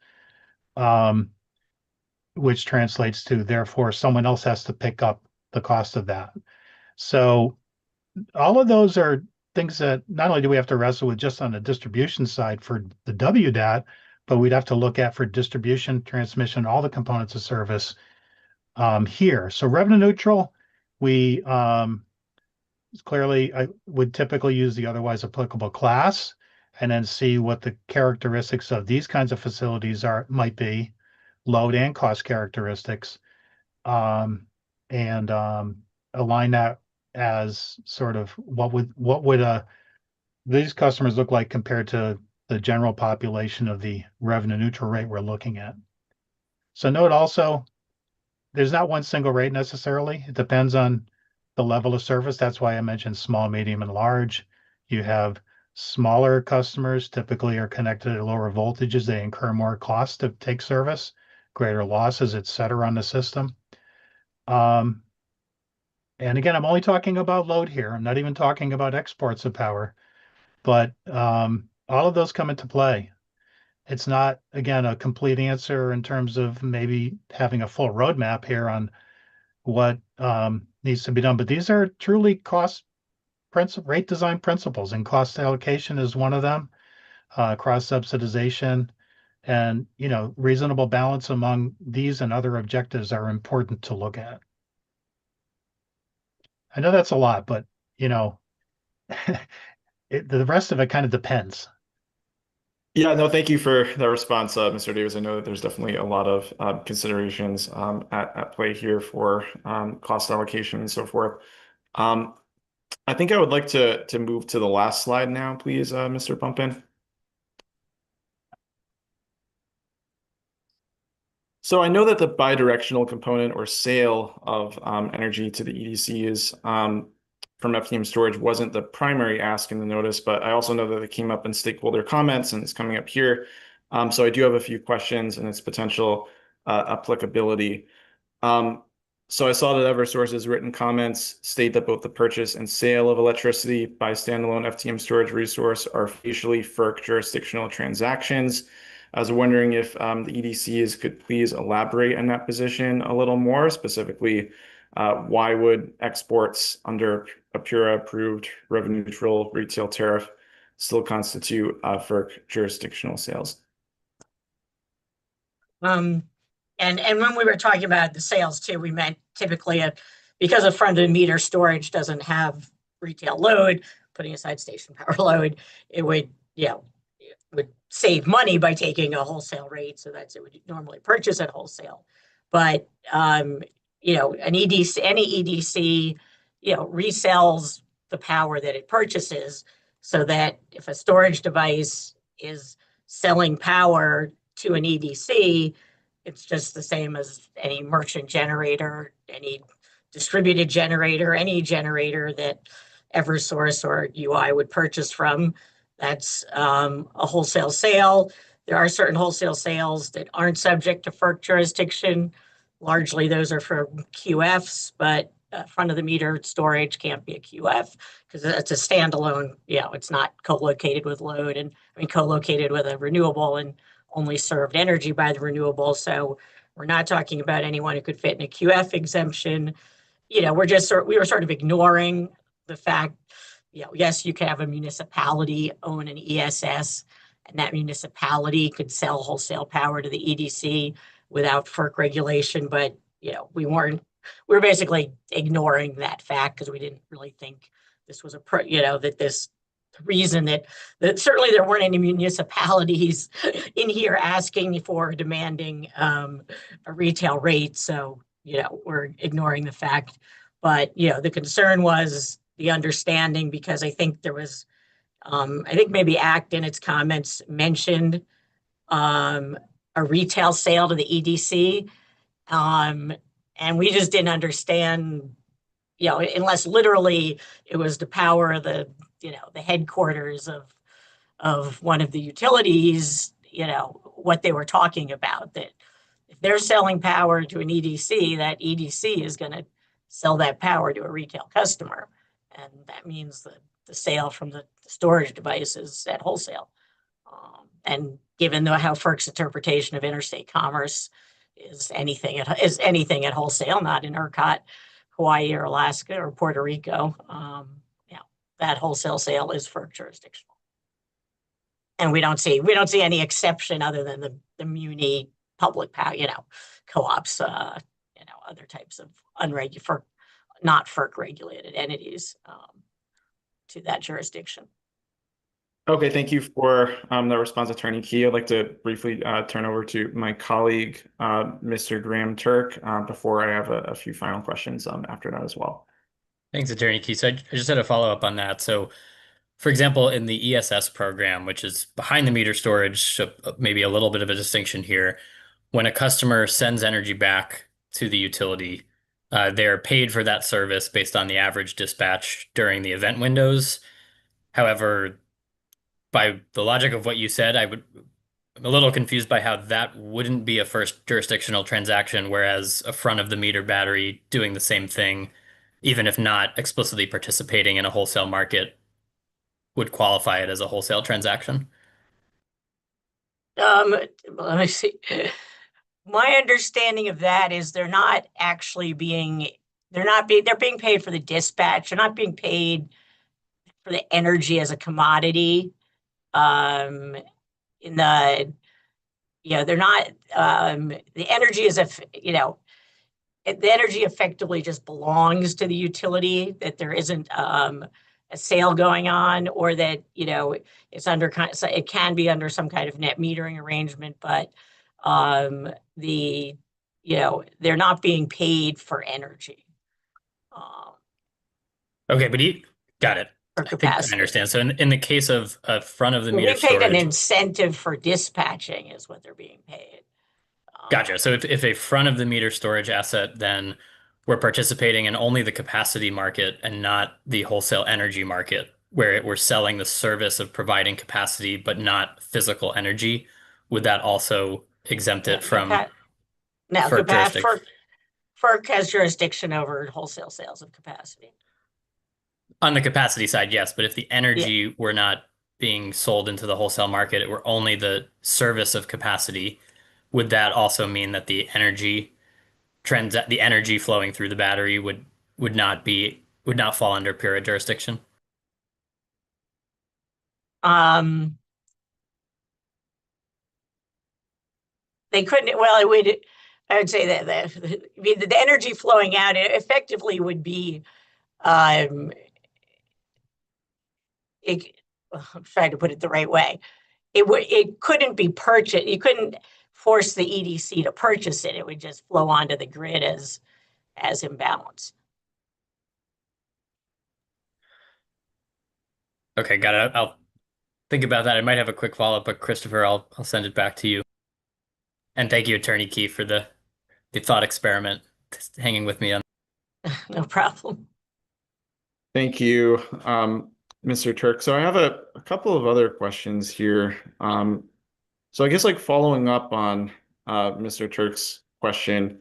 which translates to therefore someone else has to pick up the cost of that. So all of those are things that not only do we have to wrestle with just on the distribution side for the WDAT, but we'd have to look at for distribution, transmission, all the components of service here. So revenue neutral, we clearly I would typically use the otherwise applicable class and then see what the characteristics of these kinds of facilities might be, load and cost characteristics, and align that as sort of what would these customers look like compared to the general population of the revenue neutral rate we're looking at. So note also, there's not one single rate necessarily. It depends on the level of service. That's why I mentioned small, medium, and large. You have smaller customers typically are connected at lower voltages. They incur more cost to take service, greater losses, et cetera, on the system. And again, I'm only talking about load here. I'm not even talking about exports of power, but all of those come into play. It's not, again, a complete answer in terms of maybe having a full roadmap here on what needs to be done, but these are truly rate design principles, and cost allocation is one of them, cross subsidization, and reasonable balance among these and other objectives are important to look at. I know that's a lot, but the rest of it kind of depends. Yeah, no, thank you for that response, Mr. Davis. I know that there's definitely a lot of considerations at play here for cost allocation and so forth. I think I would like to move to the last slide now, please, Mr. Pumpin. So I know that the bidirectional component or sale of energy to the EDCs from FTM storage wasn't the primary ask in the notice, but I also know that it came up in stakeholder comments and it's coming up here. So I do have a few questions and its potential applicability. So I saw that Eversource's written comments state that both the purchase and sale of electricity by standalone FTM storage resource are facially FERC jurisdictional transactions. I was wondering if the EDCs could please elaborate on that position a little more, specifically why would exports under a PURA approved revenue neutral retail tariff still constitute FERC jurisdictional sales? And when we were talking about the sales too, we meant typically because a front of the meter storage doesn't have retail load, putting aside station power load, it would, would save money by taking a wholesale rate. So it would normally purchase at wholesale. But, an EDC, any EDC, resells the power that it purchases so that if a storage device is selling power to an EDC, it's just the same as any merchant generator, any distributed generator, any generator that Eversource or UI would purchase from. That's a wholesale sale. There are certain wholesale sales that aren't subject to FERC jurisdiction. Largely, those are for QFs, but front of the meter storage can't be a QF because it's a standalone. It's not co-located with load and co-located with a renewable and only served energy by the renewable. So we're not talking about anyone who could fit in a QF exemption. We were sort of ignoring the fact, yes, you can have a municipality own an ESS and that municipality could sell wholesale power to the EDC without FERC regulation, but we were basically ignoring that fact because we didn't really think this was that this reason that certainly there weren't any municipalities in here asking for demanding a retail rate. So, we're ignoring the fact. But, the concern was the understanding, because I think there was, I think maybe ACT in its comments mentioned a retail sale to the EDC. And we just didn't understand, unless literally it was the power of the headquarters of one of the utilities, what they were talking about, that if they're selling power to an EDC, that EDC is going to sell that power to a retail customer. And that means the sale from the storage devices at wholesale. And given how FERC's interpretation of interstate commerce is anything at wholesale, not in ERCOT, Hawaii or Alaska or Puerto Rico, that wholesale sale is FERC jurisdictional. And we don't see any exception other than the muni public power, co-ops, other types of not FERC regulated entities to that jurisdiction. Okay, thank you for the response, Attorney Key. I'd like to briefly turn over to my colleague, Mr. Graham Turk, before I have a few final questions after that as well. Thanks, Attorney Key. So I just had a follow up on that. So, for example, in the ESS program, which is behind the meter storage, so maybe a little bit of a distinction here, when a customer sends energy back to the utility, they're paid for that service based on the average dispatch during the event windows. However, by the logic of what you said, I'm a little confused by how that wouldn't be a first jurisdictional transaction, whereas a front of the meter battery doing the same thing, even if not explicitly participating in a wholesale market, would qualify it as a wholesale transaction. Let me see. My understanding of that is they're being paid for the dispatch. They're not being paid for the energy as a commodity. They're not, the energy is, the energy effectively just belongs to the utility, that there isn't a sale going on, or that, it's it can be under some kind of net metering arrangement, but they're not being paid for energy. Okay, but got it. For I think I understand. So in the case of front of the meter storage, an storage, incentive for dispatching is what they're being paid. Gotcha. So if a front of the meter storage asset, then we're participating in only the capacity market and not the wholesale energy market, where we're selling the service of providing capacity but not physical energy, would that also exempt it from FERC jurisdiction? FERC has jurisdiction over wholesale sales of capacity. On the capacity side, yes, but if the energy were not being sold into the wholesale market, it were only the service of capacity, would that also mean that the energy flowing through the battery would not fall under PURA jurisdiction? They couldn't. Well, I would say that the energy flowing out effectively would be. I'm trying to put it the right way. It couldn't be purchased. You couldn't force the EDC to purchase it. It would just flow onto the grid as imbalance. Okay, got it. I'll think about that. I might have a quick follow-up, but Christopher, I'll send it back to you. And thank you, Attorney Key, for the thought experiment hanging with me on. No problem. Thank you, Mr. Turk. So I have a couple of other questions here. So I guess following up on Mr. Turk's question,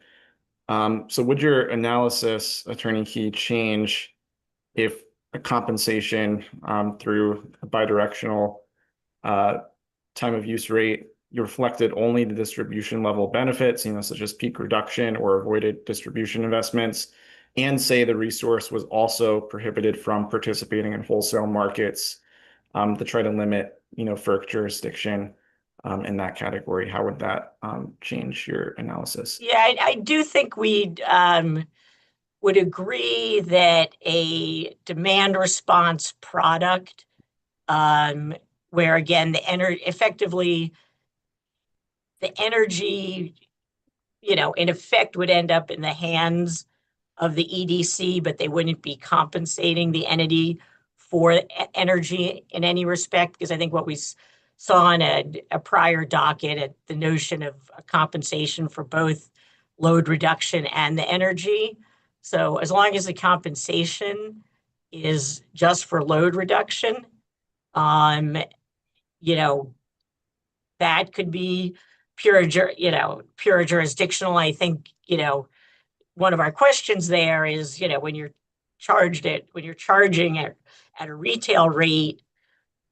so would your analysis, Attorney Key, change if a compensation through a bidirectional time of use rate, you reflected only the distribution level benefits, such as peak reduction or avoided distribution investments, and say the resource was also prohibited from participating in wholesale markets to try to limit, FERC jurisdiction in that category? How would that change your analysis? Yeah, I do think we would agree that a demand response product, where again, effectively the energy, in effect would end up in the hands of the EDC, but they wouldn't be compensating the entity for energy in any respect, because I think what we saw in a prior docket, the notion of a compensation for both load reduction and the energy. So as long as the compensation is just for load reduction, you know, that could be pure jurisdictional. I think, one of our questions there is, when you're charging at a retail rate,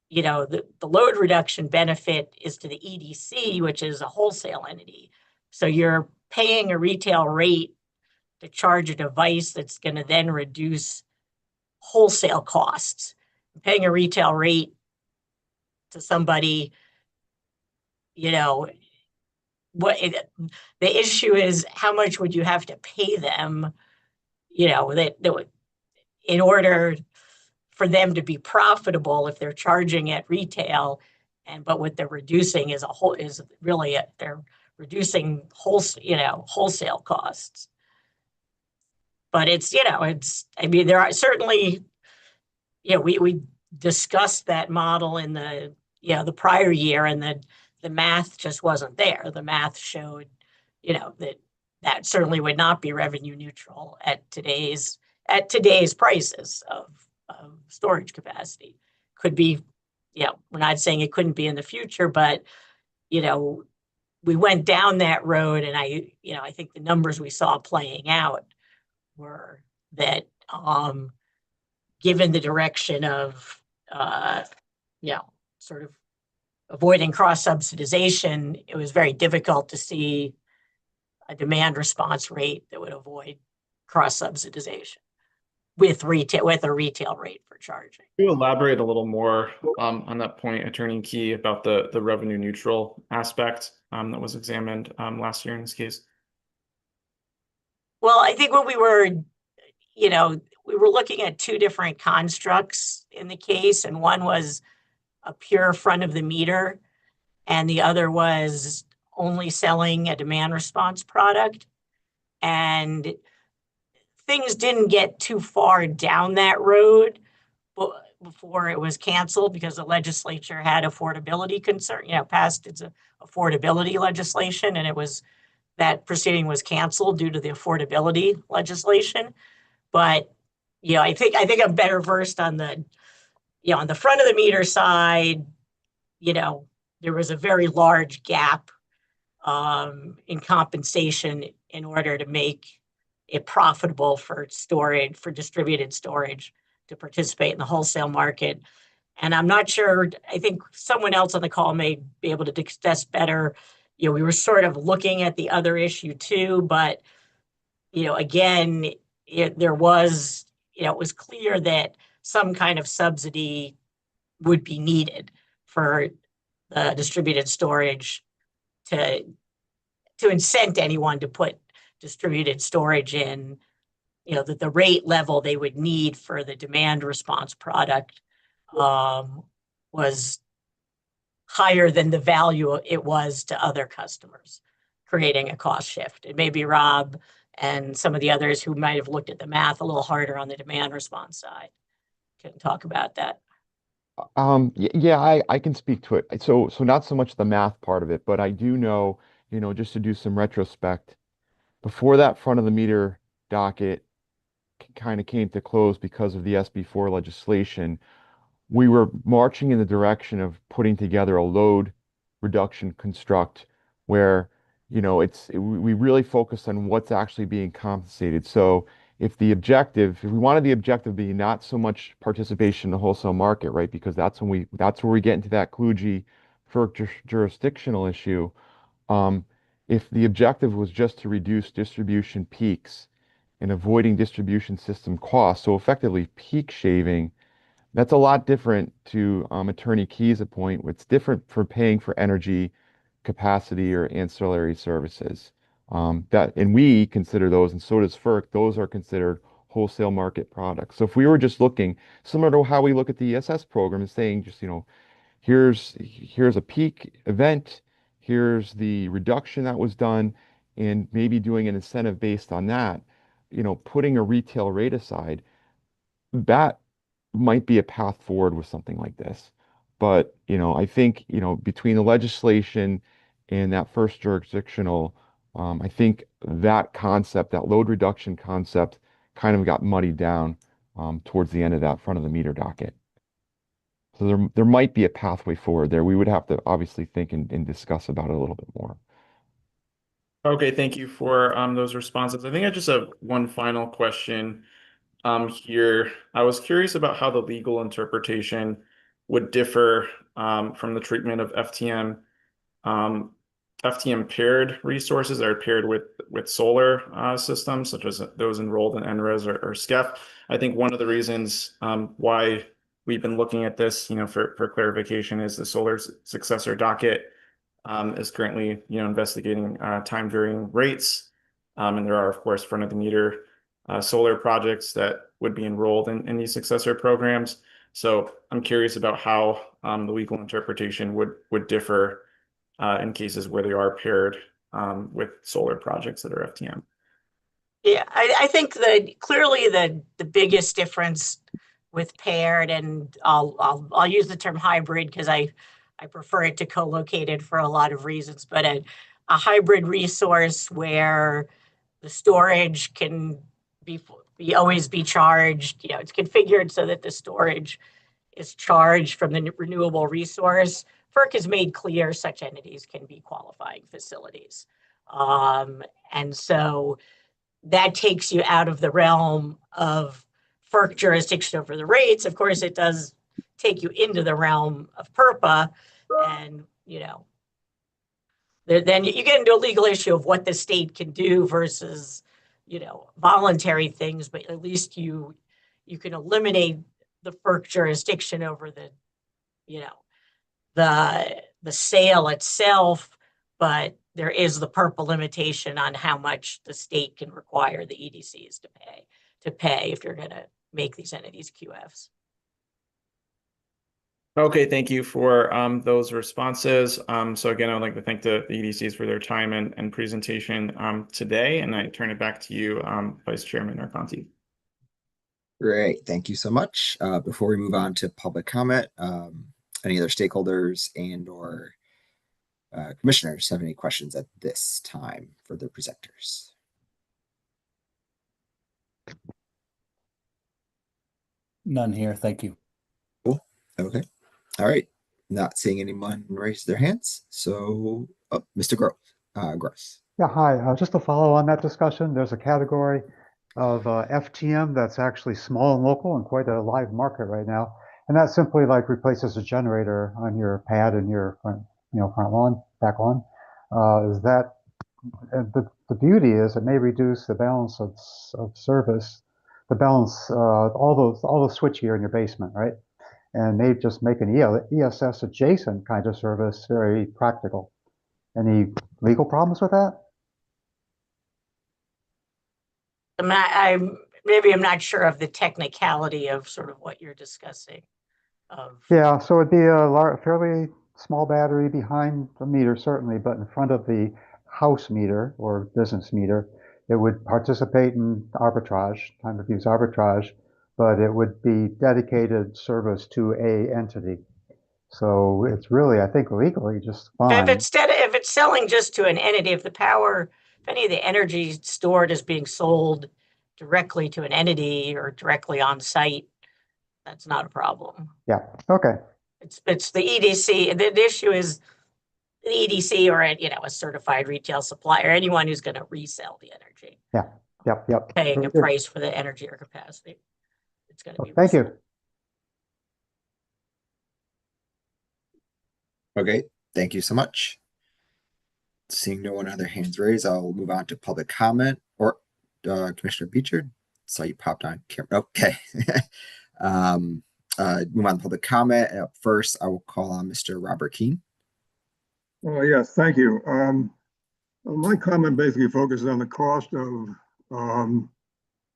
the load reduction benefit is to the EDC, which is a wholesale entity. So you're paying a retail rate to charge a device that's going to then reduce wholesale costs. Paying a retail rate to somebody, the issue is how much would you have to pay them, that in order for them to be profitable if they're charging at retail, but what they're reducing is they're reducing wholesale costs. But there are certainly, we discussed that model in the prior year, and the math just wasn't there. The math showed, that certainly would not be revenue neutral at today's prices of storage capacity. Could be, we're not saying it couldn't be in the future, but we went down that road, and I think the numbers we saw playing out were that, given the direction of sort of avoiding cross subsidization, it was very difficult to see a demand response rate that would avoid cross subsidization with a retail rate for charging. Can you elaborate a little more on that point, Attorney Key, about the revenue neutral aspect that was examined last year in this case? Well, I think when we were looking at two different constructs in the case, and one was a pure front of the meter, and the other was only selling a demand response product. And things didn't get too far down that road before it was canceled, because the legislature had affordability concern, passed its affordability legislation, and that proceeding was canceled due to the affordability legislation. But I think I'm better versed on the front of the meter side. There was a very large gap in compensation in order to make it profitable for distributed storage to participate in the wholesale market. And I'm not sure, I think someone else on the call may be able to discuss better. We were sort of looking at the other issue too, but again, it was clear that some kind of subsidy would be needed for the distributed storage to incent anyone to put distributed storage in, the rate level they would need for the demand response product was higher than the value it was to other customers, creating a cost shift. It may be Rob and some of the others who might have looked at the math a little harder on the demand response side can talk about that. Yeah, I can speak to it. So not so much the math part of it, but I do know, just to do some retrospect, before that front of the meter docket kind of came to close because of the SB4 legislation, we were marching in the direction of putting together a load reduction construct where, we really focused on what's actually being compensated. So if we wanted the objective be not so much participation in the wholesale market, right? Because that's where we get into that kludgy FERC jurisdictional issue. If the objective was just to reduce distribution peaks and avoiding distribution system costs, so effectively peak shaving, That's a lot different to Attorney Key's point. It's different for paying for energy capacity or ancillary services. And we consider those, and so does FERC, those are considered wholesale market products. So if we were just looking, similar to how we look at the ESS program, and saying just, here's a peak event, here's the reduction that was done, and maybe doing an incentive based on that, putting a retail rate aside, that might be a path forward with something like this. But, I think, between the legislation and that first jurisdictional, I think that concept, that load reduction concept, kind of got muddied down towards the end of that front of the meter docket. So there might be a pathway forward there. We would have to obviously think and discuss about it a little bit more. Okay, thank you for those responses. I think I just have one final question here. I was curious about how the legal interpretation would differ from the treatment of FTM. FTM paired resources that are paired with solar systems, such as those enrolled in NRES or SCEF. I think one of the reasons why we've been looking at this, for clarification, is the solar successor docket is currently, investigating time varying rates. And there are, of course, front of the meter solar projects that would be enrolled in these successor programs. So I'm curious about how the legal interpretation would differ in cases where they are paired with solar projects that are FTM. Yeah, I think clearly the biggest difference with paired, and I'll use the term hybrid because I prefer it to co-located for a lot of reasons, but a hybrid resource where the storage can be always be charged. It's configured so that the storage is charged from the renewable resource. FERC has made clear such entities can be qualifying facilities. And so that takes you out of the realm of FERC jurisdiction over the rates. Of course, it does take you into the realm of PURPA, and then you get into a legal issue of what the state can do versus voluntary things, but at least you can eliminate the FERC jurisdiction over the sale itself, but there is the PURPA limitation on how much the state can require the EDCs to pay if you're going to make these entities QFs. Okay, thank you for those responses. So again, I'd like to thank the EDCs for their time and presentation today, and I turn it back to you, Vice Chairman Arconti. Great, thank you so much. Before we move on to public comment, any other stakeholders and/or commissioners have any questions at this time for the presenters? None here, thank you. Cool. Okay. All right. Not seeing anyone raise their hands. So, Mr. Gross. Yeah, hi. Just to follow on that discussion, there's a category of FTM that's actually small and local and quite a live market right now. And that simply like replaces a generator on your pad in your front lawn, back lawn. Is that the beauty is it may reduce the balance of service, the balance, all the switchgear in your basement, right? And may just make an ESS adjacent kind of service very practical. Any legal problems with that? I'm not sure of the technicality of sort of what you're discussing. Yeah, so it'd be a fairly small battery behind the meter, certainly, but in front of the house meter or business meter, it would participate in arbitrage, time of use arbitrage, but it would be dedicated service to a entity. So it's really, I think, legally just fine. If it's selling just to an entity, if any of the energy stored is being sold directly to an entity or directly on site, that's not a problem. Yeah. Okay. It's the EDC. The issue is the EDC or a certified retail supplier, anyone who's going to resell the energy. Yeah. Yep. Paying a price for the energy or capacity. It's going to be. Thank you. Okay, thank you so much. Seeing no one other hands raised, I'll move on to public comment. Or Commissioner Beecher, saw you popped on camera. Okay. move on to public comment. And up first, I will call on Mr. Robert Keene. Yes, thank you. My comment basically focuses on the cost of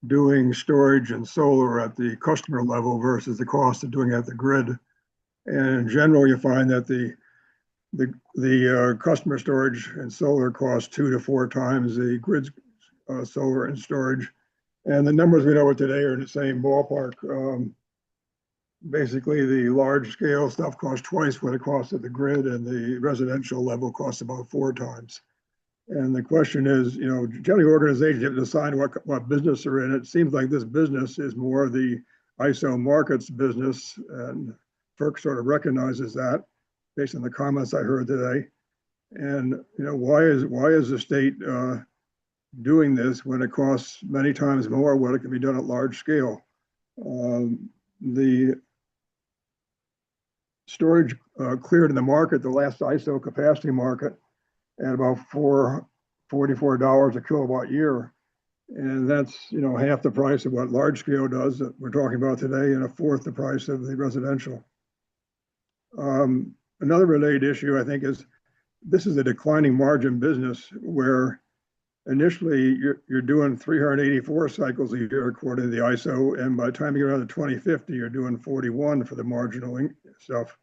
doing storage and solar at the customer level versus the cost of doing it at the grid. And in general, you find that the customer storage and solar costs 2 to 4 times the grid's solar and storage. And the numbers we know of today are in the same ballpark. Basically, the large scale stuff costs twice what it costs at the grid, and the residential level costs about 4 times. And the question is, generally organizations have to decide what business they're in. It seems like this business is more the ISO markets business, and FERC sort of recognizes that based on the comments I heard today. And why is the state doing this when it costs many times more what it can be done at large scale? The storage cleared in the market, the last ISO capacity market, at about $44 a kilowatt year. And that's, half the price of what large scale does that we're talking about today, and a fourth the price of the residential. Another related issue, I think, is this is a declining margin business where initially you're doing 384 cycles a year according to the ISO, and by the time you get around to 2050, you're doing 41 for the marginal stuff.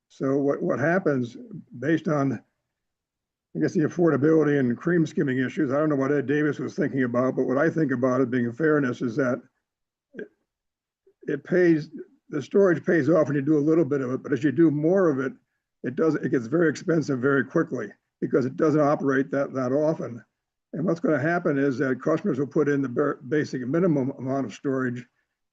So what happens based on, I guess, the affordability and cream skimming issues, I don't know what Ed Davis was thinking about, but what I think about it being fairness is that the storage pays off when you do a little bit of it, but as you do more of it, it gets very expensive very quickly because it doesn't operate that often. And what's going to happen is that customers will put in the basic minimum amount of storage,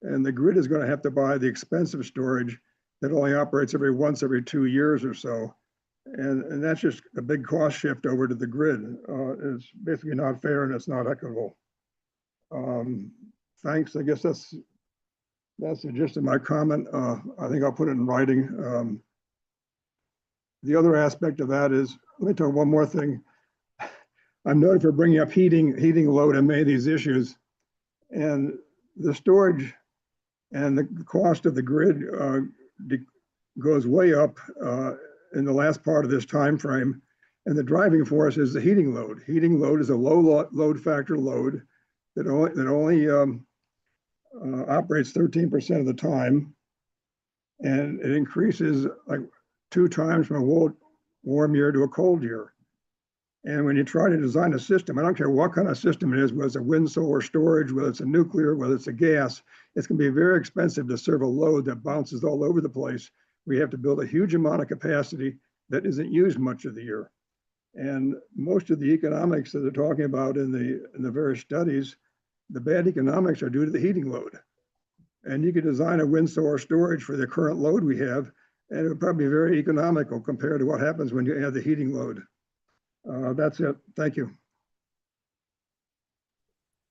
and the grid is going to have to buy the expensive storage that only operates once every 2 years or so. And that's just a big cost shift over to the grid. It's basically not fair, and it's not equitable. Thanks. I guess that's the gist of my comment. I think I'll put it in writing. The other aspect of that is, let me talk one more thing. I'm noted for bringing up heating load and many of these issues, and the storage and the cost of the grid goes way up in the last part of this time frame, and the driving force is the heating load. Heating load is a low load factor load that only operates 13% of the time, and it increases like 2 times from a warm year to a cold year. And when you try to design a system, I don't care what kind of system it is, whether it's a wind, solar storage, whether it's a nuclear, whether it's a gas, it's going to be very expensive to serve a load that bounces all over the place. We have to build a huge amount of capacity that isn't used much of the year. And most of the economics that they're talking about in the various studies, the bad economics are due to the heating load. And you could design a wind, solar storage for the current load we have, and it would probably be very economical compared to what happens when you add the heating load. That's it. Thank you.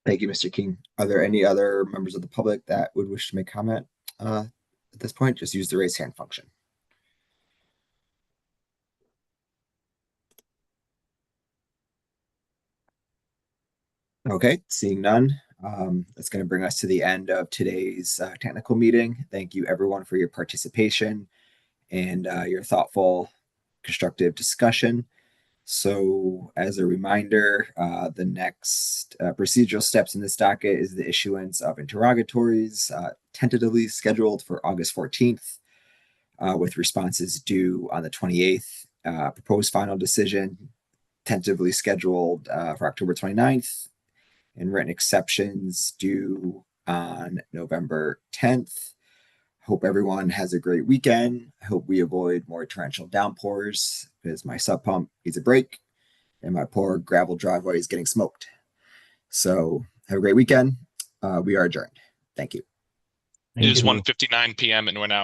Thank you, Mr. King. Are there any other members of the public that would wish to make comment at this point? Just use the raise hand function. Okay, seeing none, that's going to bring us to the end of today's technical meeting. Thank you, everyone, for your participation and your thoughtful, constructive discussion. So as a reminder, the next procedural steps in this docket is the issuance of interrogatories, tentatively scheduled for August 14th, with responses due on the 28th. Proposed final decision, tentatively scheduled for October 29th, and written exceptions due on November 10th. Hope everyone has a great weekend. I hope we avoid more torrential downpours because my sub pump needs a break and my poor gravel driveway is getting smoked. So have a great weekend. We are adjourned. Thank you. It is 1:59 p.m. and we're now